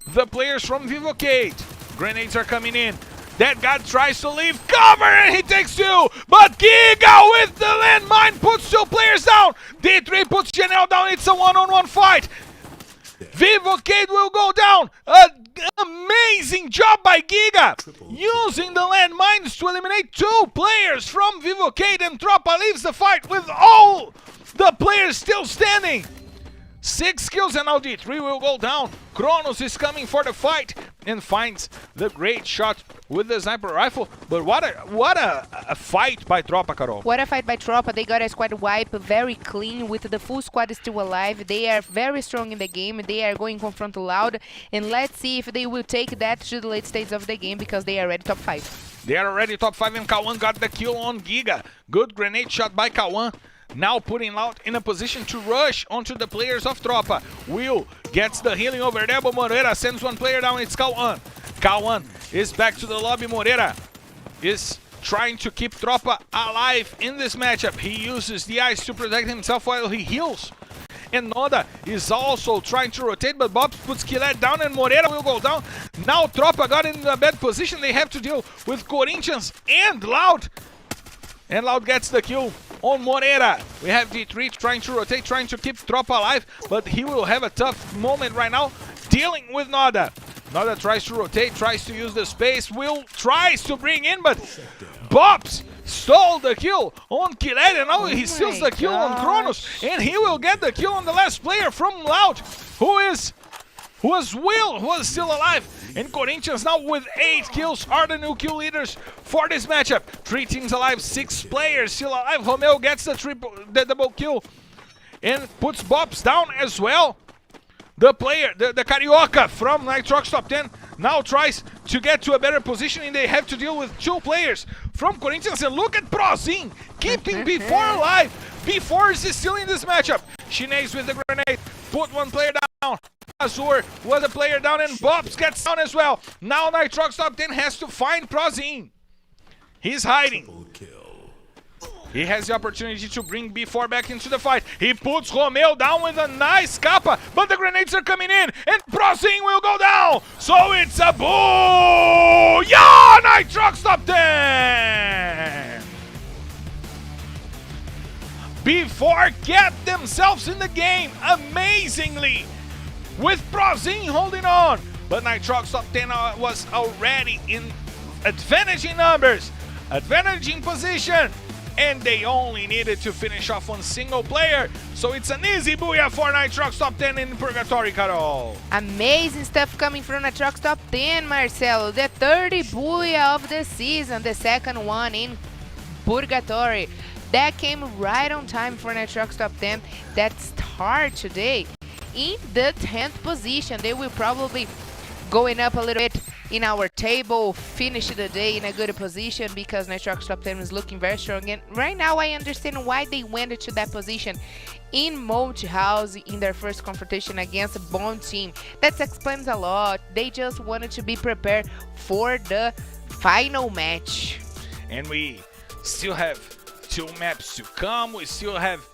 the players from Vivocate. Grenades are coming in. That guy tries to leave cover, and he takes 2. But Giga with the landmine puts 2 players down. D3 puts Janelle down. It's a 1-on-1 fight. Vivocate will go down. An amazing job by Giga, using the landmines to eliminate 2 players from Vivocate, and Tropa leaves the fight with all the players still standing. 6 kills, and now D3 will go down. Kronos is coming for the fight and finds the great shot with the sniper rifle. But what a fight by Tropa, Carol. What a fight by Tropa. They got a squad wipe very clean with the full squad still alive. They are very strong in the game. They are going confront Loud, and let's see if they will take that to the late stage of the game, because they are already top 5. They are already top 5, and Kawan got the kill on Giga. Good grenade shot by Kawan. Now putting Loud in a position to rush onto the players of Tropa. Will gets the healing over there, but Moreira sends 1 player down. It's Kawan. Kawan is back to the lobby. Moreira is trying to keep Tropa alive in this matchup. He uses the ice to protect himself while he heals. And Noda is also trying to rotate, but Bob puts Killet down, and Moreira will go down. Now Tropa got in a bad position. They have to deal with Corinthians and Loud. And Loud gets the kill on Moreira. We have D3 trying to rotate, trying to keep Tropa alive, but he will have a tough moment right now dealing with Noda. Noda tries to rotate, tries to use the space. Will tries to bring in, but Bops stole the kill on Killet, and now he steals the kill on Kronos, and he will get the kill on the last player from Loud, who is Will, who is still alive. And Corinthians now with 8 kills are the new kill leaders for this matchup. 3 teams alive, 6 players still alive. Romeo gets the double kill and puts Bobs down as well. The player, the Carioca from Nitrox Top 10, now tries to get to a better position, and they have to deal with 2 players from Corinthians. And look at Prozin keeping B4 alive. B4 is still in this matchup. Shinez with the grenade, put 1 player down. Azur was a player down, and Bobs gets down as well. Now Nitrox top 10 has to find Prozin. He's hiding. He has the opportunity to bring B4 back into the fight. He puts Romeo down with a nice kappa, but the grenades are coming in, and Prozin will go down. So it's a boo! Yeah, Nitrox top 10! B4 get themselves in the game amazingly, with Prozin holding on. But Nitrox top 10 was already in advantage in numbers, advantage in position, and they only needed to finish off 1 single player. So it's an easy booyah for Nitrox top 10 in Purgatory, Carol. Amazing stuff coming from Nitrox top 10, Marcelo. The 30 booyah of the season, the second one in Purgatory. That came right on time for Nitrox top 10 that start today in the 10th position. They will probably going up a little bit in our table, finish the day in a good position because Nitrox top 10 is looking very strong. And right now I understand why they went to that position in Multi-House in their first confrontation against a Bond team. That explains a lot. They just wanted to be prepared for the final match. And we still have 2 maps to come. We still have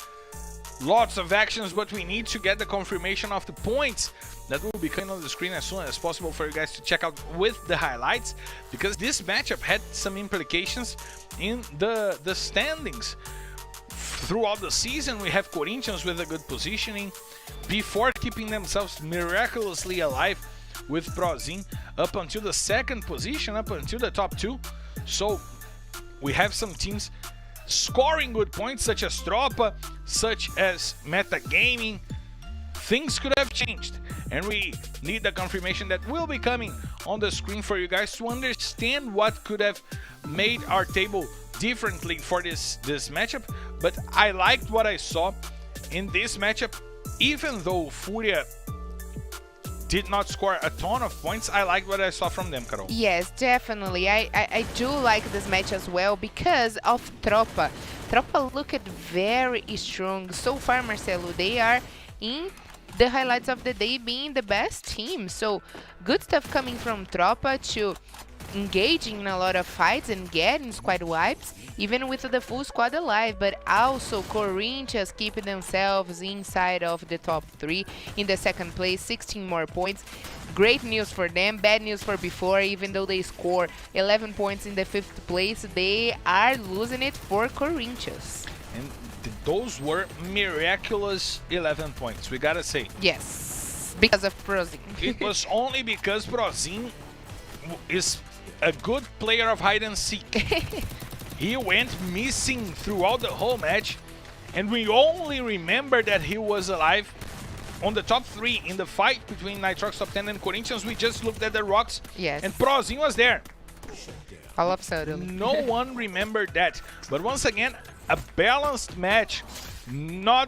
lots of actions, but we need to get the confirmation of the points that will be coming on the screen as soon as possible for you guys to check out with the highlights, because this matchup had some implications in the standings. Throughout the season, we have Corinthians with a good positioning, before keeping themselves miraculously alive with Prozin up until the 2nd position, up until the top 2. So we have some teams scoring good points, such as Tropa, such as Metagaming. Things could have changed, and we need the confirmation that will be coming on the screen for you guys to understand what could have made our table differently for this matchup. But I liked what I saw in this matchup. Even though Furia did not score a ton of points, I liked what I saw from them, Carol. Yes, definitely. I do like this match as well because of Tropa. Tropa looked very strong. So far, Marcelo, they are in the highlights of the day being the best team. So good stuff coming from Tropa to engaging in a lot of fights and getting squad wipes, even with the full squad alive. But also Corinthians keeping themselves inside of the top 3 in the 2nd place, 16 more points. Great news for them, bad news for before. Even though they score 11 points in the 5th place, they are losing it for Corinthians. And those were miraculous 11 points, we gotta say. Yes, because of Prozin. It was only because Prozin is a good player of hide and seek. He went missing throughout the whole match, and we only remember that he was alive on the top 3 in the fight between Nitrox top 10 and Corinthians. We just looked at the rocks, yes, and Prozin was there. All of a sudden. No one remembered that. But once again, a balanced match. No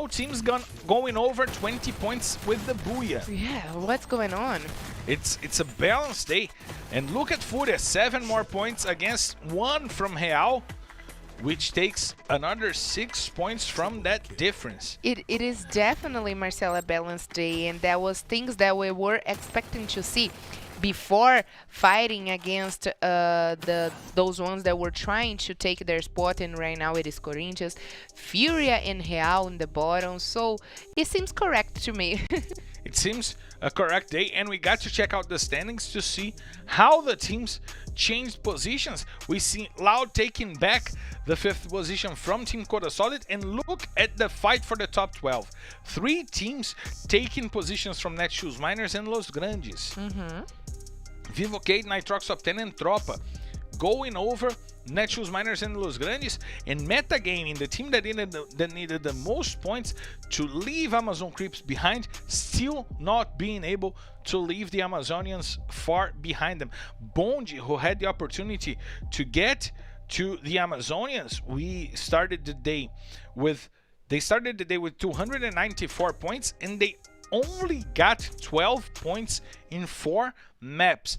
teams going over 20 points with the booyah. Yeah, what's going on? It's a balanced day. And look at Furia, 7 more points against 1 from Real, which takes another 6 points from that difference. It is definitely, Marcel, a balanced day, and that was things that we were expecting to see before fighting against those ones that were trying to take their spot. And right now it is Corinthians, Furia and Real in the bottom, so it seems correct to me. It seems a correct day, and we got to check out the standings to see how the teams changed positions. We see Loud taking back the 5th position from Team Coda Solid, and look at the fight for the top 12. 3 teams taking positions from Netshoes Miners and Los Grandes. Vivocade, Nitrox top 10 and Tropa going over Netshoes Miners and Los Grandes, and Metagaming, the team that needed the most points to leave Amazon Creeps behind, still not being able to leave the Amazonians far behind them. Bondi, who had the opportunity to get to the Amazonians, they started the day with 294 points, and they only got 12 points in 4 maps.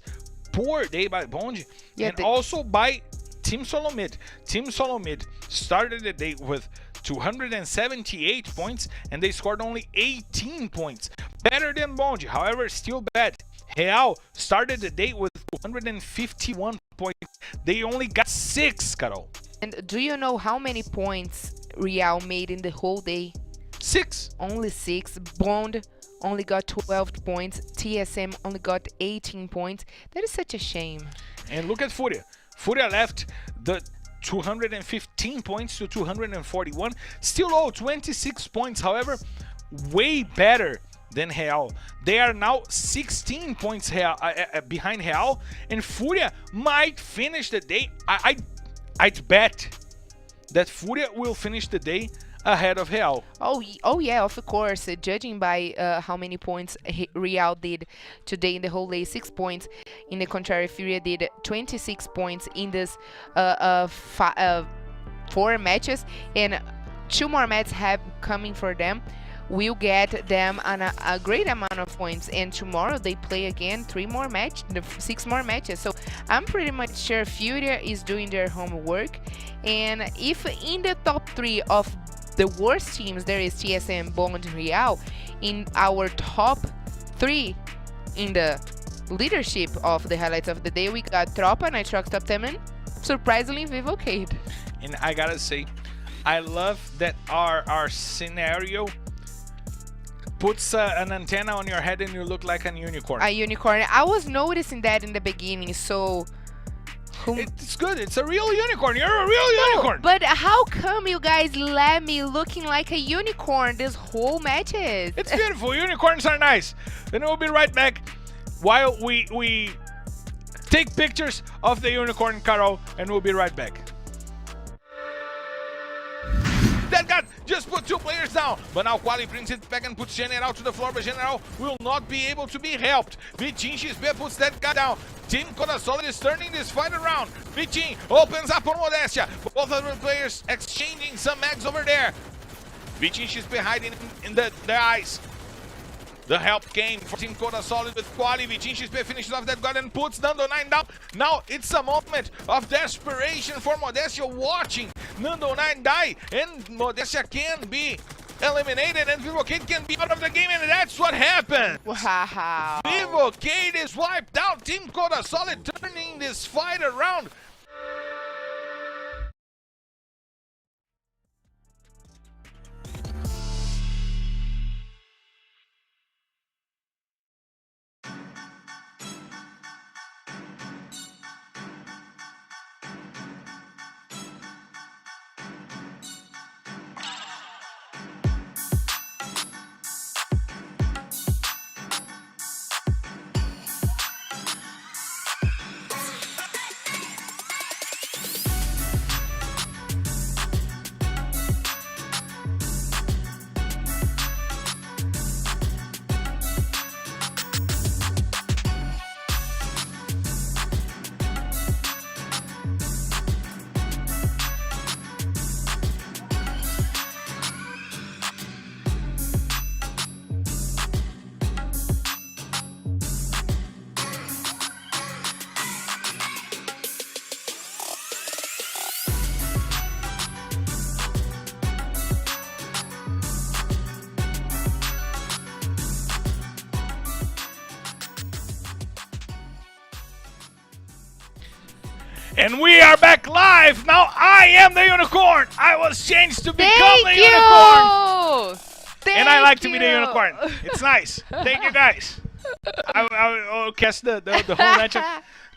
Poor day by Bond, and also by Team Solomid. Team Solomid started the day with 278 points, and they scored only 18 points. Better than Bond, however, still bad. Real started the day with 251 points. They only got 6, Carol. And do you know how many points Real made in the whole day? 6. Only 6. Bond only got 12 points. TSM only got 18 points. That is such a shame. And look at Furia. Furia left the 215 points to 241. Still low, 26 points. However, way better than Real. They are now 16 points behind Real. And Furia might finish the day. I'd bet that Furia will finish the day ahead of Real. Oh yeah, of course. Judging by how many points Real did today in the whole day, 6 points. In the contrary, Furia did 26 points in this 4 matches, and 2 more matches have coming for them. Will get them a great amount of points, and tomorrow they play again 6 more matches. So I'm pretty much sure Furia is doing their homework, and if in the top 3 of the worst teams there is TSM, Bond, Real, in our top 3 in the leadership of the highlights of the day, we got Tropa, Nitrox, Top 10, and surprisingly Vivocade. And I gotta say, I love that our scenario puts an antenna on your head and you look like a unicorn. A unicorn. I was noticing that in the beginning, so... It's good. It's a real unicorn. You're a real unicorn. But how come you guys let me looking like a unicorn this whole matches? It's beautiful. Unicorns are nice. And we'll be right back while we take pictures of the unicorn, Carol, and we'll be right back. That guy just put 2 players down, but now Quali brings it back and puts General to the floor, but General will not be able to be helped. Vitin XP puts that guy down. Team Corasolid is turning this fight around. Vitin opens up on Modestia. Both of the players exchanging some mags over there. Vitin XP hiding in the ice. The help came for Team Corasolid with Quali. Vitin XP finishes off that guard and puts Nando 9 down. Now it's a moment of desperation for Modestia, watching Nando 9 die, and Modestia can be eliminated and Vivocade can be out of the game, and that's what happened. Wow. Vivocade is wiped out. Team Corasolid turning this fight around. And we are back live. Now I am the unicorn. I was changed to become the unicorn. And I like to be the unicorn. It's nice. Thank you guys. I'll cast the whole match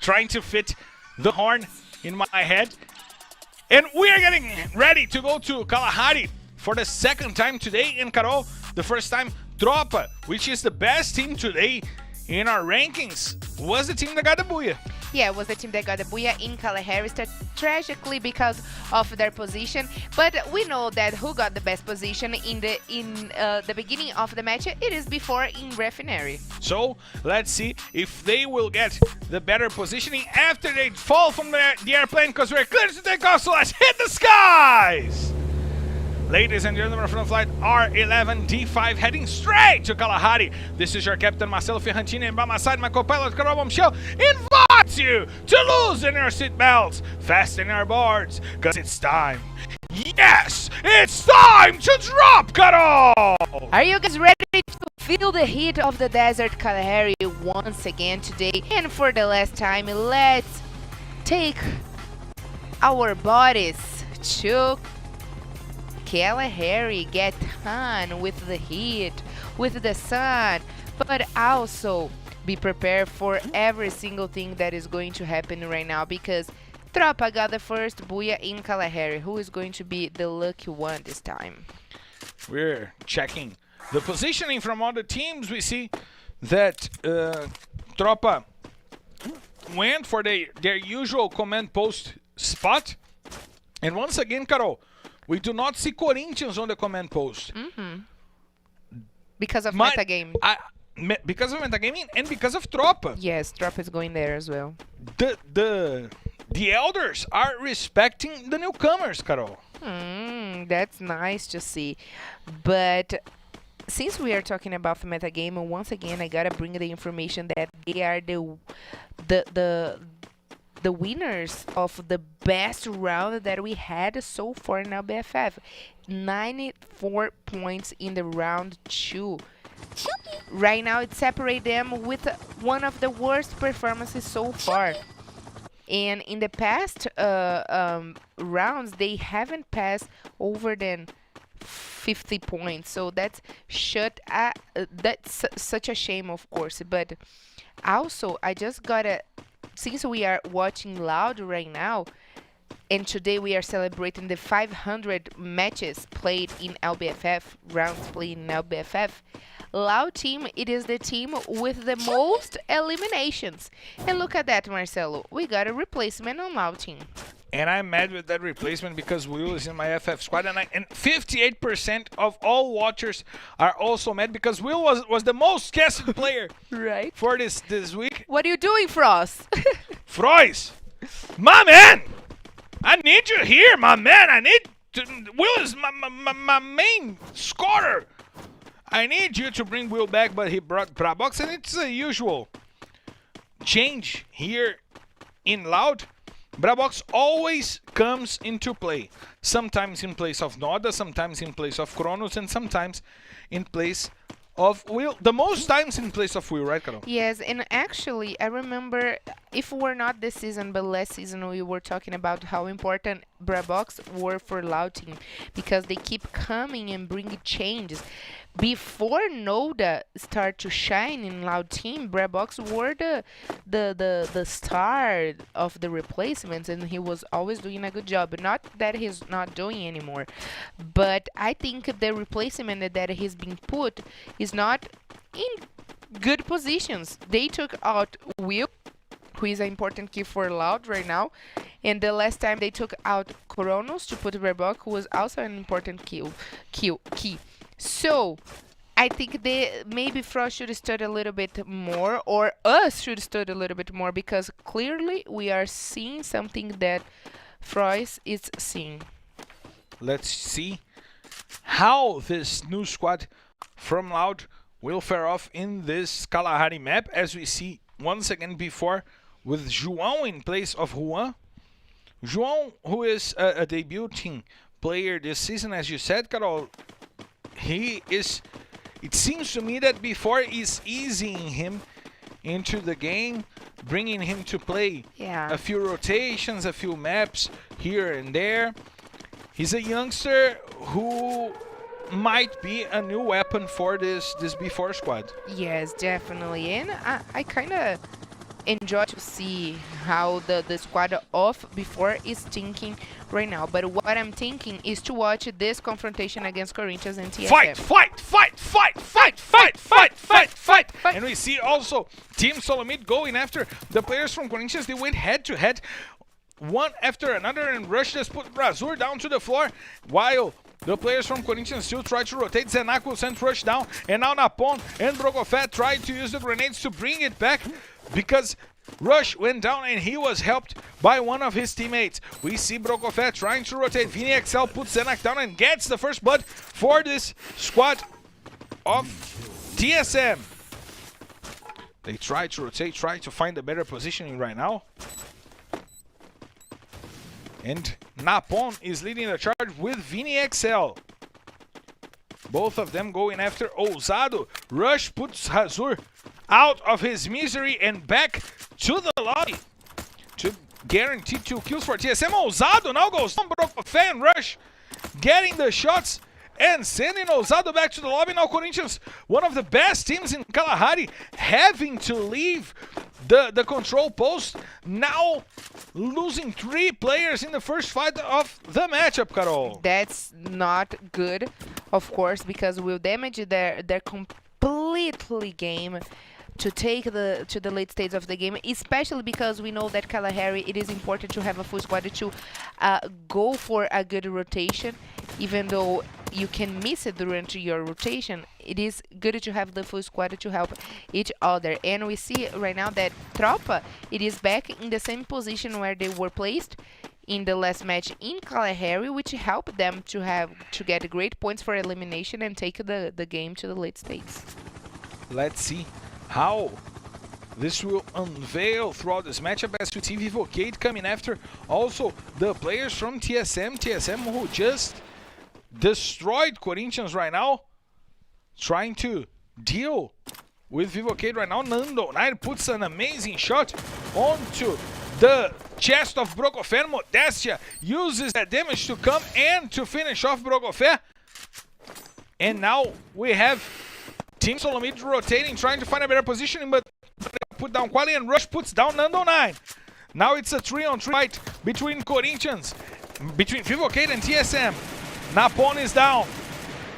trying to fit the horn in my head. And we are getting ready to go to Kalahari for the 2nd time today. And Carol, the first time, Tropa, which is the best team today in our rankings, was the team that got the booyah. Yeah, it was the team that got the booyah in Kalahari, tragically because of their position. But we know that who got the best position in the beginning of the match. It is before in Refinery. So let's see if they will get the better positioning after they fall from the airplane, because we're clear to take off. So let's hit the skies. Ladies and gentlemen, from flight R11D5 heading straight to Kalahari. This is your captain Marcelo Ferrantini, and by my side my co-pilot Carol Bombshell invites you to loosen your seatbelts, fasten your boards, cause it's time. Yes, it's time to drop, Carol! Are you guys ready to feel the heat of the desert Kalahari once again today? And for the last time, let's take our bodies to Kalahari, get on with the heat, with the sun, but also be prepared for every single thing that is going to happen right now, because Tropa got the first booyah in Kalahari. Who is going to be the lucky one this time? We're checking the positioning from other teams. We see that Tropa went for their usual command post spot. And once again, Carol, we do not see Corinthians on the command post. Because of metagame. Because of metagaming and because of Tropa. Yes, Tropa is going there as well. The elders are respecting the newcomers, Carol. That's nice to see. But since we are talking about the metagame, once again I gotta bring the information that they are the winners of the best round that we had so far in LBFF. 94 points in the round 2. Right now it separates them with one of the worst performances so far. And in the past rounds, they haven't passed over than 50 points. So that's such a shame, of course. But also, I just gotta, since we are watching Loud right now, and today we are celebrating the 500 matches played in LBFF, rounds played in LBFF. Loud team, it is the team with the most eliminations. And look at that, Marcelo. We got a replacement on Loud team. And I'm mad with that replacement because Will is in my FF squad, and 58% of all watchers are also mad because Will was the most casted player right for this week. What are you doing, Frost? Frost, my man, I need you here, my man. Will is my main scorer. I need you to bring Will back, but he brought Brabox, and it's a usual change here in Loud. Brabox always comes into play, sometimes in place of Noda, sometimes in place of Kronos, and sometimes in place of Will. The most times in place of Will, right, Carol? Yes, and actually, I remember, if we're not this season, but last season, we were talking about how important Brabox were for Loud team, because they keep coming and bringing changes. Before Noda start to shine in Loud team, Brabox were the star of the replacements, and he was always doing a good job. Not that he's not doing anymore, but I think the replacement that he's been put is not in good positions. They took out Will, who is an important key for Loud right now, and the last time they took out Kronos to put Brabox, who was also an important key. So I think maybe Frost should study a little bit more, or us should study a little bit more, because clearly we are seeing something that Frost is seeing. Let's see how this new squad from Loud will fare off in this Kalahari map, as we see once again before with João in place of Juan. João, who is a debuting player this season, as you said, Carol. It seems to me that before is easing him into the game, bringing him to play a few rotations, a few maps here and there. He's a youngster who might be a new weapon for this B4 squad. Yes, definitely. And I kind of enjoy to see how the squad of before is thinking right now. But what I'm thinking is to watch this confrontation against Corinthians and TSF. Fight! And we see also Team Solomid going after the players from Corinthians. They went head to head, one after another, and Rush just put Brazur down to the floor, while the players from Corinthians still try to rotate. Zenaco sent Rush down, and now Napon and Brogofet tried to use the grenades to bring it back, because Rush went down and he was helped by one of his teammates. We see Brokofet trying to rotate. Vini XL puts Zenak down and gets the first blood for this squad of TSM. They try to rotate, try to find a better positioning right now. And Napon is leading the charge with Vini XL. Both of them going after Ousado. Rush puts Hazur out of his misery and back to the lobby to guarantee 2 kills for TSM. Ousado now goes on. Brokofé and Rush getting the shots and sending Ousado back to the lobby. Now Corinthians, one of the best teams in Kalahari, having to leave the control post. Now losing 3 players in the first fight of the matchup, Carol. That's not good, of course, because we'll damage their completely game to take to the late stage of the game, especially because we know that Kalahari, it is important to have a full squad to go for a good rotation. Even though you can miss it during your rotation, it is good to have the full squad to help each other. And we see right now that Tropa, it is back in the same position where they were placed in the last match in Kalahari, which helped them to get great points for elimination and take the game to the late stages. Let's see how this will unveil throughout this matchup as we see Vivocade coming after also the players from TSM who just destroyed Corinthians right now, trying to deal with Vivocade right now. Nando9 puts an amazing shot onto the chest of Brokofé. Modestia uses that damage to come and to finish off Brokofé. And now we have Team Solomid rotating, trying to find a better positioning, but put down Quali and Rush puts down Nando9. Now it's a 3-on-3 fight between Corinthians, between Vivocade and TSM. Napon is down.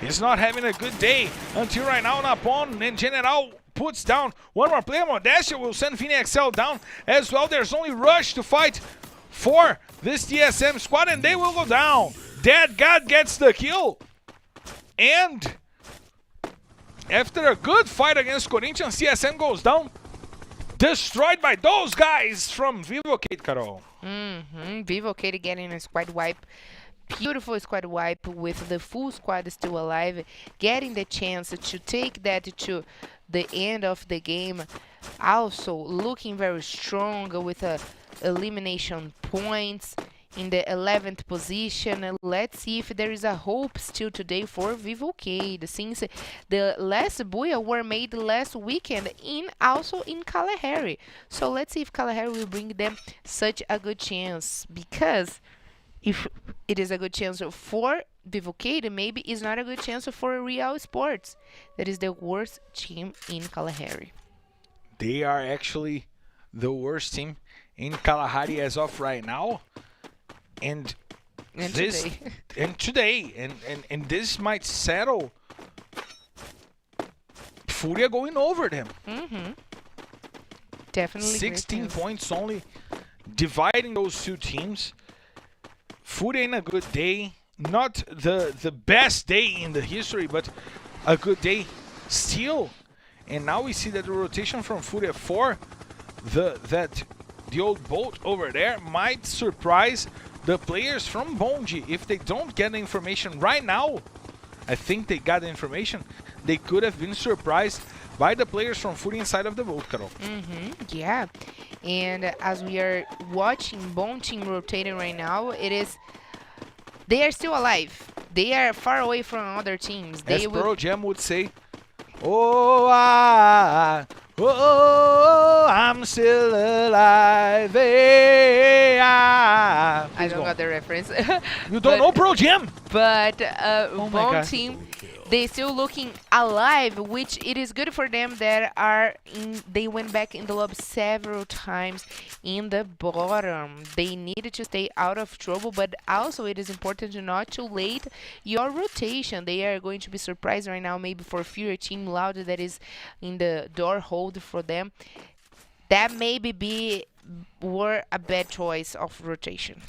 He's not having a good day until right now. Napon and General puts down one more player. Modestia will send Vini XL down as well. There's only Rush to fight for this TSM squad, and they will go down. Dead God gets the kill. And after a good fight against Corinthians, TSM goes down, destroyed by those guys from Vivocade, Carol. Vivocade getting a squad wipe. Beautiful squad wipe with the full squad still alive, getting the chance to take that to the end of the game. Also looking very strong with elimination points in the 11th position. Let's see if there is a hope still today for Vivocade, since the last Booyah were made last weekend also in Kalahari. So let's see if Kalahari will bring them such a good chance, because if it is a good chance for Vivocade, maybe it's not a good chance for Real Esports. That is the worst team in Kalahari. They are actually the worst team in Kalahari as of right now. And this today. And this might settle Furia going over them. Definitely 16 points only, dividing those two teams. Furia in a good day, not the best day in the history, but a good day still. And now we see that the rotation from Furia for the old boat over there might surprise the players from Bonji. If they don't get the information right now, I think they got the information, they could have been surprised by the players from Furia inside of the boat, Carol. Yeah, and as we are watching Bone Team rotating right now, they are still alive. They are far away from other teams. As Pearl Jam would say, oh, I'm still alive. I don't got the reference. You don't know Pearl Jam? But Bone Team, they still looking alive, which it is good for them that they went back in the lobby several times in the bottom. They needed to stay out of trouble, but also it is important to not too late your rotation. They are going to be surprised right now, maybe for Fury Team Loud that is in the door hold for them. That maybe were a bad choice of rotation.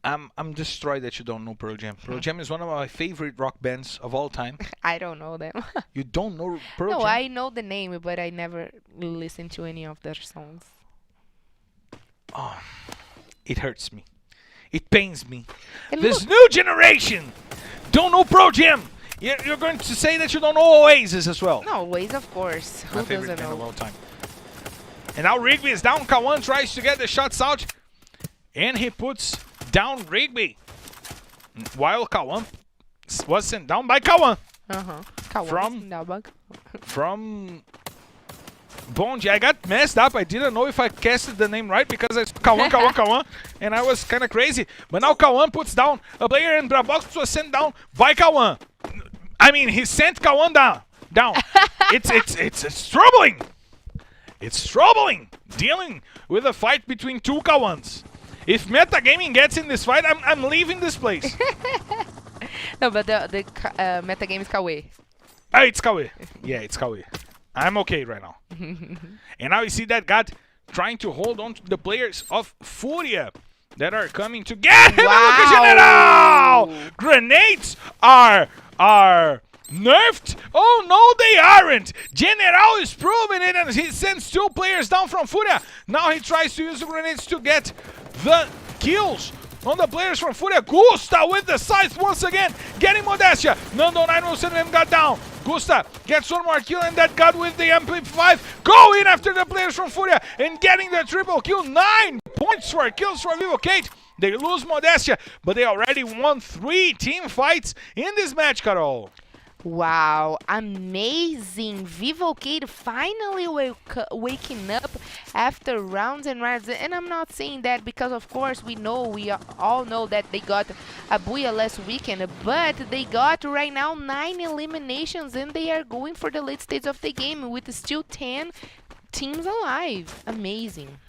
I'm destroyed that you don't know Pearl Jam. Pearl Jam is one of my favorite rock bands of all time. I don't know them. You don't know Pearl No, Jam? I know the name, but I never listened to any of their songs. Oh, it hurts me. It pains me. And This look, new generation don't know Pearl Jam. You're going to say that you don't know Oasis as well. no, Ways, of course. My Who favorite doesn't band of know? all time. And now Rigby is down. Kawan tries to get the shots out. And he puts down Rigby. While Kawan was sent down by Kawan. From Bonji. I got messed up. I didn't know if I casted the name right because I saw Kawan, and I was kind of crazy. But now Kawan puts down a player and Brabox was sent down by Kawan. I mean, he sent Kawan down. It's troubling. It's troubling dealing with a fight between two Kawans. If Metagaming gets in this fight, I'm leaving this place. No, but the metagame is Kawe. Ah, it's Kawe. Yeah, it's Kawe. I'm okay right now. And now you see that God trying to hold on to the players of Furia that are coming to get him. Wow. Look at General! Grenades are nerfed? Oh, no, they aren't. General is proving it, and he sends two players down from Furia. Now he tries to use the grenades to get the kills on the players from Furia. Gusta with the scythe once again, getting Modestia. Nando 9 will send him got down. Gusta gets one more kill, and that got with the MP5 going after the players from Furia and getting the triple kill. 9 points for kills for Vivo Kate. They lose Modestia, but they already won 3 team fights in this match, Carol. Wow, amazing. Vivocade finally waking up after rounds and rounds. And I'm not saying that because, of course, we all know that they got a Booyah last weekend. But they got right now 9 eliminations and they are going for the late stage of the game with still 10 teams alive. Amazing.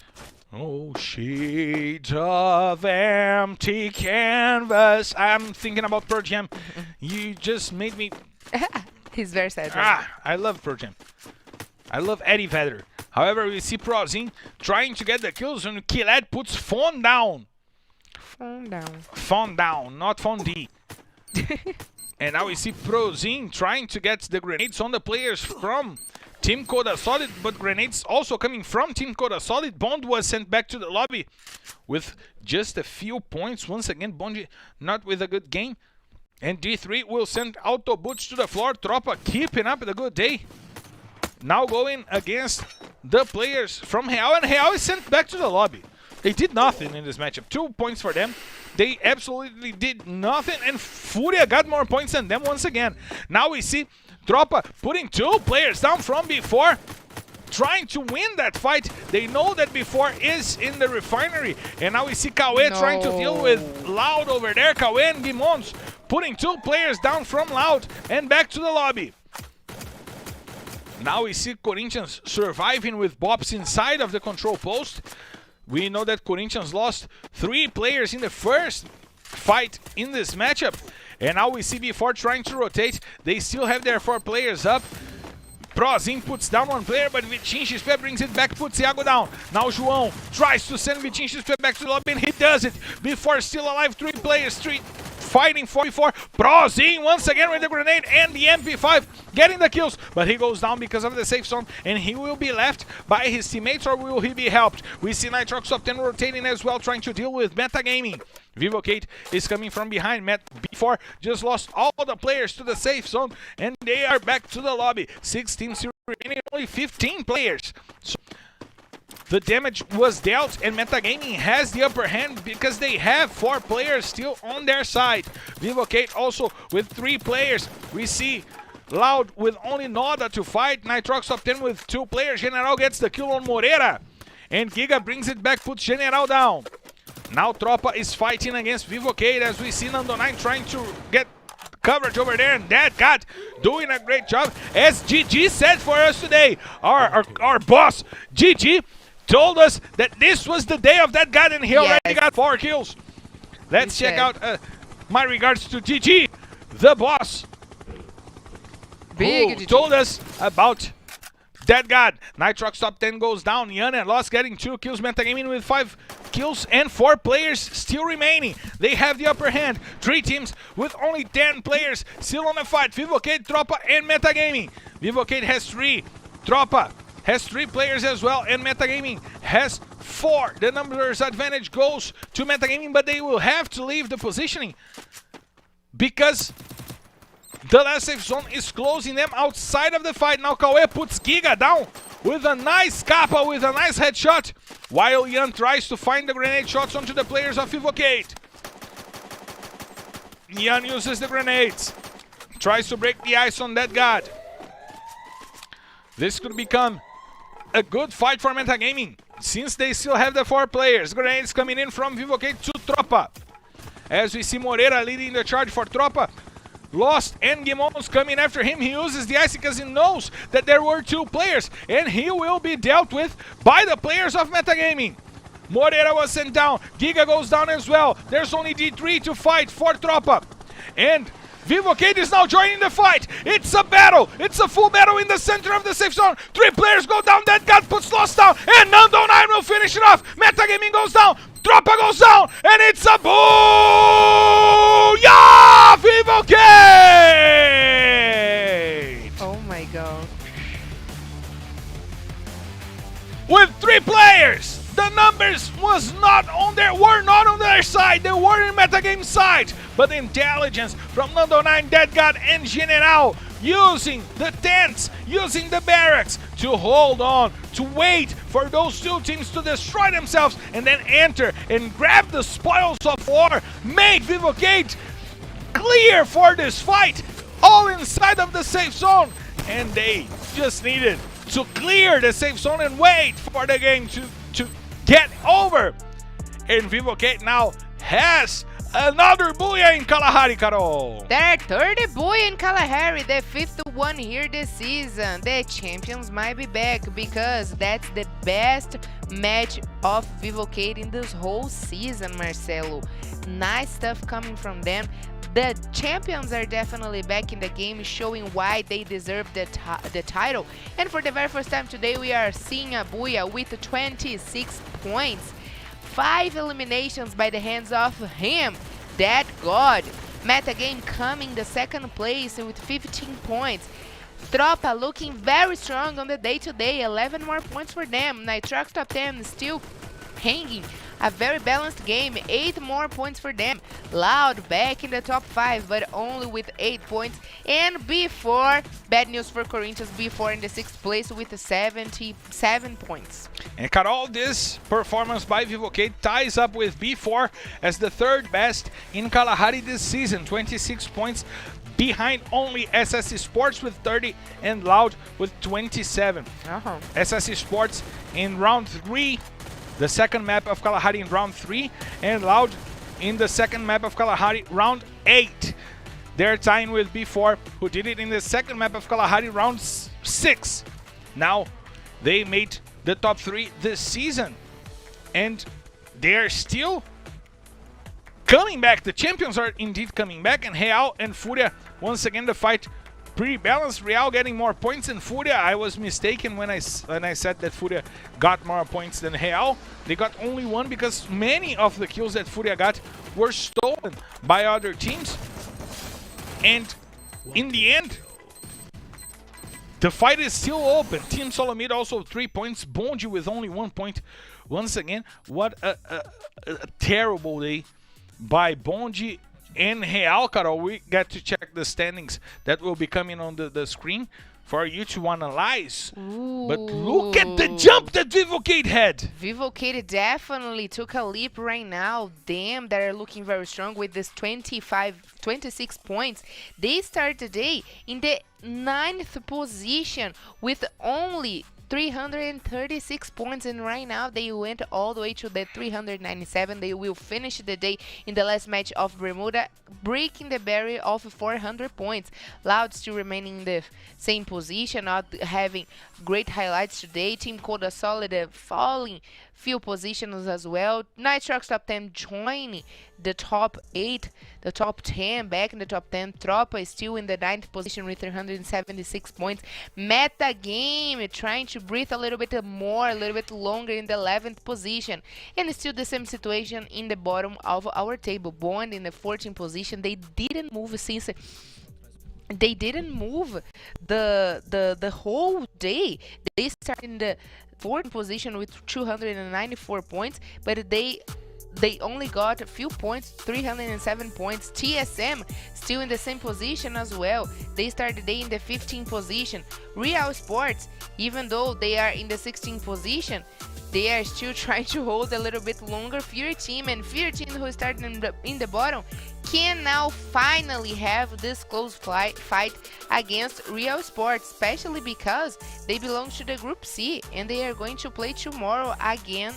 Oh, sheet of empty canvas. I'm thinking about Pearl Jam. You just made me... He's very sad. Right? I love Pearl Jam. I love Eddie Vedder. However, we see Prozin trying to get the kills and Killed puts Fawn down. Fawn down, not Fawn D. And now we see Prozin trying to get the grenades on the players from Team Coda Solid, but grenades also coming from Team Coda Solid. Bond was sent back to the lobby with just a few points. Once again, Bond not with a good game. And D3 will send Auto Butch to the floor. Tropa keeping up the good day. Now going against the players from Real. And Real is sent back to the lobby. They did nothing in this matchup. 2 points for them. They absolutely did nothing. And Furia got more points than them once again. Now we see Tropa putting 2 players down from before. Trying to win that fight. They know that before is in the refinery. And now we see Kawe trying to deal with Loud over there. Kawe and Gimons putting 2 players down from Loud and back to the lobby. Now we see Corinthians surviving with Bops inside of the control post. We know that Corinthians lost 3 players in the first fight in this matchup. And now we see before trying to rotate. They still have their 4 players up. Prozin puts down 1 player, but Vitinho XP brings it back, puts Iago down. Now João tries to send Vitinho XP back to the lobby, and he does it. Before still alive, 3 players, 3 fighting 44. Prozin once again with the grenade and the MP5 getting the kills, but he goes down because of the safe zone, and he will be left by his teammates, or will he be helped? We see Nitrox top 10 rotating as well, trying to deal with Metagaming. Vivocate is coming from behind. Met before just lost all the players to the safe zone, and they are back to the lobby. 6 teams remaining, only 15 players. So the damage was dealt, and Metagaming has the upper hand because they have 4 players still on their side. Vivocate also with 3 players. We see Loud with only Noda to fight. Nitrox top 10 with 2 players. General gets the kill on Moreira, and Giga brings it back, puts General down. Now Tropa is fighting against Vivocate as we see Nando 9 trying to get coverage over there, and that God doing a great job. As GG said for us today, our boss GG told us that this was the day of that God, and he already got 4 kills. Let's check out my regards to GG, the boss, who told us about Dead God. Nitrox top 10 goes down. Yan and Lost getting 2 kills. Metagaming with 5 kills and 4 players still remaining. They have the upper hand. 3 teams with only 10 players still on the fight. Vivocade, Tropa, and Metagaming. Vivocade has 3. Tropa has 3 players as well, and Metagaming has 4. The numbers advantage goes to Metagaming, but they will have to leave the positioning because the last safe zone is closing them outside of the fight. Now Kawe puts Giga down with a nice kappa, with a nice headshot, while Yan tries to find the grenade shots onto the players of Vivocade. Yan uses the grenades, tries to break the ice on that god. This could become a good fight for Metagaming, since they still have the 4 players. Grenades coming in from Vivocade to Tropa. As we see Moreira leading the charge for Tropa. Lost and Gimon's coming after him. He uses the ice because he knows that there were 2 players, and he will be dealt with by the players of Metagaming. Moreira was sent down. Giga goes down as well. There's only D3 to fight for Tropa. And Vivocade is now joining the fight. It's a battle. It's a full battle in the center of the safe zone. 3 players go down. That God puts Lost down. And Nando9 will finish it off. Metagaming goes down. Tropa goes down. And it's a booyah! Vivocade! Oh my god. With 3 players. The numbers were not on their side. They were in Metagame's side. But the intelligence from Nando9, Dead God, and General using the tents, using the barracks to hold on, to wait for those 2 teams to destroy themselves and then enter and grab the spoils of war, made Vivocade clear for this fight, all inside of the safe zone. And they just needed to clear the safe zone and wait for the game to get over. And Vivocade now has another booyah in Kalahari, Carol. Their third booyah in Kalahari, the 5th one here this season. The champions might be back because that's the best match of Vivocade in this whole season, Marcelo. Nice stuff coming from them. The champions are definitely back in the game, showing why they deserve the title. And for the very first time today, we are seeing a booyah with 26 points. 5 eliminations by the hands of him, that god. Metagame coming the 2nd place with 15 points. Tropa looking very strong on the day today, 11 more points for them. Nitrox top 10 still hanging. A very balanced game, 8 more points for them. Loud back in the top 5, but only with 8 points. And B4, bad news for Corinthians, B4 in the 6th place with 77 points. And Carol, this performance by Vivocade ties up with B4 as the 3rd best in Kalahari this season, 26 points. Behind only SS Esports with 30 and Loud with 27. SS Esports in round 3. The 2nd map of Kalahari in round 3, and Loud in the 2nd map of Kalahari round 8. They're tying with B4, who did it in the 2nd map of Kalahari round 6. Now they made the top 3 this season, and they're still coming back. The champions are indeed coming back, and Real and Furia, once again the fight pretty balanced. Real getting more points than Furia. I was mistaken when I said that Furia got more points than Real. They got only 1 because many of the kills that Furia got were stolen by other teams. And in the end, the fight is still open. Team Solomid also 3 points. Bonji with only 1 point. Once again, what a terrible day by Bonji and Real, Carol. We got to check the standings that will be coming on the screen for you to analyze. Ooh. But look at the jump that Vivocade had. Vivocade definitely took a leap right now. Damn, they're looking very strong with this 26 points. They start the day in the 9th position with only 336 points, and right now they went all the way to the 397. They will finish the day in the last match of Bermuda, breaking the barrier of 400 points. Loud still remaining in the same position, not having great highlights today. Team Coda Solid falling few positions as well. Nitrox top 10 joining the top 8. the top 10, back in the top 10. Tropa is still in the 9th position with 376 points. Metagame trying to breathe a little bit more, a little bit longer in the 11th position. And still the same situation in the bottom of our table. Bond in the 14th position. They didn't move since... They didn't move the whole day. They started in the 4th position with 294 points, but they only got a few points, 307 points. TSM still in the same position as well. They started the day in the 15th position. Real Sports, even though they are in the 16th position, they are still trying to hold a little bit longer. Fear Team, who started in the bottom, can now finally have this close fight against Real Sports, especially because they belong to the Group C and they are going to play tomorrow again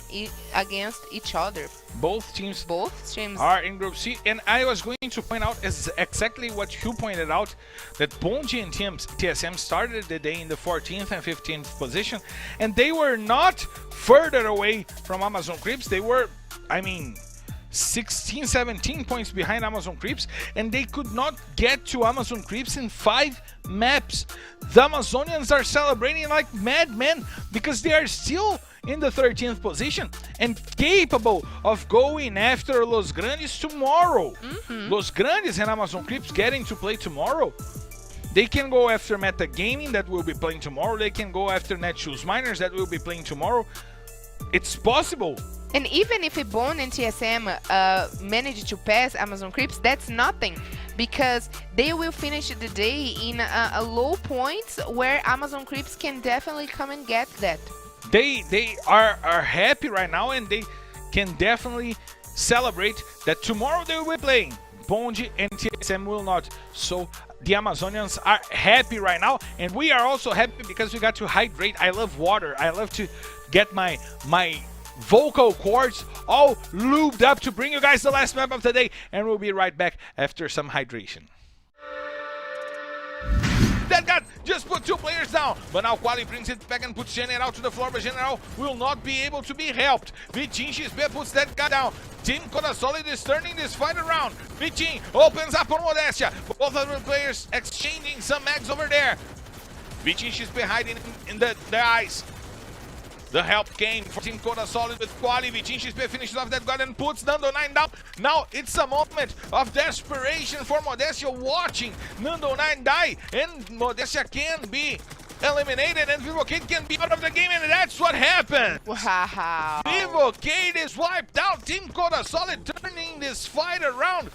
against each other. Both teams are in Group C, and I was going to point out exactly what you pointed out, that Bungie and TSM started the day in the 14th and 15th position, and they were not further away from Amazon Creeps. They were, 16, 17 points behind Amazon Creeps, and they could not get to Amazon Creeps in 5 maps. The Amazonians are celebrating like madmen because they are still in the 13th position and capable of going after Los Grandes tomorrow. Los Grandes and Amazon Creeps getting to play tomorrow. They can go after Meta Gaming that will be playing tomorrow. They can go after Netshoes Miners that will be playing tomorrow. It's possible. And even if Bone and TSM manage to pass Amazon Creeps, that's nothing, because they will finish the day in a low point where Amazon Creeps can definitely come and get that. They are happy right now, and they can definitely celebrate that tomorrow they will be playing. Bungie and TSM will not. So the Amazonians are happy right now, and we are also happy because we got to hydrate. I love water. I love to get my vocal cords all lubed up to bring you guys the last map of the day, and we'll be right back after some hydration. That gun just put 2 players down, but now Quali brings it back and puts General to the floor, but General will not be able to be helped. Vitin XP puts that guy down. Team Coda Solid is turning this fight around. Vitin opens up on Modestia. Both of the players exchanging some mags over there. Vitin XP hiding in the ice. The help came for Team Coda Solid with Quali. Vitin XP finishes off that gun and puts Nando 9 down. Now it's a moment of desperation for Modestia, watching Nando 9 die, and Modestia can be eliminated and Vivocade can be out of the game, and that's what happened. Wow. Vivocade is wiped out. Team Coda Solid turning this fight around.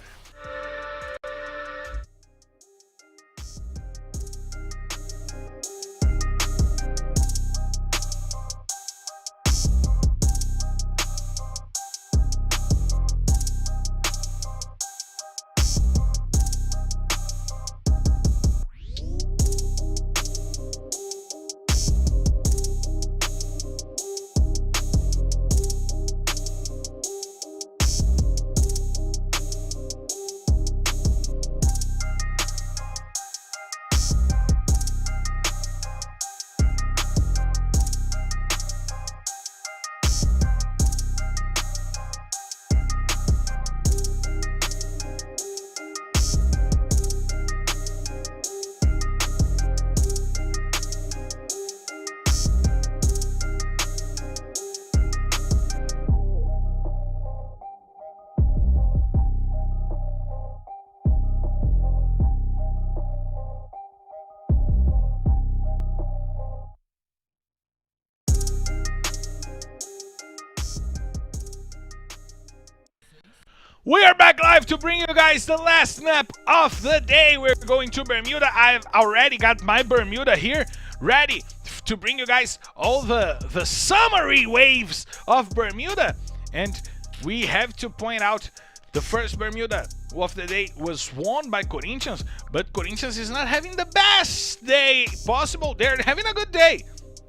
We are back live to bring you guys the last map of the day. We're going to Bermuda. I've already got my Bermuda here ready to bring you guys all the summary waves of Bermuda. And we have to point out the first Bermuda of the day was won by Corinthians, but Corinthians is not having the best day possible. They're having a good day.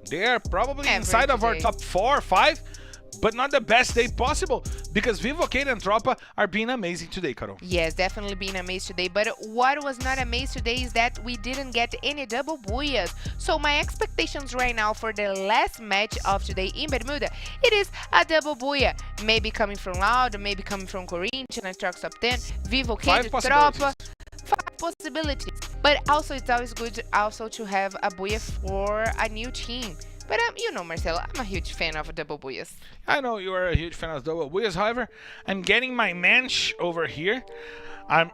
They are probably inside of our top 4 or 5, but not the best day possible. because Vivocade and Tropa are being amazing today, Carol. Yes, definitely being amazed today. But what was not amazed today is that we didn't get any double booyahs. So my expectations right now for the last match of today in Bermuda, it is a double booyah. Maybe coming from Loud, maybe coming from Corinthians, Nitrox Top 10, Vivocade, Tropa. 5 possibilities. But also it's always good also to have a booyah for a new team. But you know, Marcelo, I'm a huge fan of double booyahs. I know you are a huge fan of double booyahs. However, I'm getting my manch over here. I'm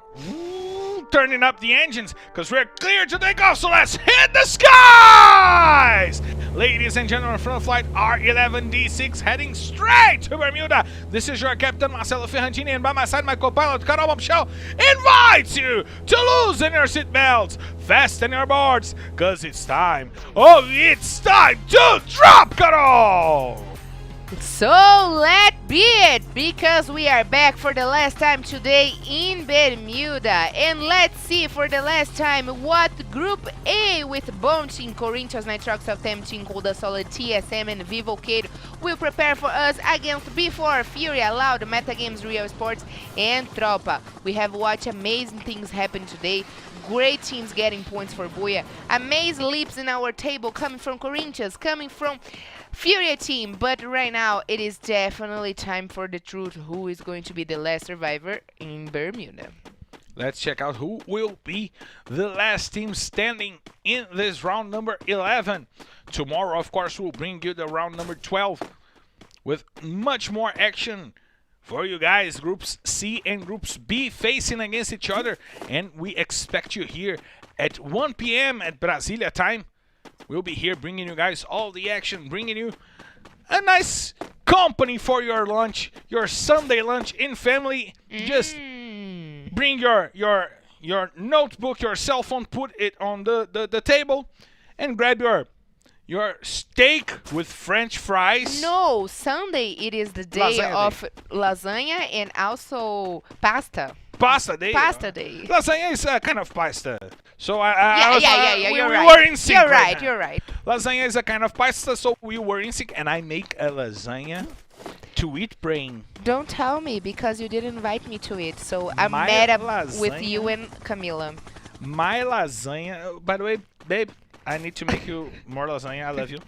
turning up the engines because we're clear to take off. So let's hit the skies! Ladies and gentlemen, from flight R11D6 heading straight to Bermuda. This is your captain, Marcelo Ferrantini, and by my side, my co-pilot, Carol Michel, invites you to loosen your seatbelts, fasten your boards, because it's time. Oh, it's time to drop, Carol! So let be it, because we are back for the last time today in Bermuda. And let's see for the last time what Group A with Bone Team, Corinthians, Nitrox Top 10 Team, Cold Solid, TSM and Vivocade will prepare for us against B4, Fury, Loud, Metagames, Real Sports and Tropa. We have watched amazing things happen today. Great teams getting points for Booyah. Amazing leaps in our table coming from Corinthians, coming from Fury team. But right now, it is definitely time for the truth. Who is going to be the last survivor in Bermuda? Let's check out who will be the last team standing in this round number 11. Tomorrow, of course, we'll bring you the round number 12 with much more action for you guys. Groups C and Groups B facing against each other. And we expect you here at 1 p.m. at Brasilia time. We'll be here bringing you guys all the action, bringing you a nice company for your lunch, your Sunday lunch in family. Just bring your notebook, your cell phone, put it on the table, and grab your steak with French fries. No, Sunday it is the day of lasagna and also pasta. Pasta day. Pasta day. Lasagna is a kind of pasta. So you're right. Were in sync. You're right. Lasagna is a kind of pasta, so we were in sync, and I make a lasagna to eat brain. Don't tell me, because you didn't invite me to it. So I'm My mad lasagna- with you and Camila. My lasagna, by the way, babe, I need to make you more lasagna. I love you.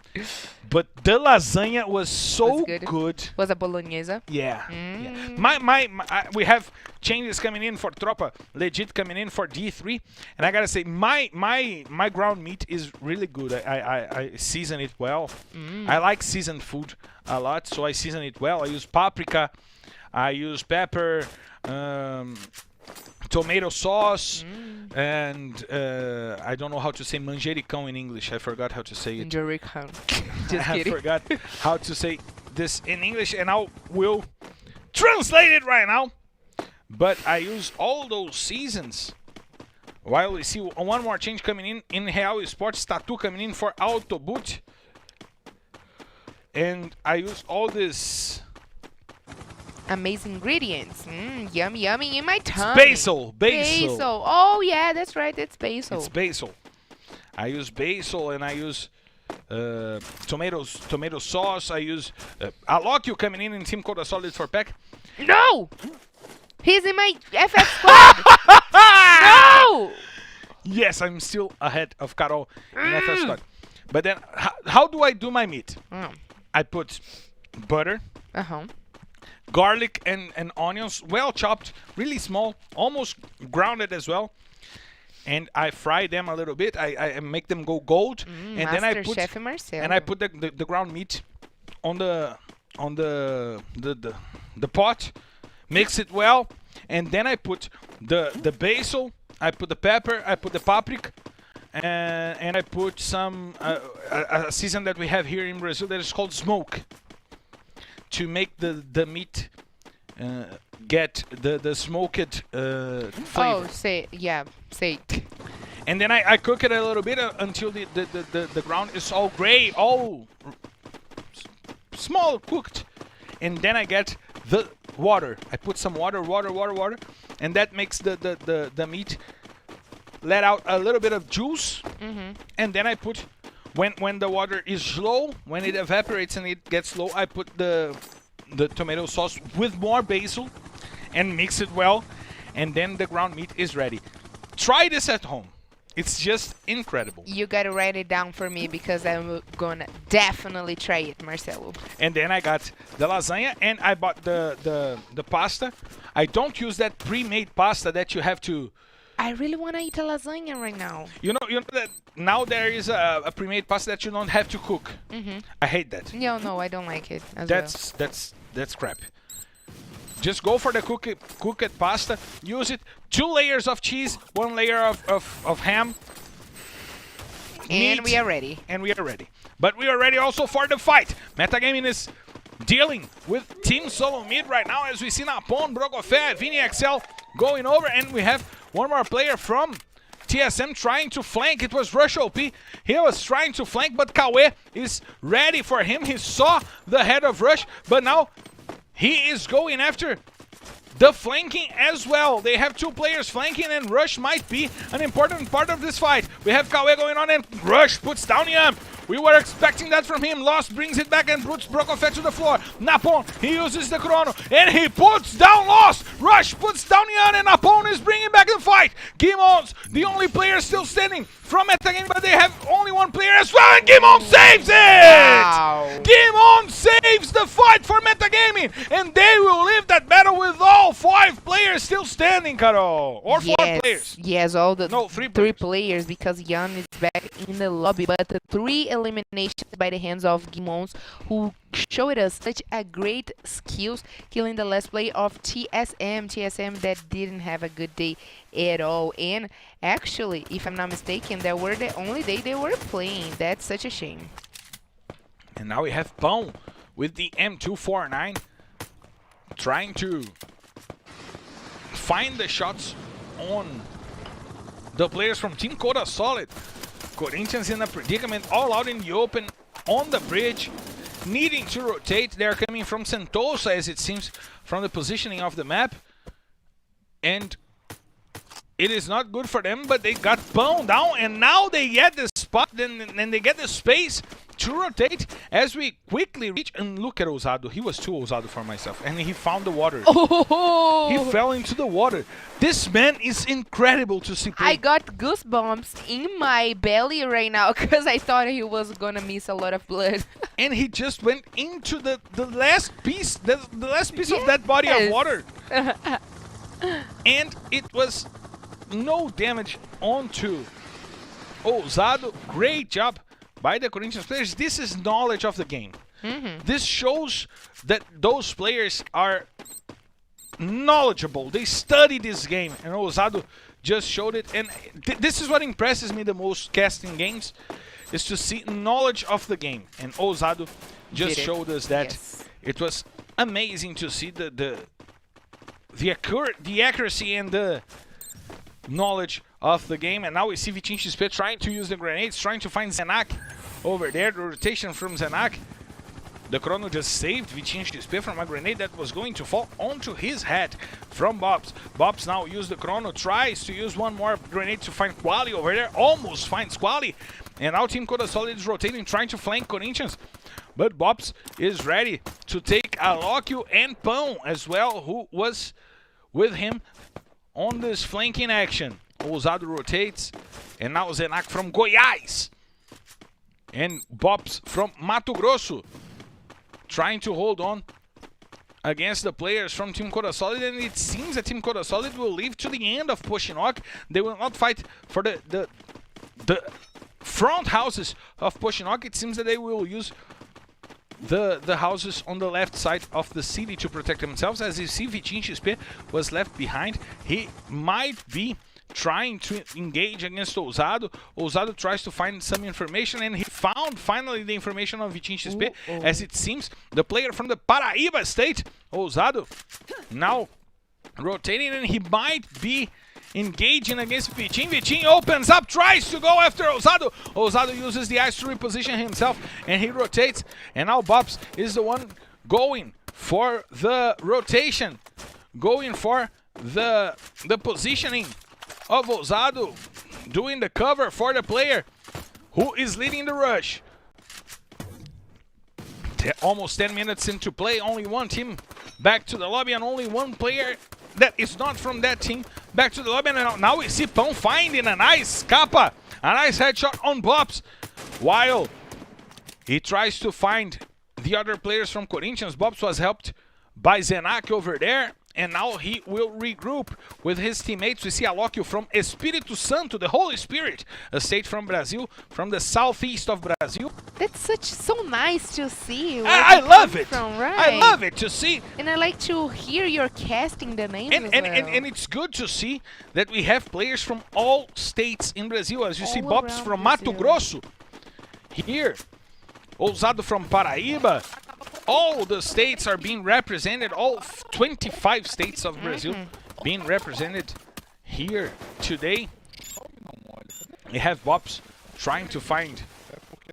But the lasagna was so good. Was a bolognese? Yeah. Yeah. We have changes coming in for Tropa, legit coming in for D3, and I gotta say, my ground meat is really good. I season it well. I like seasoned food a lot, so I season it well. I use paprika, I use pepper, tomato sauce, and I don't know how to say manjericão in English. I forgot how to say it. Manjericão. Just kidding. I forgot how to say this in English, and I will translate it right now. But I use all those seasons. While we see one more change coming in Real Esports, Tatu coming in for Auto Boot. And I use all this amazing ingredients. Yummy, yummy in my tongue. Basil. Oh yeah, that's right. It's basil. It's basil. I use basil, and I use tomato sauce. I use Alokio coming in Team Coda Solid for pack. No! He's in my FF squad! No! Yes, I'm still ahead of Carol in FF squad. But then, how do I do my meat? I put butter, garlic and onions, well chopped, really small, almost grounded as well. And I fry them a little bit. I make them go gold, and then I put Chef Marcelo. And I put the ground meat on the pot, mix it well, and then I put the basil, I put the pepper, I put the paprika, and I put some a season that we have here in Brazil that is called smoke, to make the meat get the smoked flavor. Oh, say. And then I cook it a little bit until the ground is all gray, all small cooked. And then I get the water. I put some water, and that makes the meat let out a little bit of juice. And then I put, when the water is low, when it evaporates and it gets low, I put the the tomato sauce with more basil and mix it well, and then the ground meat is ready. Try this at home. It's just incredible. You gotta write it down for me because I'm gonna definitely try it, Marcelo. And then I got the lasagna and I bought the pasta. I don't use that pre-made pasta that you have to. I really wanna eat a lasagna right now. You know that now there is a pre-made pasta that you don't have to cook. I hate that. No, I don't like it as That's crap. Just go for the cooked pasta. Use it. 2 layers of cheese, 1 layer of ham. And meat, we are ready. And we are ready. But we are ready also for the fight. Metagaming is dealing with Team Solo Mid right now, as we see Napon, Brogofé, Vini XL going over, and we have one more player from TSM trying to flank. It was Rush OP. He was trying to flank, but Kawe is ready for him. He saw the head of Rush, but now he is going after the flanking as well. They have 2 players flanking, and Rush might be an important part of this fight. We have Kawe going on, and Rush puts down Yam. We were expecting that from him. Lost brings it back and puts Brogofé to the floor. Napon, he uses the chrono, and he puts down Lost. Rush puts down Yan, and Napon is bringing back the fight. Gimons, the only player still standing from Metagaming, but they have only 1 player as well, and Gimon saves it! Wow. Gimon saves the fight for Metagaming, and they will leave that battle with all 5 players still standing, Carol. Or 4 players. Yes, all the No, 3 3 players, because Yan is back in the lobby, but the 3 eliminations by the hands of Gimons, who showed us such a great skills, killing the last player of TSM that didn't have a good day at all. And actually, if I'm not mistaken, that were the only day they were playing. That's such a shame. And now we have Pão with the M249 trying to find the shots on the players from Team Coda Solid. Corinthians in a predicament, all out in the open on the bridge, needing to rotate. They're coming from Sentosa, as it seems, from the positioning of the map. And it is not good for them, but they got Pão down, and now they get the spot, and they get the space to rotate as we quickly reach. And look at Ousado. He was too Ousado for myself, and he found the water. Oh! He fell into the water. This man is incredible to see play. I got goosebumps in my belly right now because I thought he was gonna miss a lot of blood. And he just went into the last piece, the last piece of that body of water. And it was no damage onto Ousado. Great job by the Corinthians players. This is knowledge of the game. This shows that those players are knowledgeable. They study this game, and Ousado just showed it. And this is what impresses me the most casting games, is to see knowledge of the game. And Ousado just showed us that. It was amazing to see the accuracy and the knowledge of the game. And now we see Vitinho XP trying to use the grenades, trying to find Zenak over there. The rotation from Zenak. The chrono just saved Vitinho XP from a grenade that was going to fall onto his head from Bobs. Bobs now used the chrono, tries to use one more grenade to find Quali over there, almost finds Quali. And now Team Coda Solid is rotating, trying to flank Corinthians. But Bobs is ready to take Alokio and Pão as well, who was with him on this flanking action. Ousado rotates, and now Zenak from Goiás. And Bobs from Mato Grosso, trying to hold on against the players from Team Coda Solid, and it seems that Team Coda Solid will leave to the end of Poshinok. They will not fight for the front houses of Poshinok. It seems that they will use the houses on the left side of the city to protect themselves. As you see, Vitinho XP was left behind. He might be trying to engage against Ousado. Ousado tries to find some information, and he found finally the information on Vitinho XP. As it seems, the player from the Paraíba state, Ousado, now rotating, and he might be engaging against Vitinho. Vitinho opens up, tries to go after Ousado. Ousado uses the ice to reposition himself, and he rotates. And now Bobs is the one going for the rotation, going for the positioning of Ousado, doing the cover for the player who is leading the rush. Almost 10 minutes into play, only one team back to the lobby and only one player that is not from that team back to the lobby. And now we see Pão finding a nice capa, a nice headshot on Bops, while he tries to find the other players from Corinthians. Bops was helped by Zenak over there, and now he will regroup with his teammates. We see Alokio from Espírito Santo, the Holy Spirit, a state from Brazil, from the southeast of Brazil. That's so nice to see. I love it. Right? I love it to see. And I like to hear your casting the names And it's good to see that we have players from all states in Brazil. As you see, Bops from Mato Grosso here, Ousado from Paraíba. All the states are being represented, all 25 states of Brazil being represented here today. We have Bops trying to find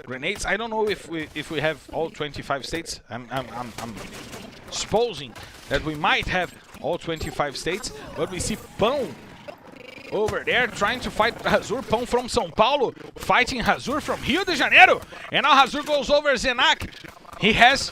grenades. I don't know if we have all 25 states. I'm supposing that we might have all 25 states, but we see Pão over there trying to fight Razur. Pão from São Paulo fighting Razur from Rio de Janeiro. And now Razur goes over Zenak. He has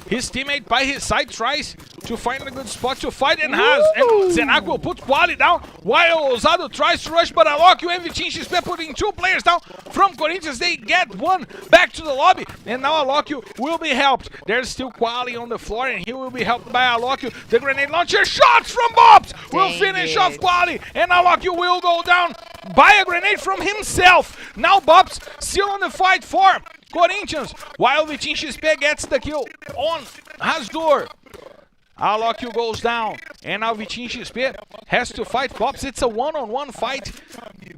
his teammate by his side, tries to find a good spot to fight, and Zenak will put Quali down while Ousado tries to rush, but Alokio and Vitinho XP putting 2 players down from Corinthians. They get one back to the lobby, and now Alokio will be helped. There's still Quali on the floor, and he will be helped by Alokio. The grenade launcher shots from Bops will finish off Quali, and Alokio will go down by a grenade from himself. Now Bops still on the fight for Corinthians, while Vitinho XP gets the kill on Razur. Alokio goes down, and now Vitinho XP has to fight Bops. It's a one-on-one fight.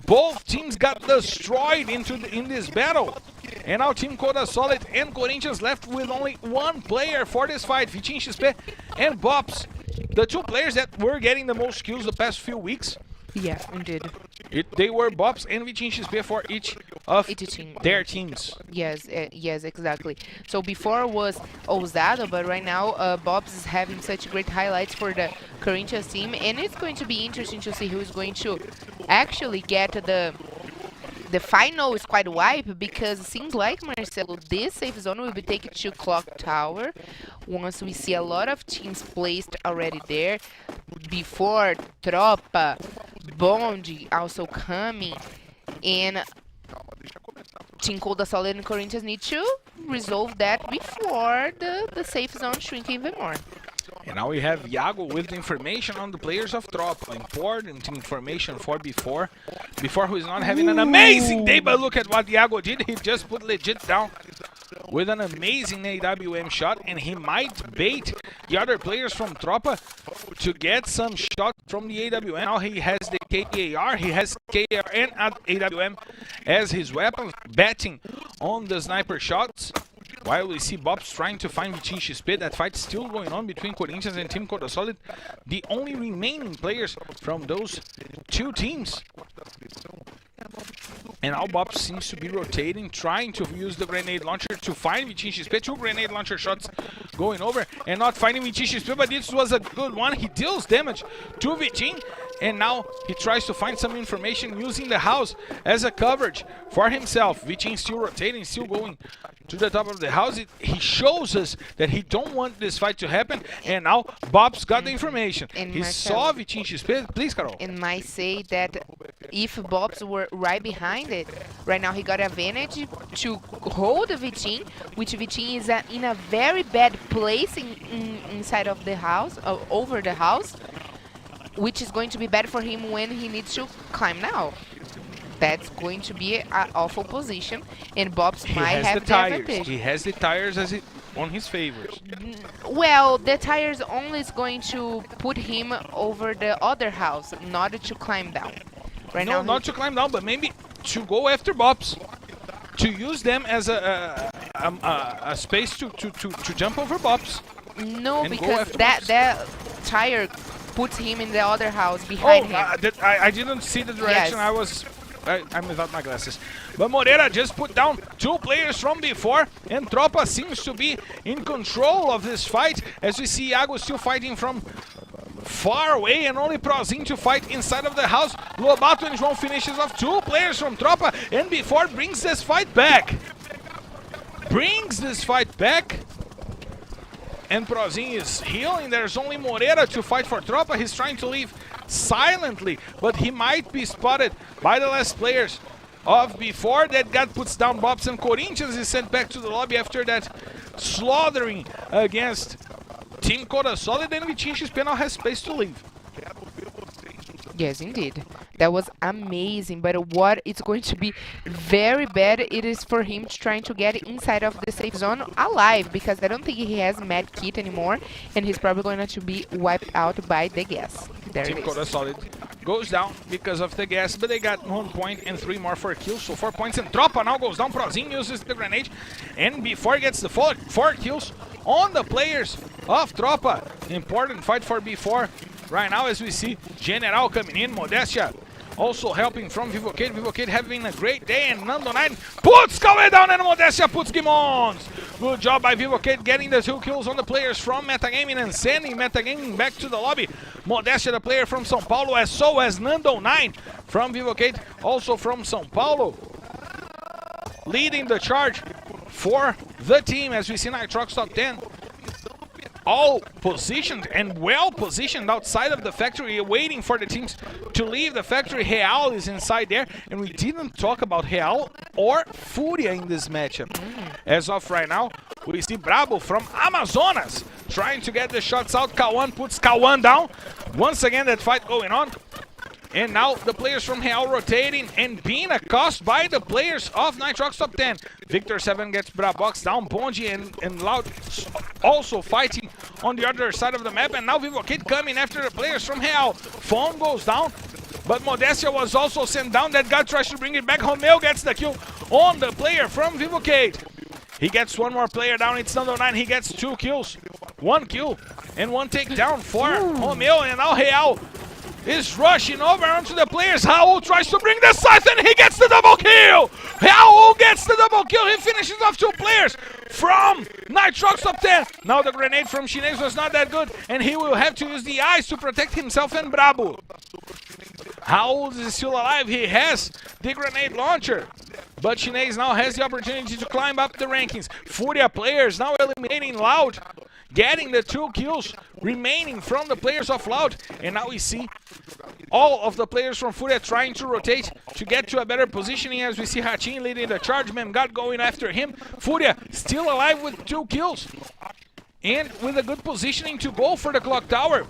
Both teams got destroyed in this battle. And now Team Coda Solid and Corinthians left with only one player for this fight, Vitinho XP and Bops. The 2 players that were getting the most kills the past few weeks. Yeah, indeed. They were Bops and Vitinho XP for each of their teams. Yes, yes, exactly. So before was Ousado, but right now Bops is having such great highlights for the Corinthians team, and it's going to be interesting to see who's going to actually get the final is quite wide, because it seems like, Marcelo, this safe zone will be taken to Clock Tower once we see a lot of teams placed already there. Before Tropa, Bond also coming, and Team Coda Solid and Corinthians need to resolve that before the safe zone shrink even more. And now we have Iago with the information on the players of Tropa. Important information for before who is not having an amazing day, but look at what Iago did. He just put legit down with an amazing AWM shot, and he might bait the other players from Tropa to get some shot from the AWM. Now he has the KAR, he has KAR and AWM as his weapon, betting on the sniper shots. While we see Bops trying to find Vitinho XP, that fight still going on between Corinthians and Team Coda Solid, the only remaining players from those 2 teams. And now Bops seems to be rotating, trying to use the grenade launcher to find Vitinho XP. 2 grenade launcher shots going over and not finding Vitinho XP, but this was a good one. He deals damage to Vitinho, and now he tries to find some information using the house as a coverage for himself. Vitinho still rotating, still going to the top of the house. He shows us that he don't want this fight to happen, and now Bops got the information. He saw Vitinho XP. Please, Carol. And might say that if Bops were right behind it, right now he got advantage to hold Vitinho, which Vitinho is in a very bad place inside of the house, over the house, which is going to be bad for him when he needs to climb now. That's going to be an awful position, and Bops might have the advantage. He has the tires on his favors. Well, the tires only is going to put him over the other house, not to climb down. Right now, not to climb down, but maybe to go after Bops, to use them as a space to jump over Bops. No, because that tire puts him in the other house behind him. I didn't see the direction. Yes. I'm without my glasses. But Moreira just put down 2 players from before, and Tropa seems to be in control of this fight, as we see Iago still fighting from far away, and only Prozinho to fight inside of the house. Lobato and João finishes off 2 players from Tropa, and before brings this fight back. and Prozin is healing. There's only Moreira to fight for Tropa. He's trying to leave silently, but he might be spotted by the last players of before. That God puts down Bobs, and Corinthians is sent back to the lobby after that slaughtering against Team Coda Solid, and Vitinho now has space to leave. Yes, indeed. That was amazing, but what it's going to be very bad, it is for him trying to get inside of the safe zone alive, because I don't think he has med kit anymore, and he's probably going to be wiped out by the gas. There Team it Coda is. Solid goes down because of the gas, but they got 1 point and 3 more for kills, so 4 points, and Tropa now goes down. Prozin uses the grenade, and before he gets the 4 kills on the players of Tropa. Important fight for B4 right now, as we see General coming in, Modestia also helping from Vivocade. Vivocade having a great day, and Nando9 puts Kawe down, and Modestia puts Gimons. Good job by Vivocade getting the 2 kills on the players from Metagaming and sending Metagaming back to the lobby. Modestia, the player from São Paulo, as so as Nando9 from Vivocade, also from São Paulo, leading the charge for the team, as we see Nitrox top 10. All positioned and well positioned outside of the factory, waiting for the teams to leave the factory. Real is inside there, and we didn't talk about Real or Furia in this matchup. As of right now, we see Brabo from Amazonas trying to get the shots out. Kawan puts Kawan down. Once again, that fight going on. And now the players from Real rotating and being accosted by the players of Nitrox top 10. Victor 7 gets Brabox down. Bonji and Loud also fighting on the other side of the map. And now Vivocade coming after the players from Real. Phone goes down, but Modestia was also sent down. That guy tries to bring it back. Romeo gets the kill on the player from Vivocade. He gets 1 more player down. It's Nando9. He gets 2 kills. 1 kill and 1 takedown for Romeo. And now Real is rushing over onto the players. Raul tries to bring the scythe, and he gets the double kill! Raul gets the double kill. He finishes off 2 players from Nitrox top 10. Now the grenade from Chinese was not that good, and he will have to use the eyes to protect himself and Brabo. Raul is still alive. He has the grenade launcher, but Chinese now has the opportunity to climb up the rankings. Furia players now eliminating Loud, getting the 2 kills remaining from the players of Loud. And now we see all of the players from Furia trying to rotate to get to a better positioning, as we see Hachin leading the charge, Memgad going after him. Furia still alive with 2 kills and with a good positioning to go for the clock tower.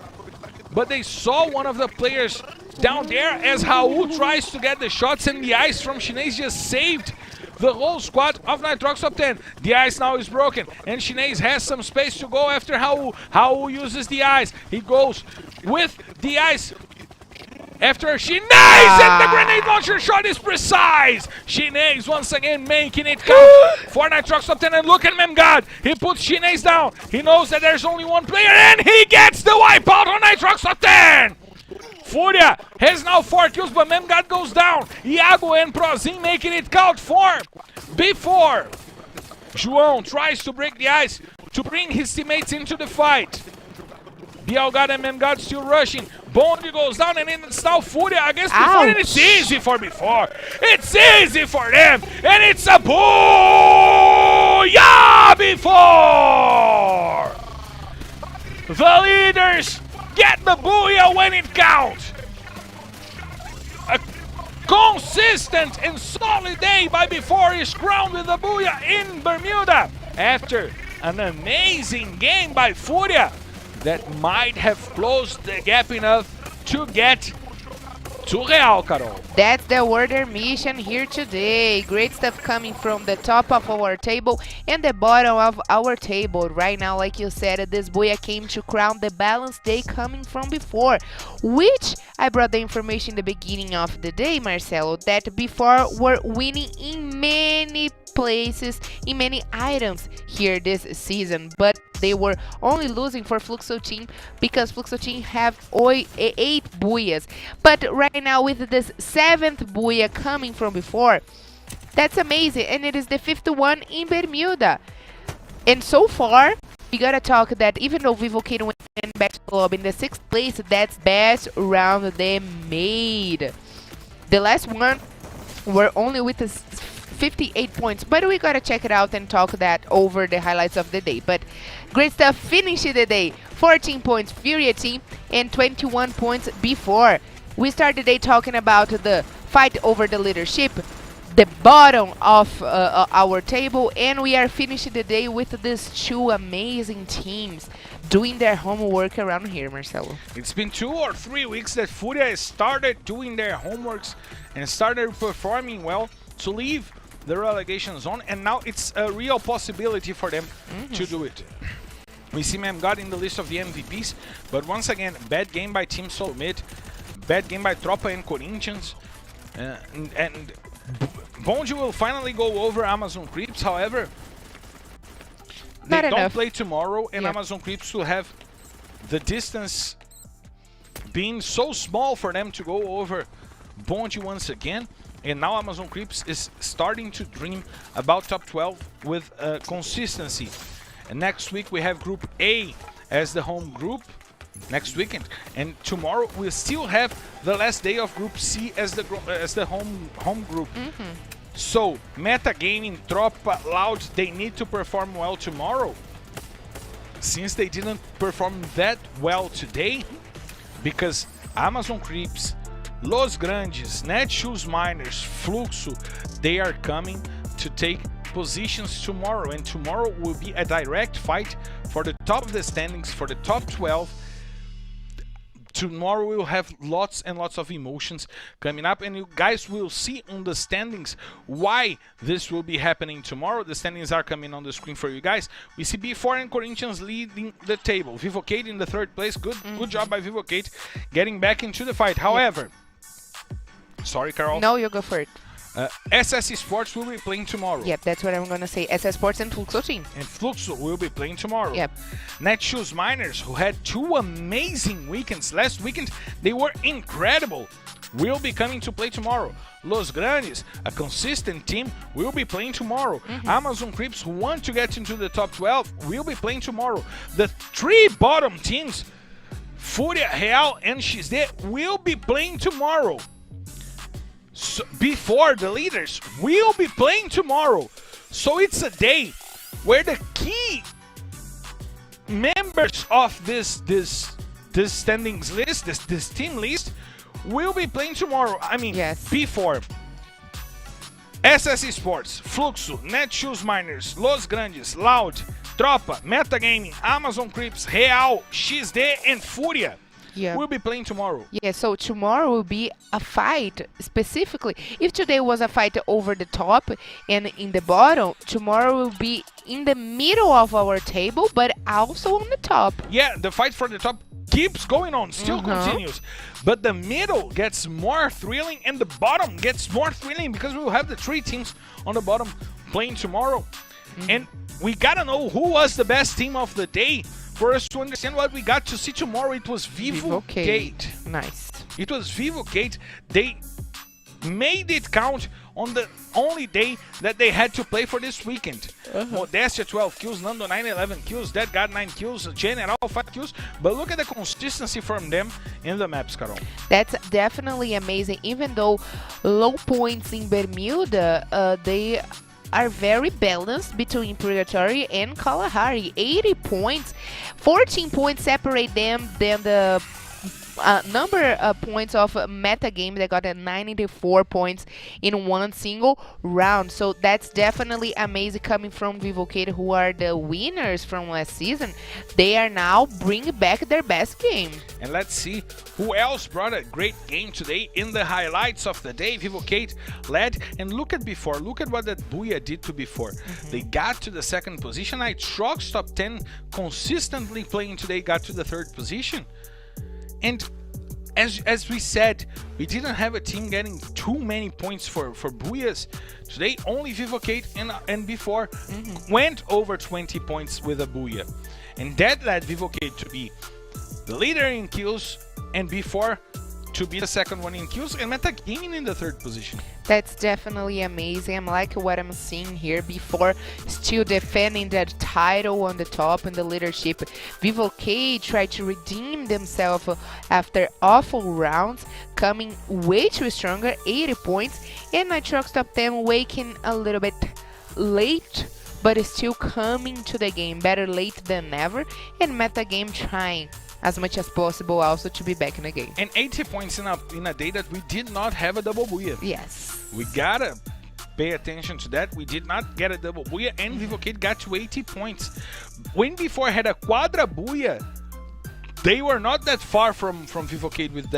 But they saw one of the players down there as Raul tries to get the shots, and the ice from Chinese just saved the whole squad of Nitrox top 10. The ice now is broken, and Chinese has some space to go after Raul. Raul uses the ice. He goes with the ice after Chinese, and the grenade launcher shot is precise. Chinese once again making it count for Nitrox top 10, and look at Memgad. He puts Chinese down. He knows that there's only 1 player, and he gets the wipeout on Nitrox top 10. Furia has now 4 kills, but Memgad goes down. Iago and Prozin making it count for B4. João tries to break the ice to bring his teammates into the fight. Bialgad and Memgad still rushing. Bondi goes down, and it's now Furia against B4, and it's easy for B4. It's easy for them, and it's a booyah B4! The leaders get the booyah when it counts. A consistent and solid day by B4 is crowned with the booyah in Bermuda after an amazing game by Furia that might have closed the gap enough to get to Real, Carol. That's the order mission here today. Great stuff coming from the top of our table and the bottom of our table. Right now, like you said, this booyah came to crown the balanced day coming from before, which I brought the information in the beginning of the day, Marcelo, that before were winning in many places, in many items here this season, but they were only losing for Fluxo team because Fluxo team have 8 booyahs. But right now, with this 7th booyah coming from before, that's amazing, and it is the 5th one in Bermuda. And so far, we gotta talk that even though Vivocade went back to the lobby in the 6th place, that's best round they made. The last one were only with the 58 points, but we gotta check it out and talk that over the highlights of the day. But Great stuff finishing the day. 14 points Furia team and 21 points before. We start the day talking about the fight over the leadership, the bottom of our table, and we are finishing the day with these two amazing teams doing their homework around here, Marcelo. It's been 2 or 3 weeks that Furia started doing their homeworks and started performing well to leave the relegation zone, and now it's a real possibility for them to do it. We see Mem got in the list of the MVPs, but once again, bad game by Team Solomid, bad game by Tropa and Corinthians, and Bonji will finally go over Amazon Creeps. However, they don't play tomorrow, and Amazon Creeps will have the distance being so small for them to go over Bonji once again. And now Amazon Creeps is starting to dream about top 12 with consistency. And next week we have Group A as the home group. Next weekend, and tomorrow we'll still have the last day of Group C as the home group. So Metagaming, Tropa, Loud, they need to perform well tomorrow. Since they didn't perform that well today, because Amazon Creeps, Los Grandes, Netshoes Miners, Fluxo, they are coming to take positions tomorrow, and tomorrow will be a direct fight for the top of the standings, for the top 12. Tomorrow we'll have lots and lots of emotions coming up, and you guys will see on the standings why this will be happening tomorrow. The standings are coming on the screen for you guys. We see B4 and Corinthians leading the table. Vivocate in the 3rd place. Good job by Vivocate getting back into the fight. However, sorry, Carol. No, you go for it. SS Esports will be playing tomorrow. Yep, that's what I'm gonna say. SS Sports and Fluxo team. And Fluxo will be playing tomorrow. Yep. Netshoes Miners, who had 2 amazing weekends last weekend, they were incredible, will be coming to play tomorrow. Los Grandes, a consistent team, will be playing tomorrow. Amazon Creeps, who want to get into the top 12, will be playing tomorrow. The 3 bottom teams, Furia, Real, and XD, will be playing tomorrow. So before the leaders will be playing tomorrow. So it's a day where the key members of this standings list, this team list, will be playing tomorrow. I mean, before SS Esports, Fluxo, Netshoes Miners, Los Grandes, Loud, Tropa, Metagaming, Amazon Creeps, Real, XD, and Furia. We'll be playing tomorrow. Yeah, so tomorrow will be a fight specifically. If today was a fight over the top and in the bottom, tomorrow will be in the middle of our table, but also on the top. Yeah, the fight for the top keeps going on, still continues. But the middle gets more thrilling and the bottom gets more thrilling because we will have the 3 teams on the bottom playing tomorrow. And we gotta know who was the best team of the day. For us to understand what we got to see tomorrow, it was Vivocate. Nice. It was Vivocate. They made it count on the only day that they had to play for this weekend. Modestia 12 kills, Nando 9, 11 kills, Dead God 9 kills, General 5 kills. But look at the consistency from them in the maps, Carol. That's definitely amazing. Even though low points in Bermuda, they are very balanced between Purgatory and Kalahari. 80 points, 14 points separate them than the number of points of Metagame that got 94 points in one single round. So that's definitely amazing coming from Vivocate, who are the winners from last season. They are now bringing back their best game. And let's see who else brought a great game today in the highlights of the day. Vivocate led, and look at before. Look at what that Booyah did to before. They got to the 2nd position. Nitrox top 10 consistently playing today got to the 3rd position. And as we said, we didn't have a team getting too many points for Booyahs. Today, only Vivocate and before went over 20 points with a Booyah. And that led Vivocate to be the leader in kills, and before to be the 2nd one in kills, and Metagaming in the 3rd position. That's definitely amazing. I like what I'm seeing here. Before still defending that title on the top and the leadership. Vivocate tried to redeem themselves after awful rounds, coming way too stronger, 80 points. And Nitrox top 10 waking a little bit late but is still coming to the game better late than never, and Metagame trying as much as possible also to be back in the game. And 80 points in a day that we did not have a double booyah. Yes. We gotta pay attention to that. We did not get a double booyah, and Vivocade got to 80 points. When before had a quadra booyah, they were not that far from Vivocade with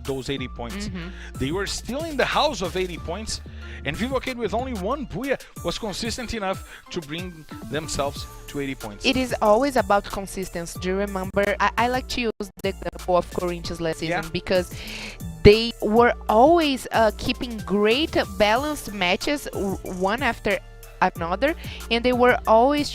those 80 points. They were still in the house of 80 points, and Vivocade with only one booyah was consistent enough to bring themselves to 80 points. It is always about consistency. Do you remember? I like to use the example of Corinthians last season because they were always keeping great balanced matches one after another, and they were always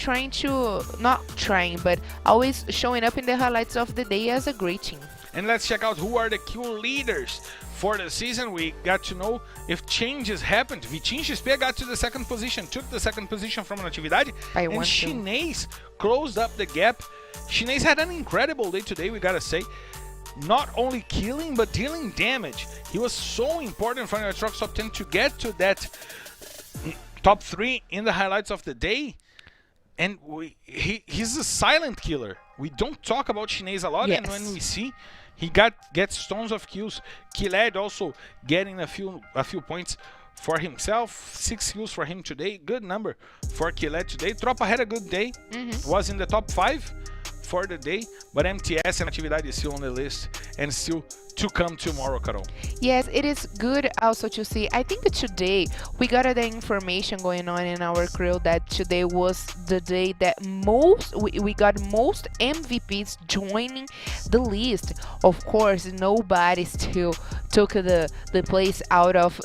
always showing up in the highlights of the day as a great team. And let's check out who are the kill leaders for the season. We got to know if changes happened. Vitinho XP got to the second position, took the second position from Natividade, and Chinês closed up the gap. Chinês had an incredible day today, we gotta say. Not only killing, but dealing damage. He was so important for the Trucks Top 10 to get to that top 3 in the highlights of the day. And he's a silent killer. We don't talk about Chinês a lot, and when we see, he gets tons of kills. Killed also getting a few points for himself. 6 kills for him today. Good number for Killed today. Tropa had a good day. Was in the top 5 for the day, but MTS and Atividade is still on the list and still to come tomorrow, Carol. Yes, it is good also to see. I think that today we got the information going on in our crew that today was the day that we got most MVPs joining the list. Of course, nobody still took the place out of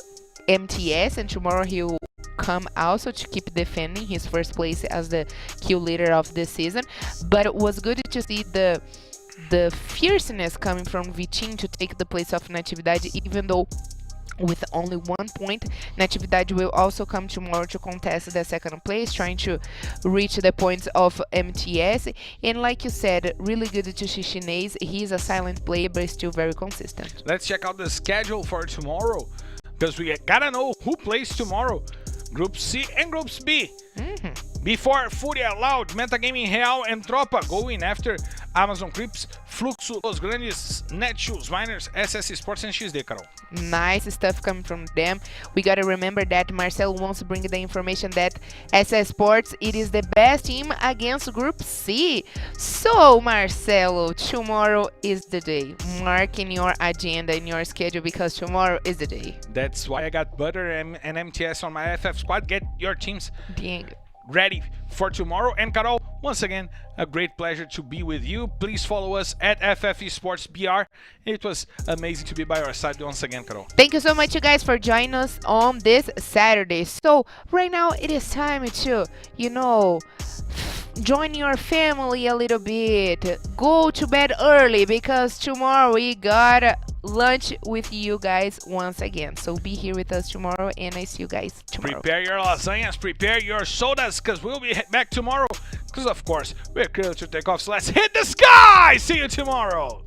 MTS, and tomorrow he will come also to keep defending his first place as the kill leader of this season. But it was good to see the fierceness coming from Vitinho to take the place of Natividade, even though with only 1 point. Natividade will also come tomorrow to contest the second place, trying to reach the points of MTS. And like you said, really good to see Chinês. He's a silent player, but still very consistent. Let's check out the schedule for tomorrow, because we gotta know who plays tomorrow. Group C and Groups B. Before Fúria, Loud, Metagaming Real, and Tropa going after Amazon Crips, Fluxo, Los Grandes, Netshoes, Miners, SS Esports, and XD, Carol. Nice stuff coming from them. We gotta remember that Marcelo wants to bring the information that SS Sports, it is the best team against Group C. So, Marcelo, tomorrow is the day. Mark in your agenda, in your schedule, because tomorrow is the day. That's why I got Butter and MTS on my FF squad. Get your teams ready for tomorrow. And Carol, once again, a great pleasure to be with you. Please follow us at FF Esports BR. It was amazing to be by our side once again, Carol. Thank you so much, you guys, for joining us on this Saturday. So right now it is time to, join your family a little bit. Go to bed early, because tomorrow we got lunch with you guys once again. So be here with us tomorrow, and I see you guys tomorrow. Prepare your lasagnas, prepare your sodas, because we'll be back tomorrow. Because of course, we're clear to take off. So let's hit the sky. See you tomorrow.